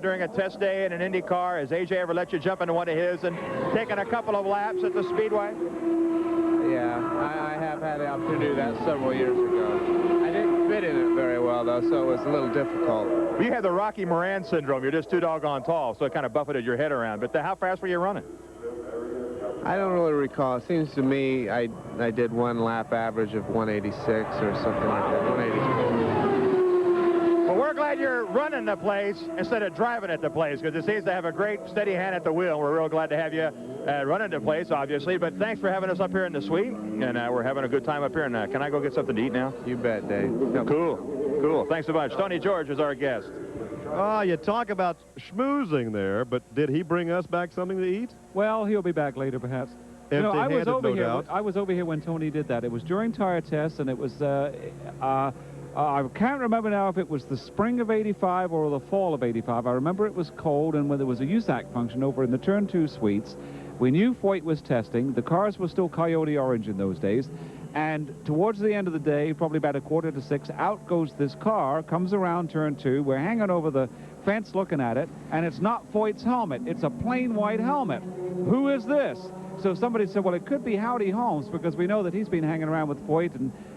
during a test day in an Indy car? Has AJ ever let you jump into one of his and taken a couple of laps at the Speedway? Yeah, I have had the opportunity to do that several years ago. I didn't fit in it very well, though, so it was a little difficult. You had the Rocky Moran syndrome. You're just too doggone tall, so it kind of buffeted your head around. But how fast were you running? I don't really recall. It seems to me I did one lap average of 186 or something like that, 184. Well, we're glad you're running the place instead of driving at the place, because it seems to have a great steady hand at the wheel. We're real glad to have you running the place, obviously. But thanks for having us up here in the suite, and we're having a good time up here. And can I go get something to eat now? You bet, Dave. Cool. Thanks so much. Tony George is our guest. You talk about schmoozing there, but did he bring us back something to eat? Well, he'll be back later, perhaps. I was over here. I was over here when Tony did that. It was during tire tests, and it was. I can't remember now if it was the spring of '85 or the fall of '85. I remember it was cold, and when there was a USAC function over in the Turn 2 suites, We knew Foyt was testing. The cars were still coyote orange in those days. And towards the end of the day, probably about 5:45, out goes this car, comes around turn 2. We're hanging over the fence looking at it, and it's not Foyt's helmet. It's a plain white helmet. Who is this? So somebody said, well, it could be Howdy Holmes, because we know that he's been hanging around with Foyt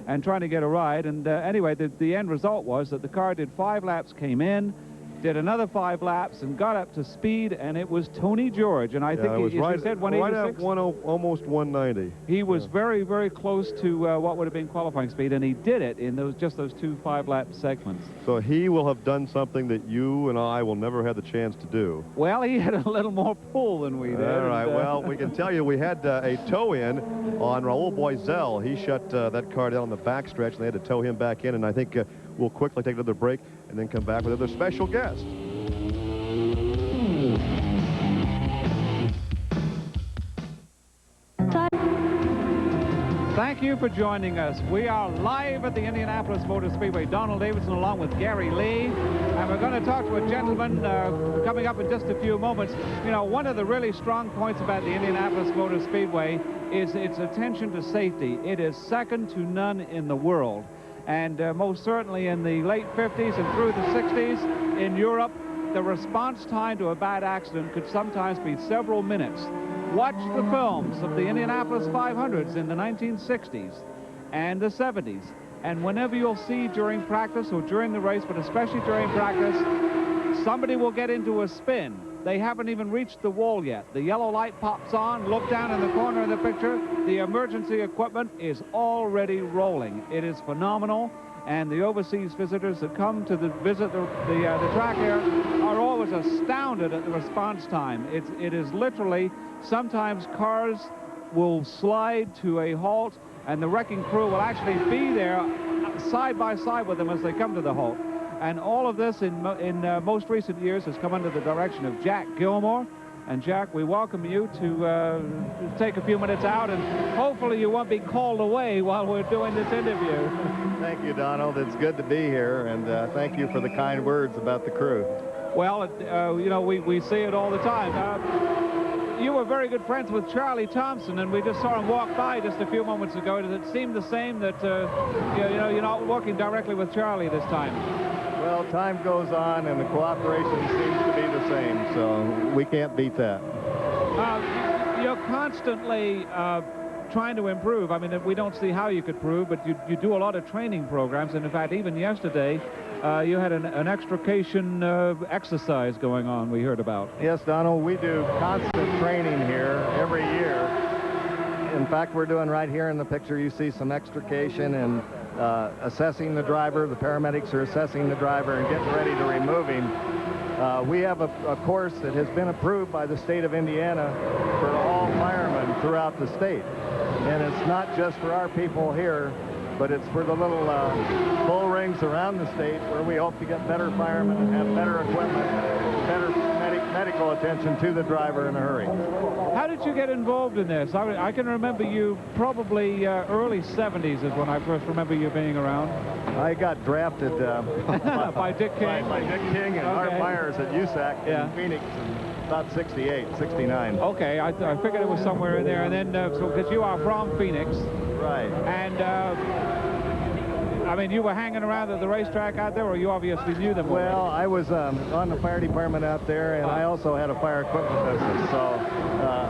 and trying to get a ride. And anyway, the end result was that the car did 5 laps, came in, did another 5 laps, and got up to speed, and it was Tony George. And I think it was he said 186. Right at almost 190. He was very, very close to what would have been qualifying speed, and he did it in just those 2 5-lap segments. So he will have done something that you and I will never have the chance to do. Well, he had a little more pull than we did. All right, well, we can tell you we had a tow-in on Raul Boisel. He shut that car down on the backstretch, and they had to tow him back in, and I think we'll quickly take another break and then come back with another special guest. Thank you for joining us. We are live at the Indianapolis Motor Speedway. Donald Davidson along with Gary Lee. And we're going to talk to a gentleman coming up in just a few moments. You know, one of the really strong points about the Indianapolis Motor Speedway is its attention to safety. It is second to none in the world. And most certainly in the late 50s and through the 60s in Europe, the response time to a bad accident could sometimes be several minutes. Watch the films of the Indianapolis 500s in the 1960s and the 70s. And whenever you'll see during practice or during the race, but especially during practice, somebody will get into a spin. They haven't even reached the wall yet. The yellow light pops on. Look down in the corner of the picture. The emergency equipment is already rolling. It is phenomenal. And the overseas visitors that come to visit the track here are always astounded at the response time. It is literally, sometimes cars will slide to a halt, and the wrecking crew will actually be there side by side with them as they come to the halt. And all of this in most recent years has come under the direction of Jack Gilmore. And Jack, we welcome you to take a few minutes out, and hopefully you won't be called away while we're doing this interview. Thank you, Donald. It's good to be here, and thank you for the kind words about the crew. Well, you know, we see it all the time. You were very good friends with Charlie Thompson, and we just saw him walk by just a few moments ago. Does it seem the same that, you know, you're not working directly with Charlie this time? Well, time goes on, and the cooperation seems to be the same, so we can't beat that. You're constantly trying to improve. I mean, we don't see how you could prove, but you do a lot of training programs, and in fact, even yesterday, you had an extrication exercise going on we heard about. Yes, Donald, we do constant training here every year. In fact, we're doing right here in the picture, you see some extrication and assessing the driver. The paramedics are assessing the driver and getting ready to remove him. We have a course that has been approved by the state of Indiana for all firemen throughout the state. And it's not just for our people here, but it's for the little bull rings around the state where we hope to get better firemen and have better equipment, better medical attention to the driver in a hurry. How did you get involved in this? I can remember you probably early 70s is when I first remember you being around. I got drafted by Dick King? By Dick King and Art Myers at USAC in Phoenix in about 68, 69. Okay, I figured it was somewhere in there. And then, so because you are from Phoenix. Right. And, I mean, you were hanging around at the racetrack out there, or you obviously knew them? Well, I was on the fire department out there, and I also had a fire equipment business. So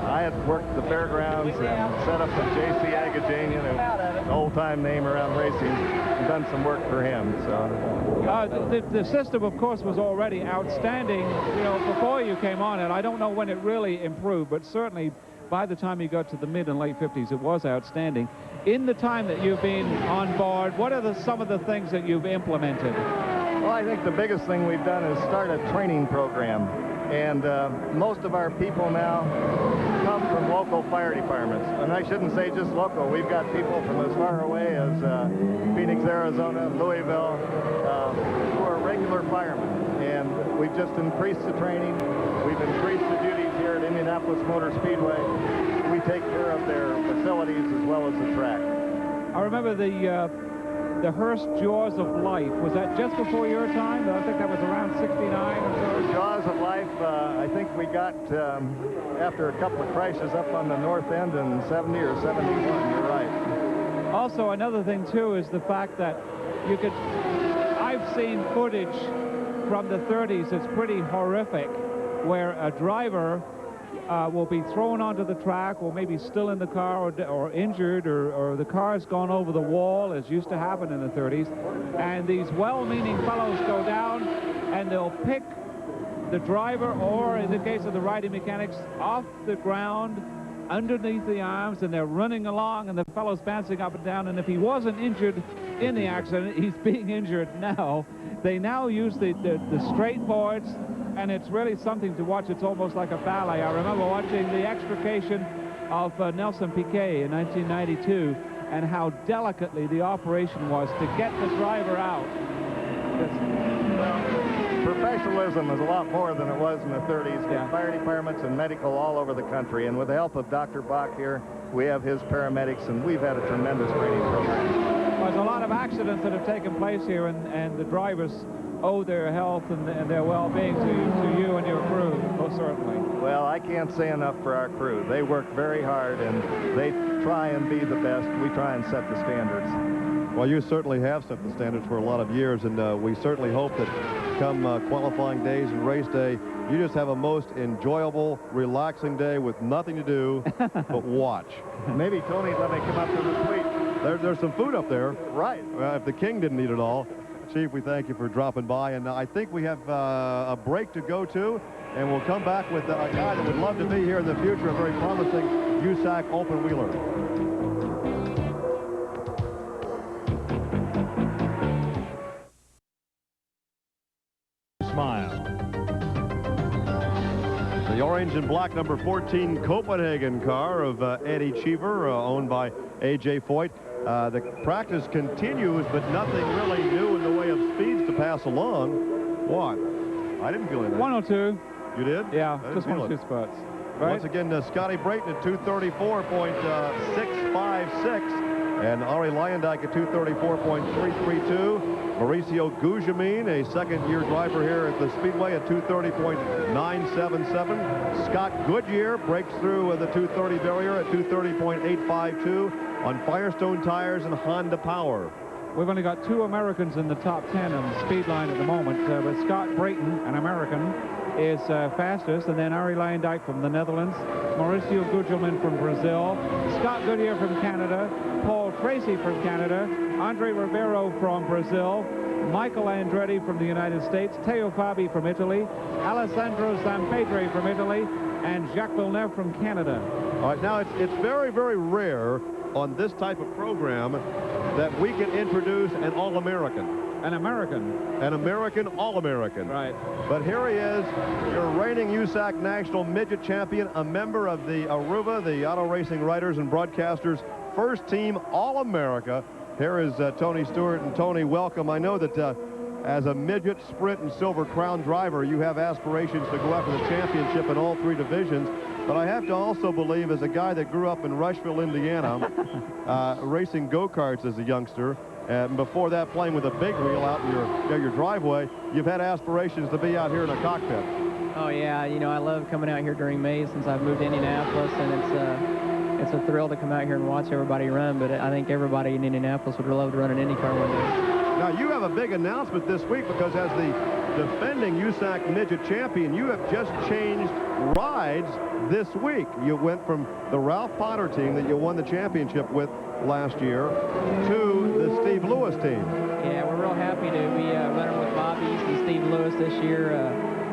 I had worked the fairgrounds and set up with J.C. Agajanian, an old-time name around racing, and done some work for him. So the system, of course, was already outstanding, you know, before you came on, and I don't know when it really improved, but certainly by the time you got to the mid and late 50s, it was outstanding. In the time that you've been on board, what are some of the things that you've implemented? Well, I think the biggest thing we've done is start a training program. And most of our people now come from local fire departments. And I shouldn't say just local. We've got people from as far away as Phoenix, Arizona, Louisville, who are regular firemen. And we've just increased the training. We've increased the duties here at Indianapolis Motor Speedway. We take care of their facilities as well as the track. I remember the Hearst Jaws of Life. Was that just before your time? I think that was around 69 or so. Jaws of Life, I think we got, after a couple of crashes up on the north end in 70 or 71, you're right. Also, another thing, too, is the fact that you could... I've seen footage from the 30s that's pretty horrific, where a driver will be thrown onto the track, or maybe still in the car, or injured, or the car's gone over the wall, as used to happen in the 30s, and these well-meaning fellows go down, and they'll pick the driver, or in the case of the riding mechanics, off the ground, underneath the arms, and they're running along, and the fellow's bouncing up and down, and if he wasn't injured in the accident, he's being injured now. They now use the straight boards, and it's really something to watch. It's almost like a ballet. I remember watching the extrication of Nelson Piquet in 1992, and how delicately the operation was to get the driver out. Professionalism is a lot more than it was in the 30s. With fire departments and medical all over the country, and with the help of Dr. Bach here, we have his paramedics, and we've had a tremendous training program. There's a lot of accidents that have taken place here, and the drivers owe their health and their well-being to you and your crew, most certainly. Well, I can't say enough for our crew. They work very hard, and they try and be the best. We try and set the standards. Well, you certainly have set the standards for a lot of years, and we certainly hope that come qualifying days and race day, you just have a most enjoyable, relaxing day with nothing to do but watch. Maybe Tony let me come up to the suite. There's some food up there. Right. If the king didn't eat it all. Chief, we thank you for dropping by, and I think we have a break to go to, and we'll come back with a guy that would love to be here in the future, a very promising USAC open-wheeler. Smile. The orange and black number 14 Copenhagen car of Eddie Cheever, owned by A.J. Foyt. The practice continues, but nothing really new in the way of speeds to pass along. What? I didn't feel anything. 102. You did? Yeah, just 102 spots. Right? Once again, Scotty Brayton at 234.656. And Ari Leyendyk at 234.332. Mauricio Gugelmin, a second-year driver here at the Speedway, at 230.977. Scott Goodyear breaks through the 230 barrier at 230.852 on Firestone tires and Honda Power. We've only got 2 Americans in the top 10 on the speed line at the moment, but Scott Brayton, an American, is fastest, and then Ari Leyendyk from the Netherlands, Mauricio Gugelmin from Brazil, Scott Goodyear from Canada, Paul Tracy from Canada, Andre Ribeiro from Brazil, Michael Andretti from the United States, Teo Fabi from Italy, Alessandro Zampedre from Italy, and Jacques Villeneuve from Canada. All right, now it's very, very rare on this type of program that we can introduce an All-American. An American. An American All-American. Right. But here he is, your reigning USAC National Midget Champion, a member of the Aruba, the Auto Racing Writers and Broadcasters First Team All-America. Here is Tony Stewart. And Tony, welcome. I know that as a midget, sprint, and Silver Crown driver, you have aspirations to go after the championship in all 3 divisions. But I have to also believe, as a guy that grew up in Rushville, Indiana, racing go-karts as a youngster, and before that playing with a big wheel out in your driveway, you've had aspirations to be out here in a cockpit. Oh yeah, you know, I love coming out here during May since I've moved to Indianapolis, and it's a thrill to come out here and watch everybody run, but I think everybody in Indianapolis would love to run an IndyCar one day. Now, you have a big announcement this week, because as the defending USAC Midget Champion, you have just changed rides this week. You went from the Ralph Potter team that you won the championship with last year to the Steve Lewis team. Yeah, we're real happy to be running with Bobby and Steve Lewis this year.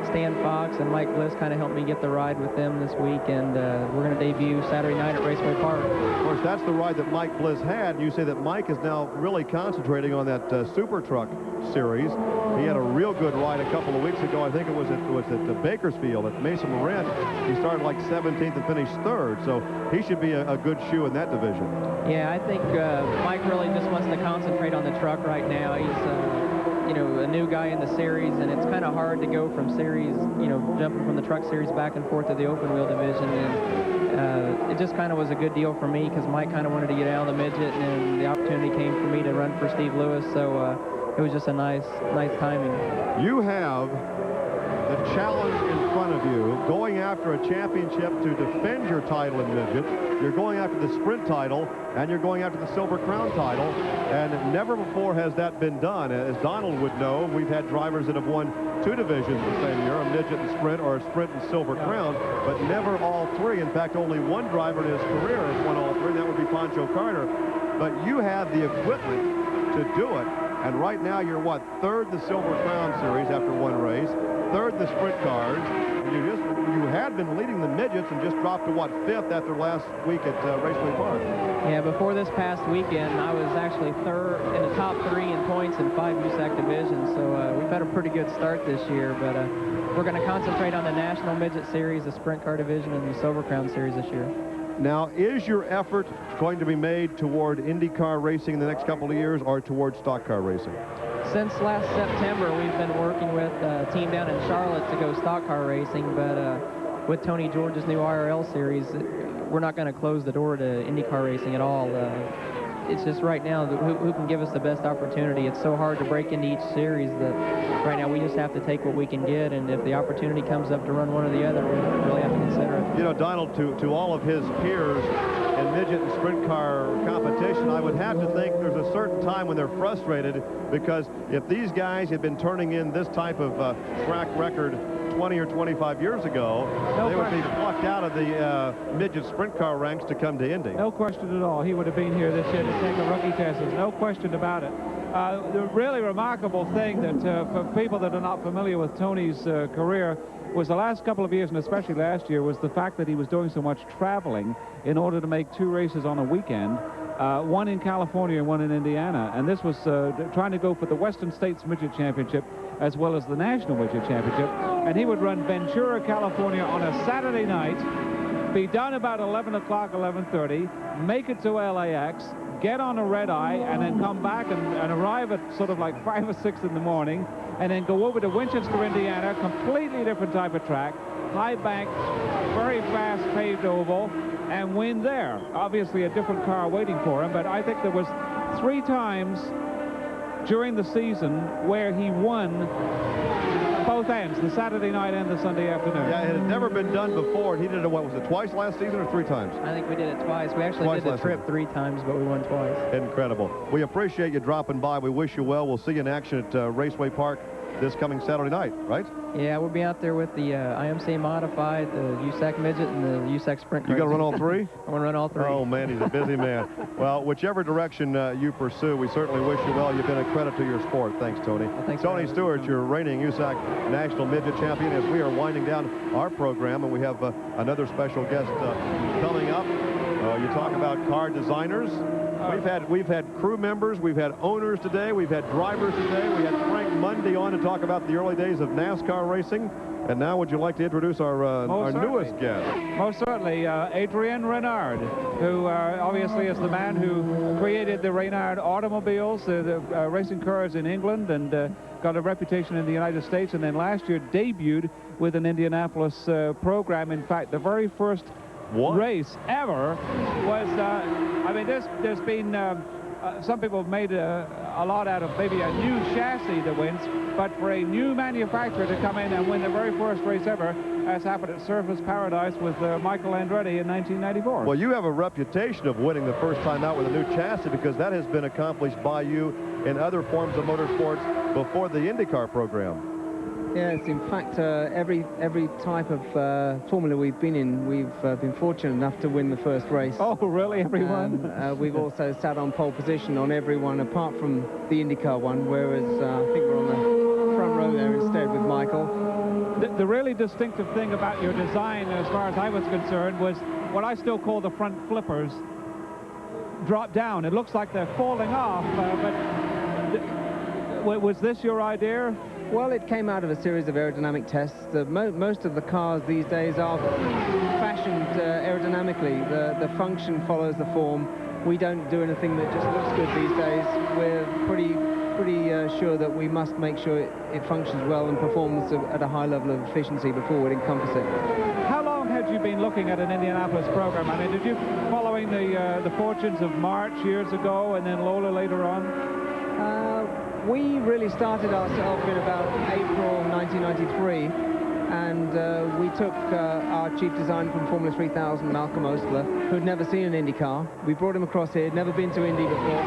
Stan Fox and Mike Bliss kind of helped me get the ride with them this week, and we're going to debut Saturday night at Raceway Park. Of course, that's the ride that Mike Bliss had. You say that Mike is now really concentrating on that Super Truck series. He had a real good ride a couple of weeks ago. I think it was at the Bakersfield at Mesa Marin. He started like 17th and finished 3rd, so he should be a good shoe in that division. Yeah, I think Mike really just wants to concentrate on the truck right now. you know, a new guy in the series, and it's kind of hard to go from series, you know, jumping from the truck series back and forth to the open wheel division. And it just kind of was a good deal for me because Mike kind of wanted to get out of the midget, and the opportunity came for me to run for Steve Lewis. So it was just a nice timing. You have the challenge in front of you, going after a championship to defend your title in midget. You're going after the sprint title, and you're going after the Silver Crown title, and never before has that been done. As Donald would know, we've had drivers that have won 2 divisions the same year, a midget and sprint, or a sprint and Silver Crown, but never all 3. In fact, only one driver in his career has won all 3, and that would be Pancho Carter. But you have the equipment to do it, and right now you're, what, 3rd the Silver Crown Series after 1 race, 3rd the sprint cars. You had been leading the midgets and just dropped to, what, 5th after last week at Raceway Park. Yeah, before this past weekend, I was actually 3rd in the top 3 in points in 5 USAC divisions, so we've had a pretty good start this year, but we're going to concentrate on the National Midget Series, the Sprint Car Division, and the Silver Crown Series this year. Now, is your effort going to be made toward IndyCar racing in the next couple of years or toward stock car racing? Since last September, we've been working with a team down in Charlotte to go stock car racing, but with Tony George's new IRL series, we're not going to close the door to IndyCar racing at all. It's just right now who can give us the best opportunity. It's so hard to break into each series that right now we just have to take what we can get, and if the opportunity comes up to run one or the other, we really have to consider it. You know, Donald, to all of his peers in midget and sprint car competition, I would have to think there's a certain time when they're frustrated, because if these guys had been turning in this type of track record 20 or 25 years ago, they would be plucked out of the midget sprint car ranks to come to Indy. No question at all. He would have been here this year to take a rookie test. There's no question about it. The really remarkable thing that for people that are not familiar with Tony's career was the last couple of years, and especially last year, was the fact that he was doing so much traveling in order to make 2 races on a weekend, one in California and one in Indiana. And this was trying to go for the Western States Midget Championship as well as the National Midget Championship. And he would run Ventura, California on a Saturday night, be done about 11 o'clock, 11:30, make it to LAX, get on a red eye, and then come back and arrive at sort of like 5 or 6 in the morning, and then go over to Winchester, Indiana, completely different type of track, high bank, very fast paved oval, and win there. Obviously a different car waiting for him, but I think there was 3 times during the season where he won both ends, the Saturday night and the Sunday afternoon. Yeah, it had never been done before. He did it, what was it, twice last season or 3 times? I think we did it twice. We actually did the trip 3 times, but we won twice. Incredible. We appreciate you dropping by. We wish you well. We'll see you in action at Raceway Park this coming Saturday night, right? Yeah, we'll be out there with the IMC Modified, the USAC Midget, and the USAC Sprint. You got to run all 3? I'm going to run all 3. Oh, man, he's a busy man. Well, whichever direction you pursue, we certainly wish you well. You've been a credit to your sport. Thanks, Tony. Well, thanks, Tony Stewart, your reigning USAC National Midget Champion, as we are winding down our program, and we have another special guest coming up. You talk about car designers. We've had crew members, we've had owners today, we've had drivers today. We had Frank Mundy on to talk about the early days of NASCAR racing. And now, would you like to introduce our newest guest? Most certainly, Adrien Reynard, who obviously is the man who created the Reynard automobiles, the racing cars in England, and got a reputation in the United States, and then last year debuted with an Indianapolis program. In fact, the very first race ever was, I mean, there's been, some people have made a lot out of maybe a new chassis that wins, but for a new manufacturer to come in and win the very first race ever, as happened at Surface Paradise with Michael Andretti in 1994. Well, you have a reputation of winning the first time out with a new chassis, because that has been accomplished by you in other forms of motorsports before the IndyCar program. Yes, in fact, every type of formula we've been in, we've been fortunate enough to win the first race. Oh, really, everyone? We've also sat on pole position on every one apart from the IndyCar one, whereas I think we're on the front row there instead with Michael. The really distinctive thing about your design, as far as I was concerned, was what I still call the front flippers drop down. It looks like they're falling off, but was this your idea? Well, it came out of a series of aerodynamic tests. Most of the cars these days are fashioned aerodynamically. The function follows the form. We don't do anything that just looks good these days. We're pretty pretty sure that we must make sure it functions well and performs at a high level of efficiency before we'd encompass it. How long had you been looking at an Indianapolis program? I mean, did you following the fortunes of March years ago and then Lola later on? We really started ourselves in about April 1993, and we took our chief designer from Formula 3000, Malcolm Oastler, who'd never seen an Indy car. We brought him across here, never been to Indy before,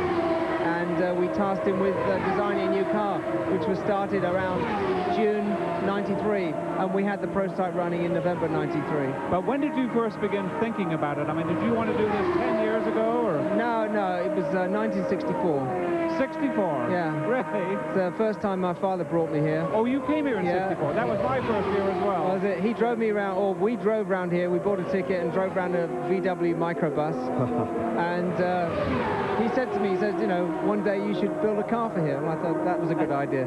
and we tasked him with designing a new car, which was started around June 93, and we had the prototype running in November 93. But when did you first begin thinking about it? I mean, did you want to do this 10 years ago, or? No, it was 1964. 64? Yeah. Really? It's the first time my father brought me here. Oh, you came here in 64. That was my first year as well. Was it? He drove me around, or we drove around here. We bought a ticket and drove around a VW microbus. And he said to me, he said, you know, one day you should build a car for him. I thought that was a good idea.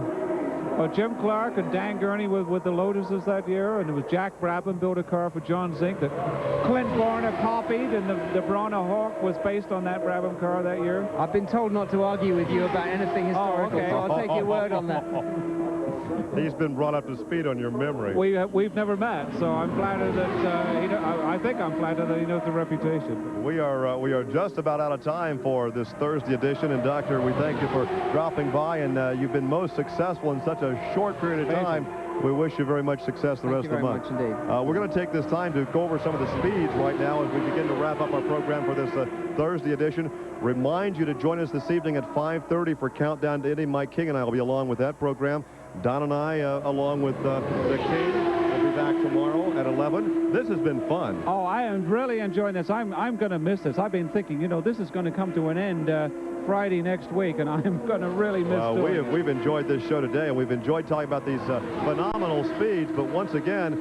Well, Jim Clark and Dan Gurney with the Lotuses that year, and it was Jack Brabham built a car for John Zink that Clint Varner copied, and the Brana Hawk was based on that Brabham car that year. I've been told not to argue with you about anything historical, okay. So I'll take your word on that. He's been brought up to speed on your memory. We've never met, so I'm flattered that I think I'm flattered that he knows the reputation. We are just about out of time for this Thursday edition, and Doctor, we thank you for dropping by, and you've been most successful in such a short period of time. We wish you very much success the rest of the month. Thank you very much indeed. We're going to take this time to go over some of the speeds right now as we begin to wrap up our program for this Thursday edition. Remind you to join us this evening at 5:30 for Countdown to Indy. Mike King and I will be along with that program. Don and I, along with the King, will be back tomorrow at 11. This has been fun. Oh, I am really enjoying this. I'm going to miss this. I've been thinking, you know, this is going to come to an end Friday next week, and I'm going to really miss doing it. We've enjoyed this show today, and we've enjoyed talking about these phenomenal speeds. But once again,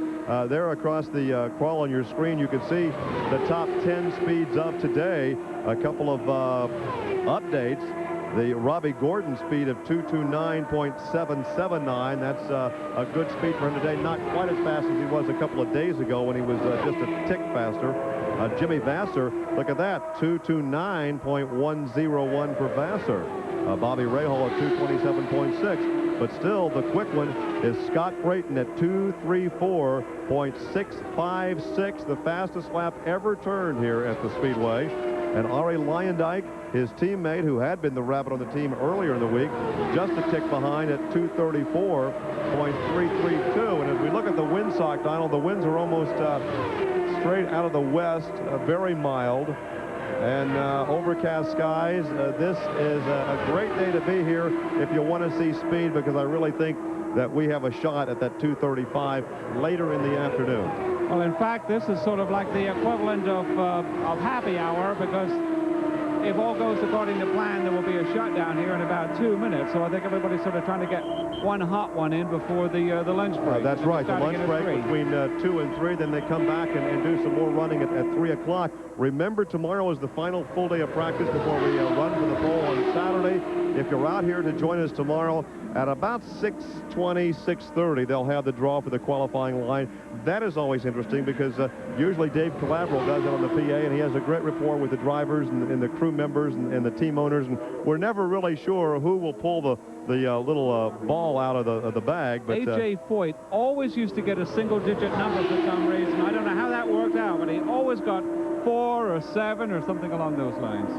there across the crawl on your screen, you can see the top 10 speeds of today. A couple of updates. The Robbie Gordon speed of 229.779. That's a good speed for him today. Not quite as fast as he was a couple of days ago when he was just a tick faster. Jimmy Vasser, look at that, 229.101 for Vasser. Bobby Rahal at 227.6. But still, the quick one is Scott Brayton at 234.656, the fastest lap ever turned here at the Speedway. And Ari Leyendijk, his teammate, who had been the rabbit on the team earlier in the week, just a tick behind at 234.332. And as we look at the windsock, Donald, the winds are almost straight out of the west, very mild. And overcast skies. This is a great day to be here if you want to see speed, because I really think that we have a shot at that 235 later in the afternoon. Well, in fact, this is sort of like the equivalent of happy hour, because if all goes according to plan, there will be a shutdown here in about 2 minutes. So I think everybody's sort of trying to get one hot one in before the lunch break. That's right, the lunch break between 2 and 3. Then they come back and do some more running at 3 o'clock. Remember, tomorrow is the final full day of practice before we run for the pole on Saturday. If you're out here to join us tomorrow at about 6:20, 6:30, they'll have the draw for the qualifying line. That is always interesting, because usually Dave Calabro does it on the PA, and he has a great rapport with the drivers and the crew members and the team owners, and we're never really sure who will pull the little ball out of the bag. But A.J. Foyt always used to get a single-digit number for some reason. I don't know how that worked out, but he always got 4 or 7 or something along those lines.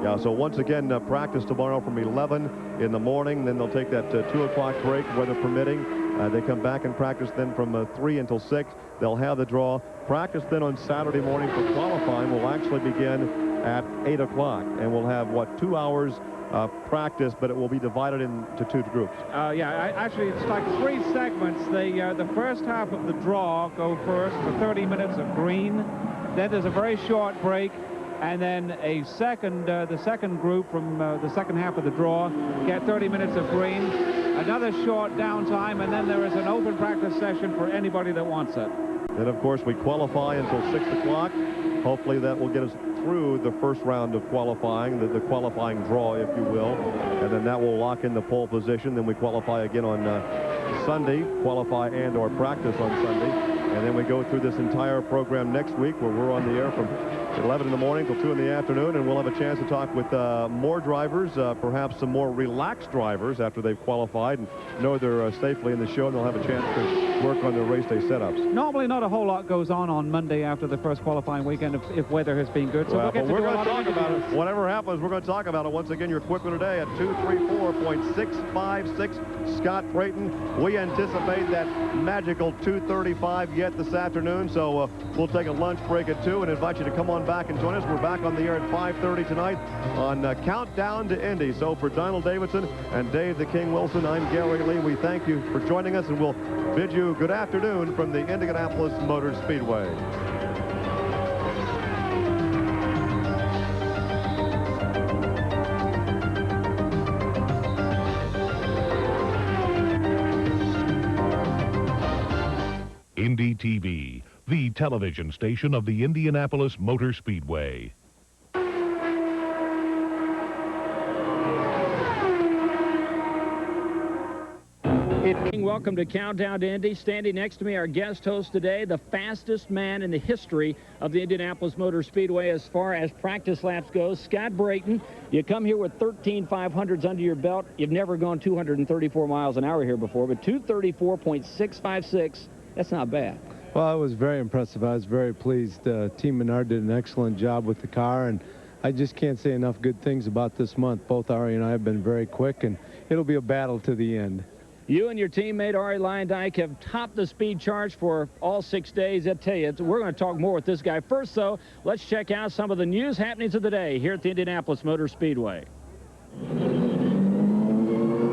Yeah, so once again, practice tomorrow from 11 in the morning. Then they'll take that 2 o'clock break, weather permitting. They come back and practice then from 3 until 6. They'll have the draw. Practice then on Saturday morning for qualifying will actually begin at 8 o'clock. And we'll have, 2 hours practice, but it will be divided into 2 groups. Actually, it's like 3 segments. The first half of the draw go first for 30 minutes of green. Then there's a very short break. And then the second group from the second half of the draw get 30 minutes of green, another short downtime, and then there is an open practice session for anybody that wants it. Then, of course, we qualify until 6 o'clock. Hopefully that will get us through the first round of qualifying, the qualifying draw, if you will. And then that will lock in the pole position. Then we qualify again on Sunday, qualify and/or practice on Sunday. And then we go through this entire program next week, where we're on the air from 11 in the morning till 2 in the afternoon, and we'll have a chance to talk with more drivers, perhaps some more relaxed drivers after they've qualified and know they're safely in the show, and they'll have a chance to work on their race day setups. Normally not a whole lot goes on Monday after the first qualifying weekend if weather has been good. So well, we're going to talk about it. Whatever happens, we're going to talk about it. Once again, your equipment today at 234.656. Scott Brayton. We anticipate that magical 235 yet this afternoon, so we'll take a lunch break at 2 and invite you to come on back and join us. We're back on the air at 5:30 tonight on Countdown to Indy. So for Donald Davidson and Dave the King Wilson, I'm Gary Lee. We thank you for joining us, and we'll bid you good afternoon from the Indianapolis Motor Speedway. Indy TV, the television station of the Indianapolis Motor Speedway. Welcome to Countdown to Indy. Standing next to me, our guest host today, the fastest man in the history of the Indianapolis Motor Speedway as far as practice laps goes, Scott Brayton. You come here with 13 500s under your belt. You've never gone 234 miles an hour here before, but 234.656, that's not bad. Well, it was very impressive. I was very pleased. Team Reynard did an excellent job with the car, and I just can't say enough good things about this month. Both Ari and I have been very quick, and it'll be a battle to the end. You and your teammate, Ari Luyendyk, have topped the speed charge for all 6 days. I tell you, we're going to talk more with this guy. First, though, let's check out some of the news happenings of the day here at the Indianapolis Motor Speedway.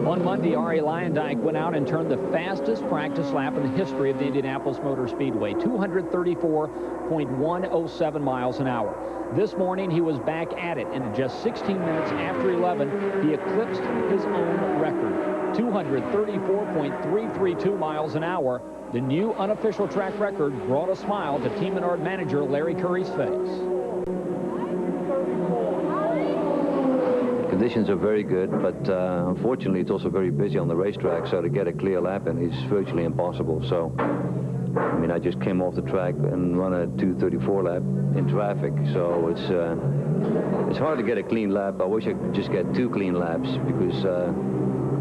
On Monday, Ari Luyendyk went out and turned the fastest practice lap in the history of the Indianapolis Motor Speedway, 234.107 miles an hour. This morning, he was back at it, and in just 16 minutes after 11, he eclipsed his own record, 234.332 miles an hour. The new unofficial track record brought a smile to Team Menard manager Larry Curry's face. Conditions are very good, but unfortunately it's also very busy on the racetrack, so to get a clear lap in is virtually impossible. So, I mean, I just came off the track and run a 234 lap in traffic, so it's hard to get a clean lap. I wish I could just get 2 clean laps, because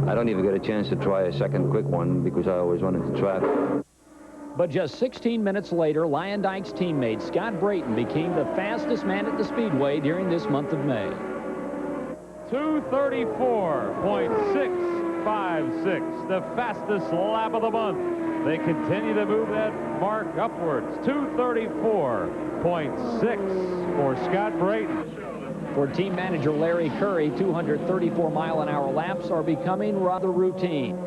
I don't even get a chance to try a second quick one because I always run into traffic. But just 16 minutes later, Luyendyk's teammate Scott Brayton became the fastest man at the Speedway during this month of May. 234.656, the fastest lap of the month. They continue to move that mark upwards. 234.6 for Scott Brayton. For team manager Larry Curry, 234-mile-an-hour laps are becoming rather routine.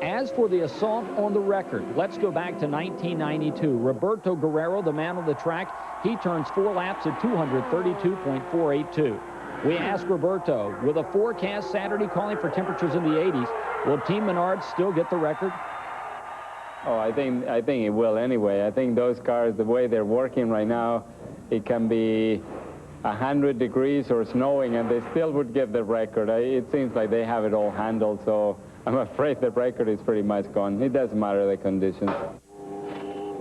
As for the assault on the record, let's go back to 1992. Roberto Guerrero, the man on the track, he turns 4 laps at 232.482. We asked Roberto, with a forecast Saturday calling for temperatures in the 80s, will Team Menard still get the record? Oh, I think it will anyway. I think those cars, the way they're working right now, it can be 100 degrees or snowing, and they still would get the record. It seems like they have it all handled, so I'm afraid the record is pretty much gone. It doesn't matter the conditions.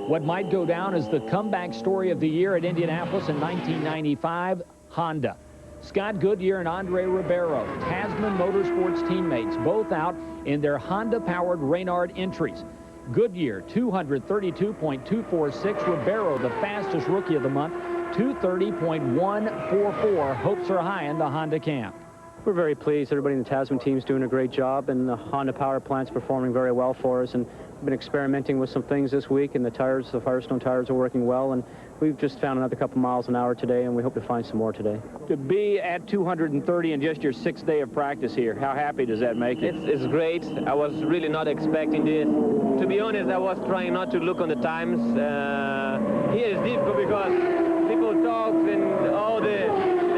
What might go down as the comeback story of the year at Indianapolis in 1995, Honda. Scott Goodyear and Adrien Ribeiro, Tasman Motorsports teammates, both out in their Honda-powered Reynard entries. Goodyear, 232.246. Ribeiro, the fastest rookie of the month, 230.144. Hopes are high in the Honda camp. We're very pleased. Everybody in the Tasman team is doing a great job, and the Honda power plant's performing very well for us. And we've been experimenting with some things this week, and the tires, the Firestone tires, are working well. And we've just found another couple miles an hour today, and we hope to find some more today. To be at 230 in just your 6th day of practice here, how happy does that make you? It's great. I was really not expecting this. To be honest, I was trying not to look on the times. Here it's difficult because people talk and all the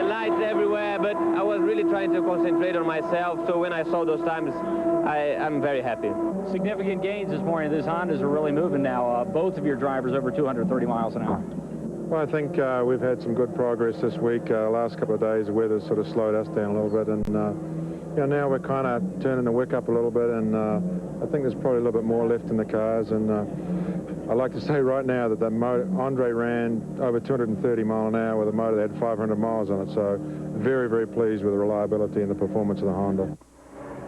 lights everywhere, but I was really trying to concentrate on myself. So when I saw those times, I'm very happy. Significant gains this morning. These Hondas are really moving now. Both of your drivers over 230 miles an hour. Well, I think we've had some good progress this week. Last couple of days, the weather sort of slowed us down a little bit, and now we're kind of turning the wick up a little bit, and I think there's probably a little bit more left in the cars, and I'd like to say right now that Andre ran over 230 mile an hour with a motor that had 500 miles on it, so very, very pleased with the reliability and the performance of the Honda.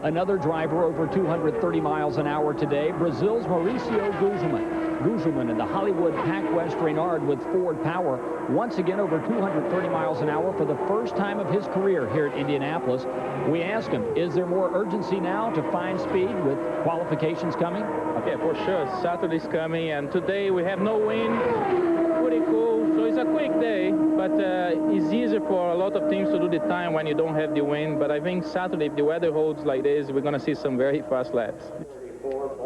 Another driver over 230 miles an hour today, Brazil's Mauricio Guzman. Guzman in the Hollywood PacWest Reynard with Ford Power, once again over 230 miles an hour for the first time of his career here at Indianapolis. We asked him, is there more urgency now to find speed with qualifications coming? Yeah, for sure. Saturday's coming, and today we have no wind. Pretty cool. So it's a quick day, but it's easier for a lot of teams to do the time when you don't have the wind. But I think Saturday, if the weather holds like this, we're going to see some very fast laps.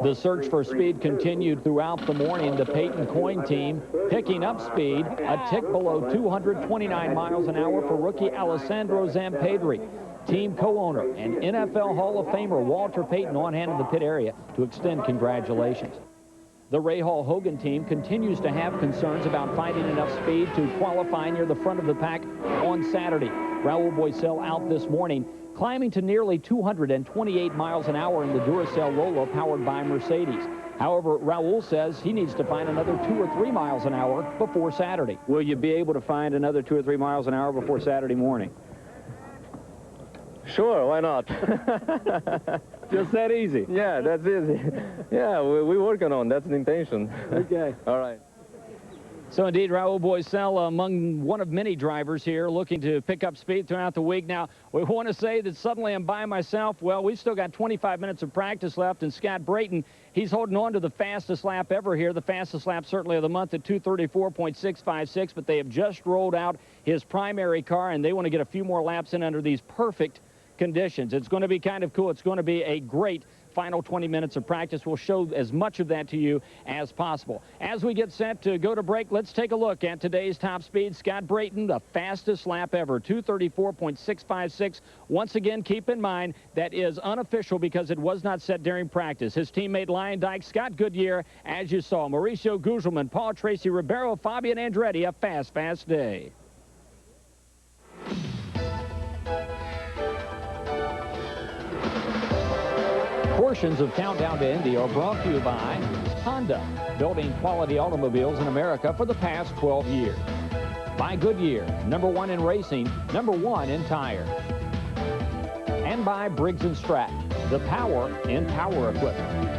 The search for speed continued throughout the morning. The Peyton Coyne team picking up speed, a tick below 229 miles an hour for rookie Alessandro Zampedri. Team co-owner and NFL Hall of Famer Walter Payton on hand in the pit area to extend congratulations. The Ray Hall Hogan team continues to have concerns about finding enough speed to qualify near the front of the pack on Saturday. Raul Boisel out this morning, climbing to nearly 228 miles an hour in the Duracell Lola powered by Mercedes. However, Raul says he needs to find another 2 or 3 miles an hour before Saturday. Will you be able to find another 2 or 3 miles an hour before Saturday morning? Sure, why not? Just that easy? Yeah, that's easy. Yeah, we're working on that's the intention. Okay. All right. So indeed, Raul Boisel among one of many drivers here looking to pick up speed throughout the week. Now, we want to say that suddenly I'm by myself. Well, we've still got 25 minutes of practice left, and Scott Brayton, he's holding on to the fastest lap ever here, the fastest lap certainly of the month at 2:34.656, but they have just rolled out his primary car, and they want to get a few more laps in under these perfect conditions. It's going to be kind of cool. It's going to be a great final 20 minutes of practice. We'll show as much of that to you as possible. As we get set to go to break, let's take a look at today's top speed. Scott Brayton, the fastest lap ever, 2:34.656. Once again, keep in mind that is unofficial because it was not set during practice. His teammate Lion Dyke, Scott Goodyear, as you saw, Mauricio Guzman, Paul Tracy, Ribeiro, Fabian Andretti, a fast, fast day. Portions of Countdown to Indy are brought to you by Honda, building quality automobiles in America for the past 12 years. By Goodyear, #1 in racing, #1 in tires. And by Briggs & Stratton, the power in power equipment.